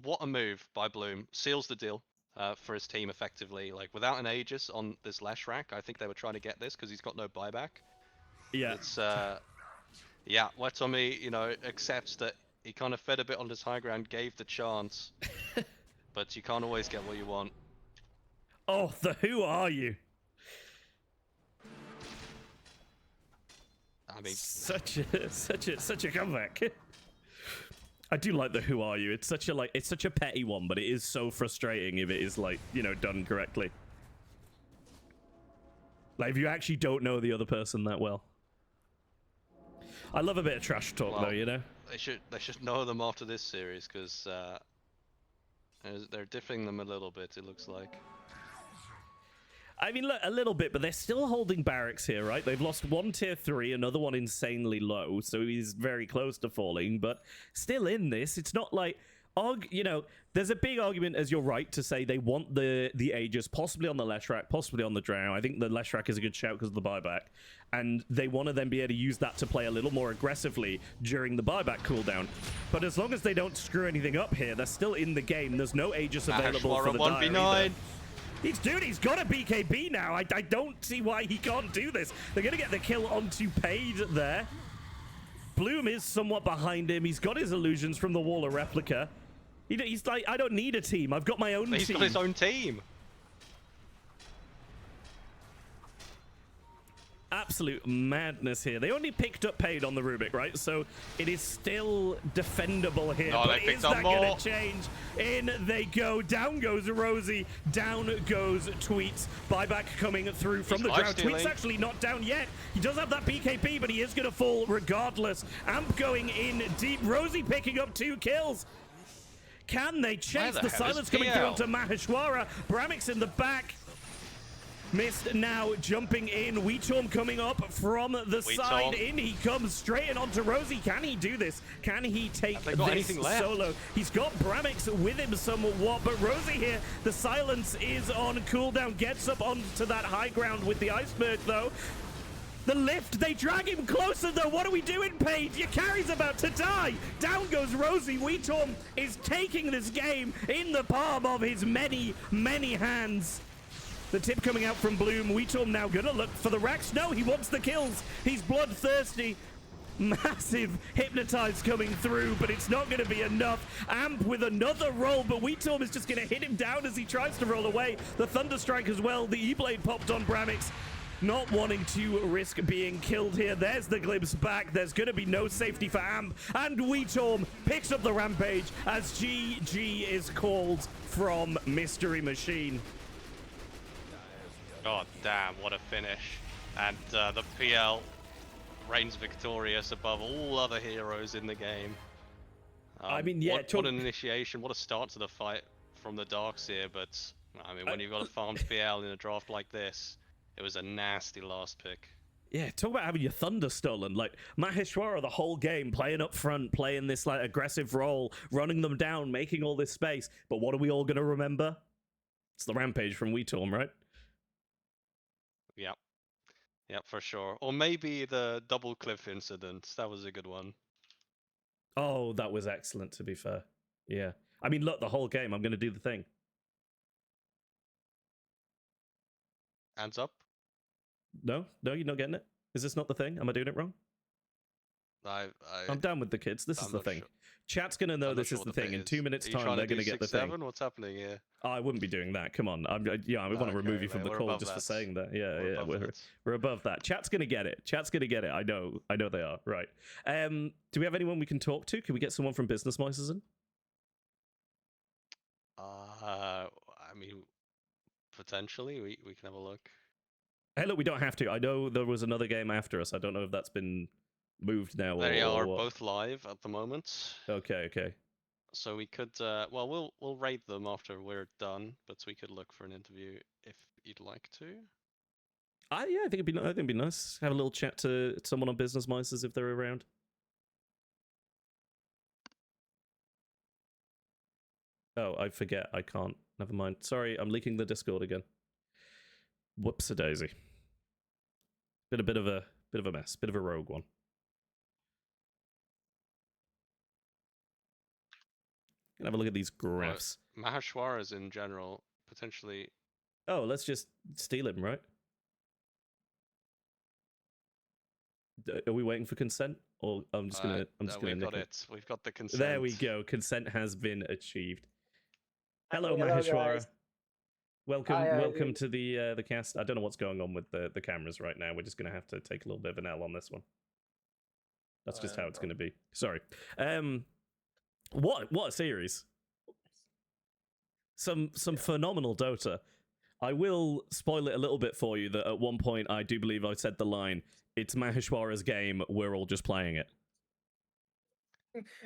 Speaker 2: What a move by Bloom. Seals the deal for his team effectively. Like, without an Aegis on this Lash Rack, I think they were trying to get this because he's got no buyback.
Speaker 1: Yeah.
Speaker 2: It's, yeah, Wetomi, you know, accepts that he kind of fed a bit on this high ground, gave the chance. But you can't always get what you want.
Speaker 1: Oh, the who are you?
Speaker 2: I mean,
Speaker 1: such a comeback. I do like the who are you. It's such a petty one, but it is so frustrating if it is like, you know, done correctly. Like if you actually don't know the other person that well. I love a bit of trash talk though, you know.
Speaker 2: They should know them after this series because they're diffing them a little bit. It looks like.
Speaker 1: I mean, look, a little bit, but they're still holding barracks here, right? They've lost one tier 3, another one insanely low, so he's very close to falling, but still in this. It's not like, you know, there's a big argument, as you're right, to say they want the Aegis, possibly on the Leshrac, possibly on the Drow. I think the Leshrac is a good shout because of the buyback, and they want to then be able to use that to play a little more aggressively during the buyback cooldown. But as long as they don't screw anything up here, they're still in the game. There's no Aegis available for the 1v9. He's got a BKB now. I don't see why he can't do this. They're going to get the kill onto Paid there. Bloom is somewhat behind him. He's got his illusions from the wall of replica. He's like, I don't need a team. I've got my own team.
Speaker 2: He's got his own team.
Speaker 1: Absolute madness here. They only picked up Paid on the Rubik, right? So it is still defendable here.
Speaker 2: No,
Speaker 1: but is that going to change? In they go. Down goes Rosie. Down goes Tweets. Buyback coming through from the Drow. Tweets actually not down yet. He does have that BKB, but he is going to fall regardless. Amp going in deep. Rosie picking up 2 kills. Can they chase the silence coming through onto Maheshwara? Bramix in the back. Myst now jumping in. Weetorm coming up from the side. In he comes straight in onto Rosie. Can he do this? Can he take
Speaker 2: Have they got
Speaker 1: this
Speaker 2: anything left?
Speaker 1: solo? He's got Bramix with him somewhat, but Rosie here, the silence is on cooldown. Gets up onto that high ground with the iceberg though. The lift, they drag him closer though. What are we doing, Paige? Your carry's about to die. Down goes Rosie. Weetorm is taking this game in the palm of his many, many hands. The tip coming out from Bloom. Weetorm now gonna look for the racks. No, he wants the kills. He's bloodthirsty. Massive hypnotize coming through, but it's not going to be enough. Amp with another roll, but Weetorm is just going to hit him down as he tries to roll away. The Thunderstrike as well. The E-Blade popped on Bramix. Not wanting to risk being killed here. There's the glimpse back. There's going to be no safety for Amp. And Weetorm picks up the rampage as GG is called from Myst-ery Machine.
Speaker 2: God damn, what a finish. And the PL reigns victorious above all other heroes in the game.
Speaker 1: I mean, yeah,
Speaker 2: what an initiation, what a start to the fight from the Darkseer, but I mean, when you've got a farmed PL in a draft like this, it was a nasty last pick.
Speaker 1: Yeah, talk about having your thunder stolen. Like, Myst-ery the whole game, playing up front, playing this like aggressive role, running them down, making all this space. But what are we all going to remember? It's the rampage from Weetorm, right?
Speaker 2: Yep. Yep, for sure. Or maybe the double cliff incident. That was a good one.
Speaker 1: Oh, that was excellent, to be fair. Yeah. I mean, look, the whole game, I'm going to do the thing.
Speaker 2: Hands up.
Speaker 1: No, you're not getting it? Is this not the thing? Am I doing it wrong? I'm down with the kids. This is the thing.
Speaker 2: Sure.
Speaker 1: Chat's going to know this is the thing. In 2 minutes' time, they're going to get the thing.
Speaker 2: What's happening here?
Speaker 1: Oh, I wouldn't be doing that. Come on. I want to remove you from the call just for saying that. Yeah, we're above that. Chat's going to get it. Chat's going to get it. I know they are. Right. Do we have anyone we can talk to? Can we get someone from Business Mice in?
Speaker 2: I mean, potentially we can have a look.
Speaker 1: Hey, look, we don't have to. I know there was another game after us. I don't know if that's been moved now.
Speaker 2: They are both live at the moment.
Speaker 1: Okay.
Speaker 2: So we could, well, we'll rate them after we're done, but we could look for an interview if you'd like to.
Speaker 1: Yeah, I think it'd be nice. Have a little chat to someone on Business Mice if they're around. Oh, I forget. I can't. Never mind. Sorry, I'm leaking the Discord again. Whoops-a-daisy. Been a bit of a mess. Bit of a rogue one. Have a look at these graphs.
Speaker 2: Myst-ery in general, potentially.
Speaker 1: Oh, let's just steal him, right? Are we waiting for consent? Or I'm just gonna
Speaker 2: we've got it. We've got the consent.
Speaker 1: There we go. Consent has been achieved. Hello, Myst-ery. Welcome to the cast. I don't know what's going on with the cameras right now. We're just gonna have to take a little bit of an L on this one. That's just how it's gonna be. Sorry. What a series. Some phenomenal Dota. I will spoil it a little bit for you that at one point I do believe I said the line, "It's Myst-ery's game, we're all just playing it."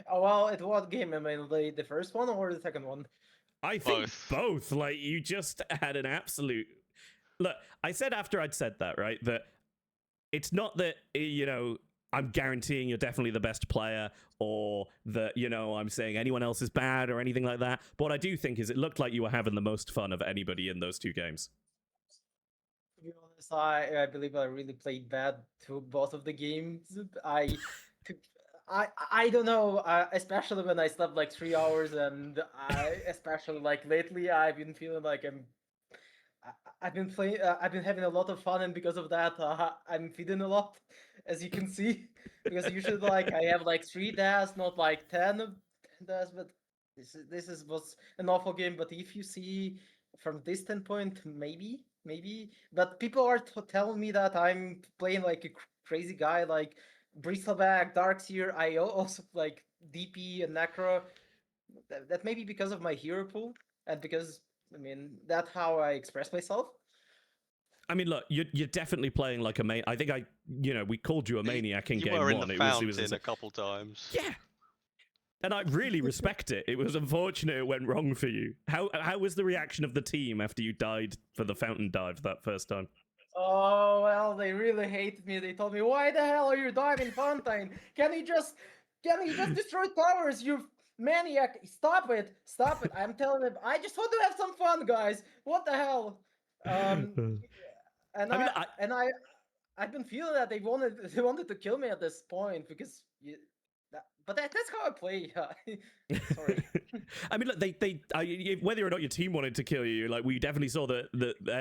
Speaker 4: Oh, well, at what game? I mean, the first one or the second one?
Speaker 1: I think both. Like, you just had an absolute... Look, I said after I'd said that, right, that it's not that, I'm guaranteeing you're definitely the best player, or that, I'm saying anyone else is bad or anything like that. But what I do think is it looked like you were having the most fun of anybody in those two games.
Speaker 4: To be honest, I believe I really played bad to both of the games. I don't know, especially when I slept like 3 hours, and especially like lately, I've been feeling like I've been playing, I've been having a lot of fun, and because of that, I'm feeding a lot, as you can see. Because usually, like, I have like 3 days, not like 10 days. But this was an awful game. But if you see from this standpoint, maybe. But people are telling me that I'm playing like a crazy guy, like Bristleback, Darkseer. I also like DP and Necro. That may be because of my hero pool, and because that's how I express myself.
Speaker 1: I mean, look, you're definitely playing like a main. I think we called you a maniac in game
Speaker 2: one.
Speaker 1: It
Speaker 2: was
Speaker 1: in
Speaker 2: a couple times.
Speaker 1: Yeah. And I really respect it. It was unfortunate it went wrong for you. How was the reaction of the team after you died for the fountain dive that first time?
Speaker 4: Oh well, they really hated me. They told me, "Why the hell are you diving fountain? Can you just destroy towers? You maniac! Stop it! Stop it!" I'm telling them, I just want to have some fun, guys. What the hell? Um, and
Speaker 1: I mean,
Speaker 4: I've been feeling that they wanted to kill me at this point because that's how I play. Sorry.
Speaker 1: I mean, look, whether or not your team wanted to kill you, like we definitely saw that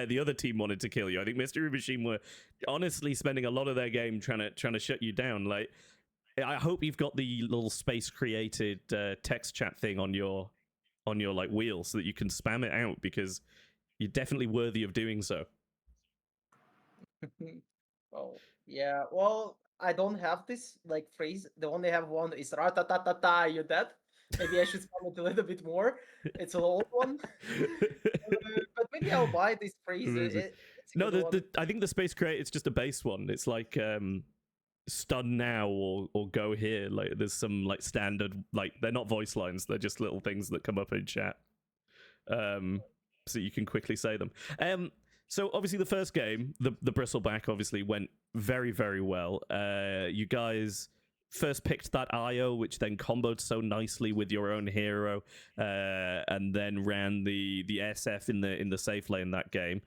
Speaker 1: the other team wanted to kill you. I think Myst-ery Machine were honestly spending a lot of their game trying to shut you down. Like, I hope you've got the little space created text chat thing on your like wheel so that you can spam it out because you're definitely worthy of doing so.
Speaker 4: Oh, yeah. Well, I don't have this like phrase. The only have one is "ratatatata." You dead? Maybe I should spell it a little bit more. It's an old one, but maybe I'll buy this phrase.
Speaker 1: Amazing.
Speaker 4: It's a
Speaker 1: No,
Speaker 4: good one.
Speaker 1: I think the space crate it's just a base one. It's like stun now or go here. Like there's some like standard like they're not voice lines. They're just little things that come up in chat. So you can quickly say them. So obviously the first game, the bristleback obviously went very, very well. You guys first picked that IO, which then comboed so nicely with your own hero, and then ran the SF in the safe lane that game.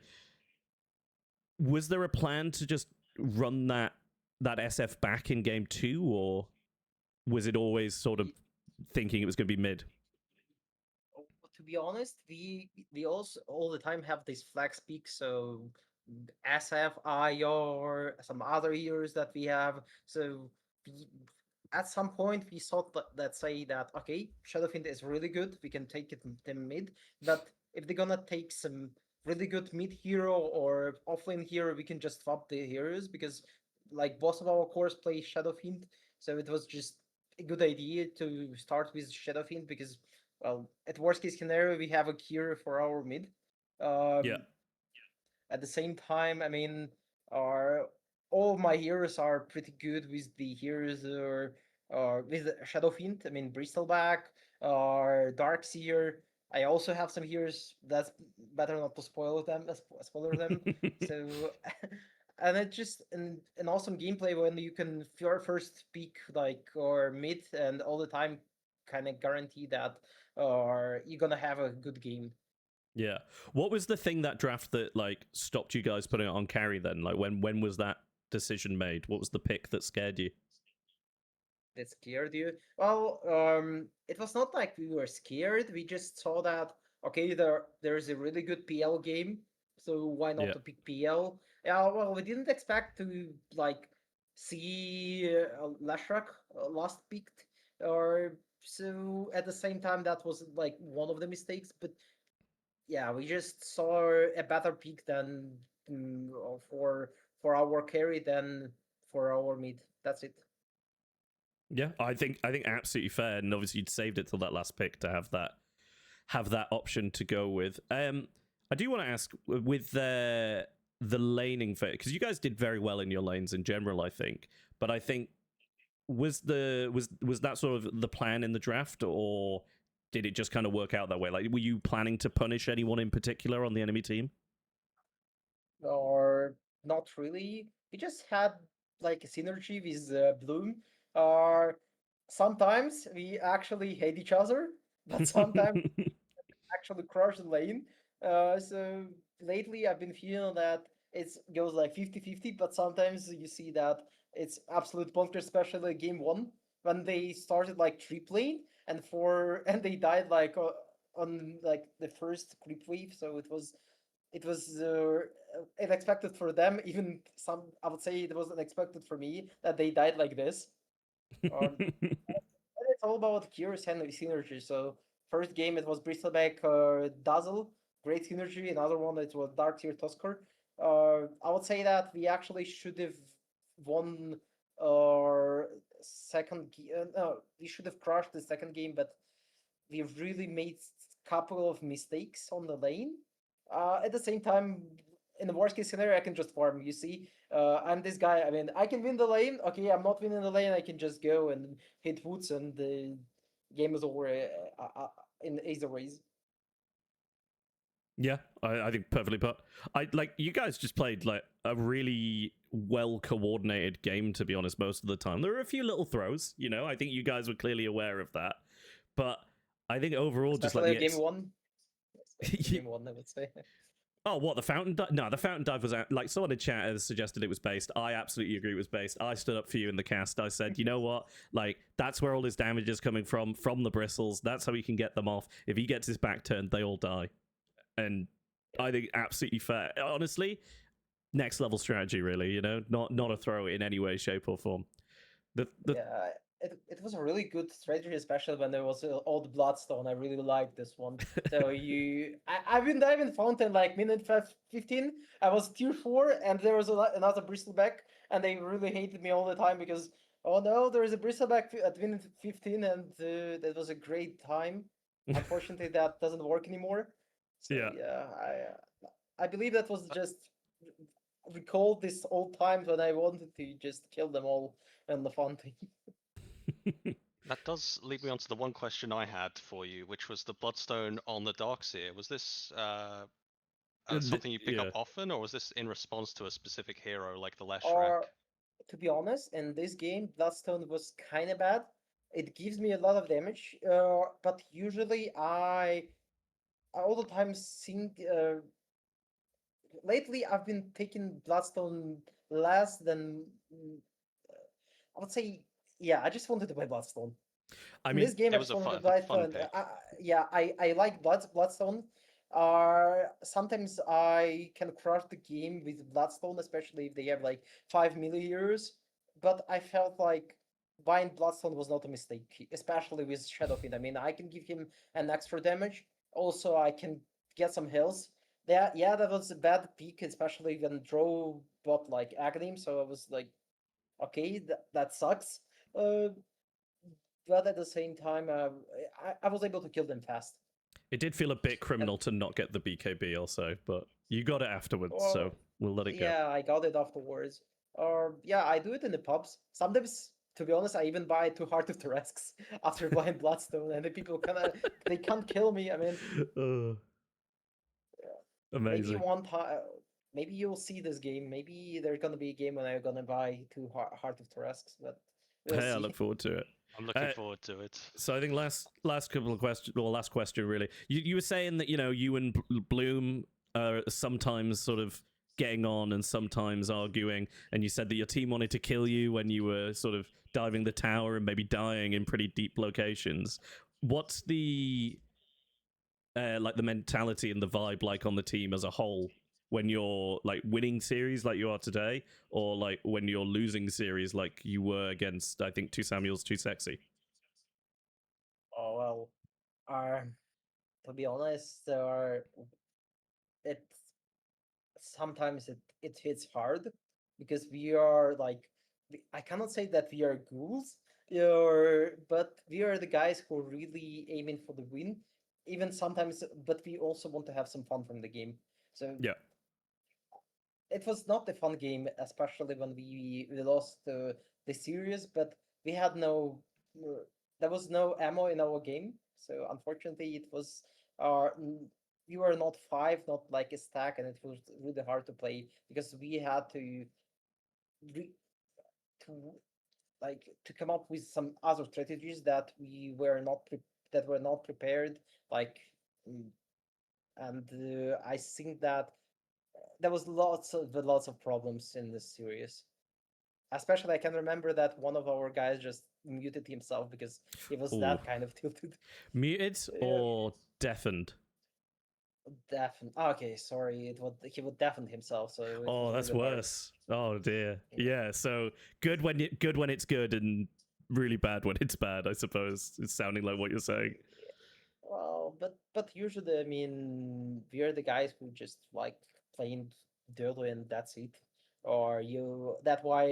Speaker 1: Was there a plan to just run that SF back in game 2, or was it always sort of thinking it was going to be mid?
Speaker 4: To be honest, we also all the time have this flex pick, so SF, IO, some other heroes that we have. So we, at some point we thought that say that okay, Shadowfiend is really good, we can take it them mid, but if they're gonna take some really good mid hero or offlane hero, we can just swap the heroes because like both of our cores play Shadowfiend, so it was just a good idea to start with Shadowfiend because well, at worst case scenario, we have a cure for our mid.
Speaker 1: Yeah.
Speaker 4: At the same time, I mean, our all of my heroes are pretty good with the heroes or with the Shadowfiend. I mean, Bristleback or Darkseer. I also have some heroes. That's better not to spoiler them. So, and it just an awesome gameplay when you can your first peak like or mid and all the time kind of guarantee that or you're gonna have a good game.
Speaker 1: Yeah. What was the thing that draft that like stopped you guys putting it on carry then? Like when was that decision made? What was the pick that scared you?
Speaker 4: That scared you? Well, it was not like we were scared. We just saw that okay, there's a really good PL game, so why not
Speaker 1: Yeah.
Speaker 4: to pick PL? Yeah, well, we didn't expect to like see Lashrak last picked, or so at the same time that was like one of the mistakes. But yeah, we just saw a better pick than for our carry than for our mid. That's it.
Speaker 1: Yeah, I think absolutely fair, and obviously you'd saved it till that last pick to have that option to go with. I do want to ask with the laning phase because you guys did very well in your lanes in general, I think. But I think was that sort of the plan in the draft, or did it just kind of work out that way? Like, were you planning to punish anyone in particular on the enemy team?
Speaker 4: Or not really. We just had like a synergy with Bloom. Sometimes we actually hate each other, but sometimes actually crush the lane. So lately I've been feeling that it goes like 50-50, but sometimes you see that it's absolute bunker, especially game 1 when they started like trip lane and they died like on like the first creep wave. So it was unexpected for them. Even some, I would say, it was unexpected for me that they died like this. Um, and it's all about curious and synergy. So first game it was Bristleback Dazzle, great synergy. Another one it was Dark Tier Tusker. I would say that we actually should have won our second. No, we should have crushed the second game, but we really made couple of mistakes on the lane. At the same time, in the worst case scenario, I can just farm. You see, I'm this guy. I mean, I can win the lane. Okay, I'm not winning the lane. I can just go and hit woods and game is over in either ways.
Speaker 1: Yeah, I think perfectly put. I like you guys just played like a really well coordinated game, to be honest, most of the time. There were a few little throws, you know. I think you guys were clearly aware of that. But I think overall just like
Speaker 4: Especially
Speaker 1: the
Speaker 4: game one. Especially game one, I would say.
Speaker 1: Oh, what, the fountain dive? No, the fountain dive was like someone in chat has suggested it was based. I absolutely agree it was based. I stood up for you in the cast. I said, you know what? Like, that's where all his damage is coming from the bristles. That's how he can get them off. If he gets his back turned, they all die. And I think absolutely fair. Honestly, next level strategy, really. You know, not a throw in any way, shape, or form.
Speaker 4: Yeah, it was a really good strategy, especially when there was all the bloodstone. I really liked this one. So I've been diving fountain like minute 15. I was tier 4, and there was another bristleback, and they really hated me all the time because oh no, there is a bristleback at minute 15, and that was a great time. Unfortunately, that doesn't work anymore. So
Speaker 1: Yeah.
Speaker 4: yeah, I believe that was just recalled this old times when I wanted to just kill them all in the fountain.
Speaker 2: That does lead me on to the one question I had for you, which was the Bloodstone on the Darkseer. Was this something you pick up
Speaker 1: Yeah.
Speaker 2: often, or was this in response to a specific hero like the Leshrac?
Speaker 4: Or, to be honest, in this game, Bloodstone was kind of bad. It gives me a lot of damage, but usually I all the time think. Lately, I've been taking Bloodstone less than. I would say, yeah, I just wanted to play Bloodstone.
Speaker 1: I
Speaker 4: In
Speaker 1: mean,
Speaker 4: this game,
Speaker 2: It
Speaker 4: I
Speaker 2: was
Speaker 4: just
Speaker 2: a
Speaker 4: wanted to
Speaker 2: fun,
Speaker 4: play
Speaker 2: fun
Speaker 4: Bloodstone.
Speaker 2: pick.
Speaker 4: Yeah, I like Bloodstone. Sometimes I can crush the game with Bloodstone, especially if they have like 5 millimeters. But I felt like buying Bloodstone was not a mistake, especially with Shadowfiend. I mean, I can give him an extra damage. Also, I can get some heals. Yeah, that was a bad pick, especially when Drow bought like Aghanim. So I was like, okay, that sucks. Uh, but at the same time, I was able to kill them fast.
Speaker 1: it did feel a bit
Speaker 4: And
Speaker 1: criminal to not get the BKB also, but you got it afterwards,
Speaker 4: or
Speaker 1: so we'll let it go.
Speaker 4: yeah, I got it afterwards. Or yeah, I do it in the pubs. Sometimes, to be honest, I even buy two Heart of Teresks after buying Bloodstone, and the people they can't kill me. I mean, maybe
Speaker 1: Amazing.
Speaker 4: one time, maybe you'll see this game. Maybe there's gonna be a game when I'm gonna buy two Heart of Teresks, but we'll
Speaker 1: Hey, I
Speaker 4: see.
Speaker 1: look forward to it.
Speaker 2: I'm looking forward to it.
Speaker 1: So I think last couple of questions, or last question really. You were saying that, you know, you and Bloom are sometimes sort of getting on and sometimes arguing, and you said that your team wanted to kill you when you were sort of diving the tower and maybe dying in pretty deep locations. What's the like the mentality and the vibe like on the team as a whole when you're like winning series like you are today, or like when you're losing series like you were against, I think, Two Samuels Too Sexy?
Speaker 4: Oh well. To be honest, it sometimes it hits hard because we are like I cannot say that we are ghouls, but we are the guys who are really aiming for the win. Even sometimes, but we also want to have some fun from the game. So
Speaker 1: Yeah.
Speaker 4: it was not a fun game, especially when we lost the series. But we had no, there was no ammo in our game, so unfortunately, it was we were not five, not like a stack, and it was really hard to play because we had re- to to come up with some other strategies that we were not that were not prepared. Like, mm, and I think that there was lots of problems in this series. Especially, I can remember that one of our guys just muted himself because he was
Speaker 1: Ooh.
Speaker 4: that kind of tilted.
Speaker 1: Muted
Speaker 4: Yeah,
Speaker 1: or deafened?
Speaker 4: deafen. Okay, sorry. He would deafen himself, so it
Speaker 1: Oh,
Speaker 4: was
Speaker 1: that's
Speaker 4: really hard.
Speaker 1: worse. Oh dear.
Speaker 4: Yeah.
Speaker 1: Yeah. So good when it's good, and really bad when it's bad, I suppose. It's sounding like what you're saying.
Speaker 4: Well, but usually, I mean, we're the guys who just like playing Dota and that's it. Or that why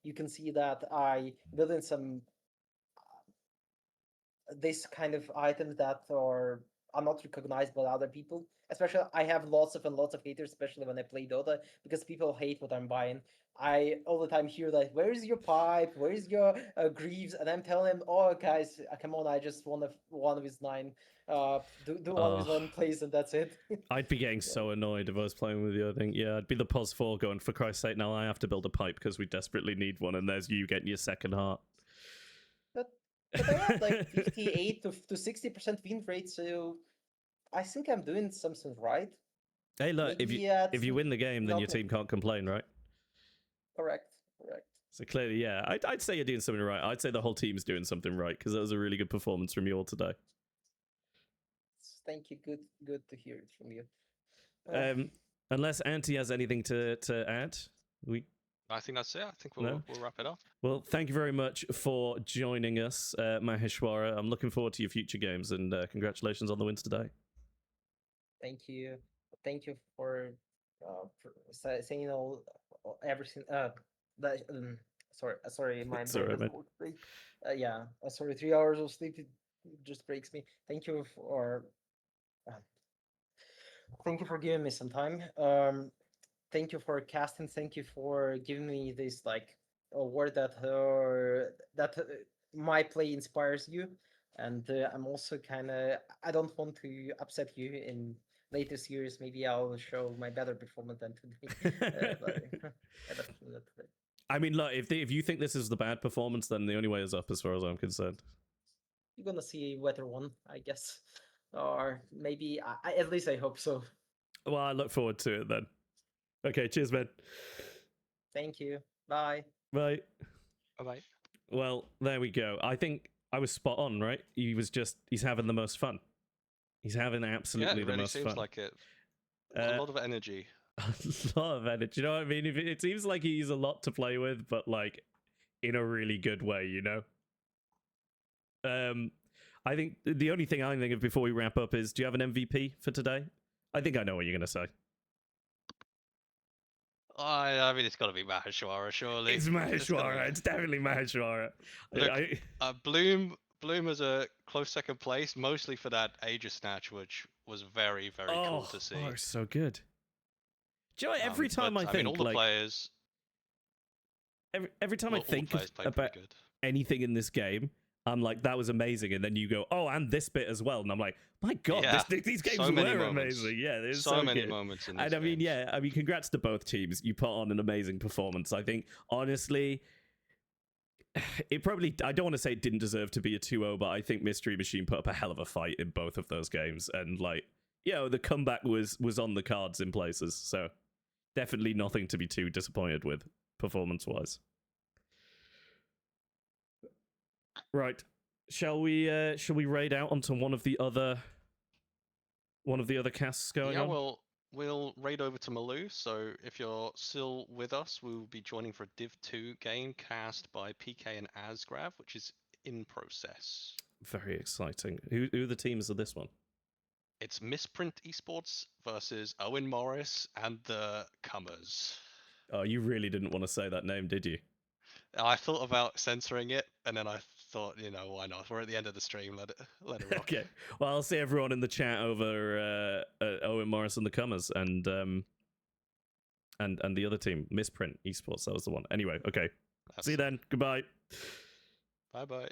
Speaker 4: you can see that I build in some this kind of items that are are not recognized by other people. Especially, I have lots of haters, especially when I play Dota, because people hate what I'm buying. I all the time hear like, "Where is your pipe? Where is your Greaves?" And I'm telling them, "Oh, guys, come on! I just want a 1v9. Do 1v1 plays, and that's it."
Speaker 1: I'd be getting so annoyed if I was playing with you. I think, yeah, I'd be the pos 4 going, for Christ's sake, now I have to build a pipe because we desperately need one, and there's you getting your second heart.
Speaker 4: But I have like 58 to 60% win rate, so I think I'm doing something right.
Speaker 1: Hey, look,
Speaker 4: Maybe
Speaker 1: if you win the game, then your
Speaker 4: not-
Speaker 1: team can't complain, right?
Speaker 4: Correct.
Speaker 1: So clearly, yeah, I'd say you're doing something right. I'd say the whole team's doing something right, because that was a really good performance from you all today.
Speaker 4: Thank you. Good to hear it from you.
Speaker 1: Unless Auntie has anything to add,
Speaker 2: I think that's it. I think
Speaker 1: No?
Speaker 2: we'll wrap it up.
Speaker 1: Well, thank you very much for joining us, Maheshwara. I'm looking forward to your future games, and congratulations on the wins today.
Speaker 4: Thank you. Thank you for saying everything. Sorry, my
Speaker 1: It's all
Speaker 4: brain
Speaker 1: right,
Speaker 4: doesn't work today. Yeah, sorry. 3 hours of sleep, it just breaks me. Thank you for giving me some time. Thank you for casting. Thank you for giving me this like award that my play inspires you. And I'm also kind of, I don't want to upset you in later series. Maybe I'll show my better performance than today.
Speaker 1: I mean, look, if you think this is the bad performance, then the only way is up, as far as I'm concerned.
Speaker 4: You're gonna see a better one, I guess, or maybe at least I hope so.
Speaker 1: Well, I look forward to it then. Okay, cheers, man.
Speaker 4: Thank you. Bye.
Speaker 1: Bye.
Speaker 2: Bye-bye.
Speaker 1: Well, there we go. I think I was spot on, right? He's having the most fun. He's having absolutely
Speaker 2: Yeah, it
Speaker 1: the
Speaker 2: really
Speaker 1: most
Speaker 2: seems
Speaker 1: fun.
Speaker 2: like it. A lot of energy.
Speaker 1: A lot of energy. You know what I mean? It seems like he's a lot to play with, but like in a really good way, you know? I think the only thing I think of before we wrap up is, do you have an MVP for today? I think I know what you're going to say.
Speaker 2: I mean, it's got to be Maheshwara, surely.
Speaker 1: It's Maheshwara. It's definitely Maheshwara.
Speaker 2: Look, Bloom is a close second place, mostly for that Aegis snatch, which was very, very cool to see.
Speaker 1: Oh, so good. Do you know what, every time I think,
Speaker 2: mean, all the
Speaker 1: like,
Speaker 2: players.
Speaker 1: every time I think about
Speaker 2: good.
Speaker 1: anything in this game, I'm like, that was amazing, and then you go, oh, and this bit as well, and I'm like, my god,
Speaker 2: Yeah,
Speaker 1: these games
Speaker 2: so many
Speaker 1: were
Speaker 2: moments.
Speaker 1: amazing. Yeah, there's
Speaker 2: So many
Speaker 1: good.
Speaker 2: moments in this
Speaker 1: And I mean,
Speaker 2: game.
Speaker 1: yeah, I mean, congrats to both teams. You put on an amazing performance. I think, honestly, it probably, I don't want to say it didn't deserve to be a 2-0, but I think Myst-ery Machine put up a hell of a fight in both of those games, and like, the comeback was on the cards in places, so definitely nothing to be too disappointed with performance-wise. Right. Shall we raid out onto one of the other casts going on?
Speaker 2: Yeah, well, we'll raid over to Maloo. So if you're still with us, we'll be joining for a Div 2 game cast by PK and Asgrav, which is in process.
Speaker 1: Very exciting. Who are the teams of this one?
Speaker 2: It's Misprint Esports versus Owen Morris and the Comers.
Speaker 1: Oh, you really didn't want to say that name, did you?
Speaker 2: I thought about censoring it, and then I thought, why not? We're at the end of the stream. Let it rock.
Speaker 1: Okay. Well, I'll see everyone in the chat over Owen Morris and the Comers and the other team, Misprint Esports. That was the one. Anyway, okay. See you then. Goodbye.
Speaker 2: Bye bye.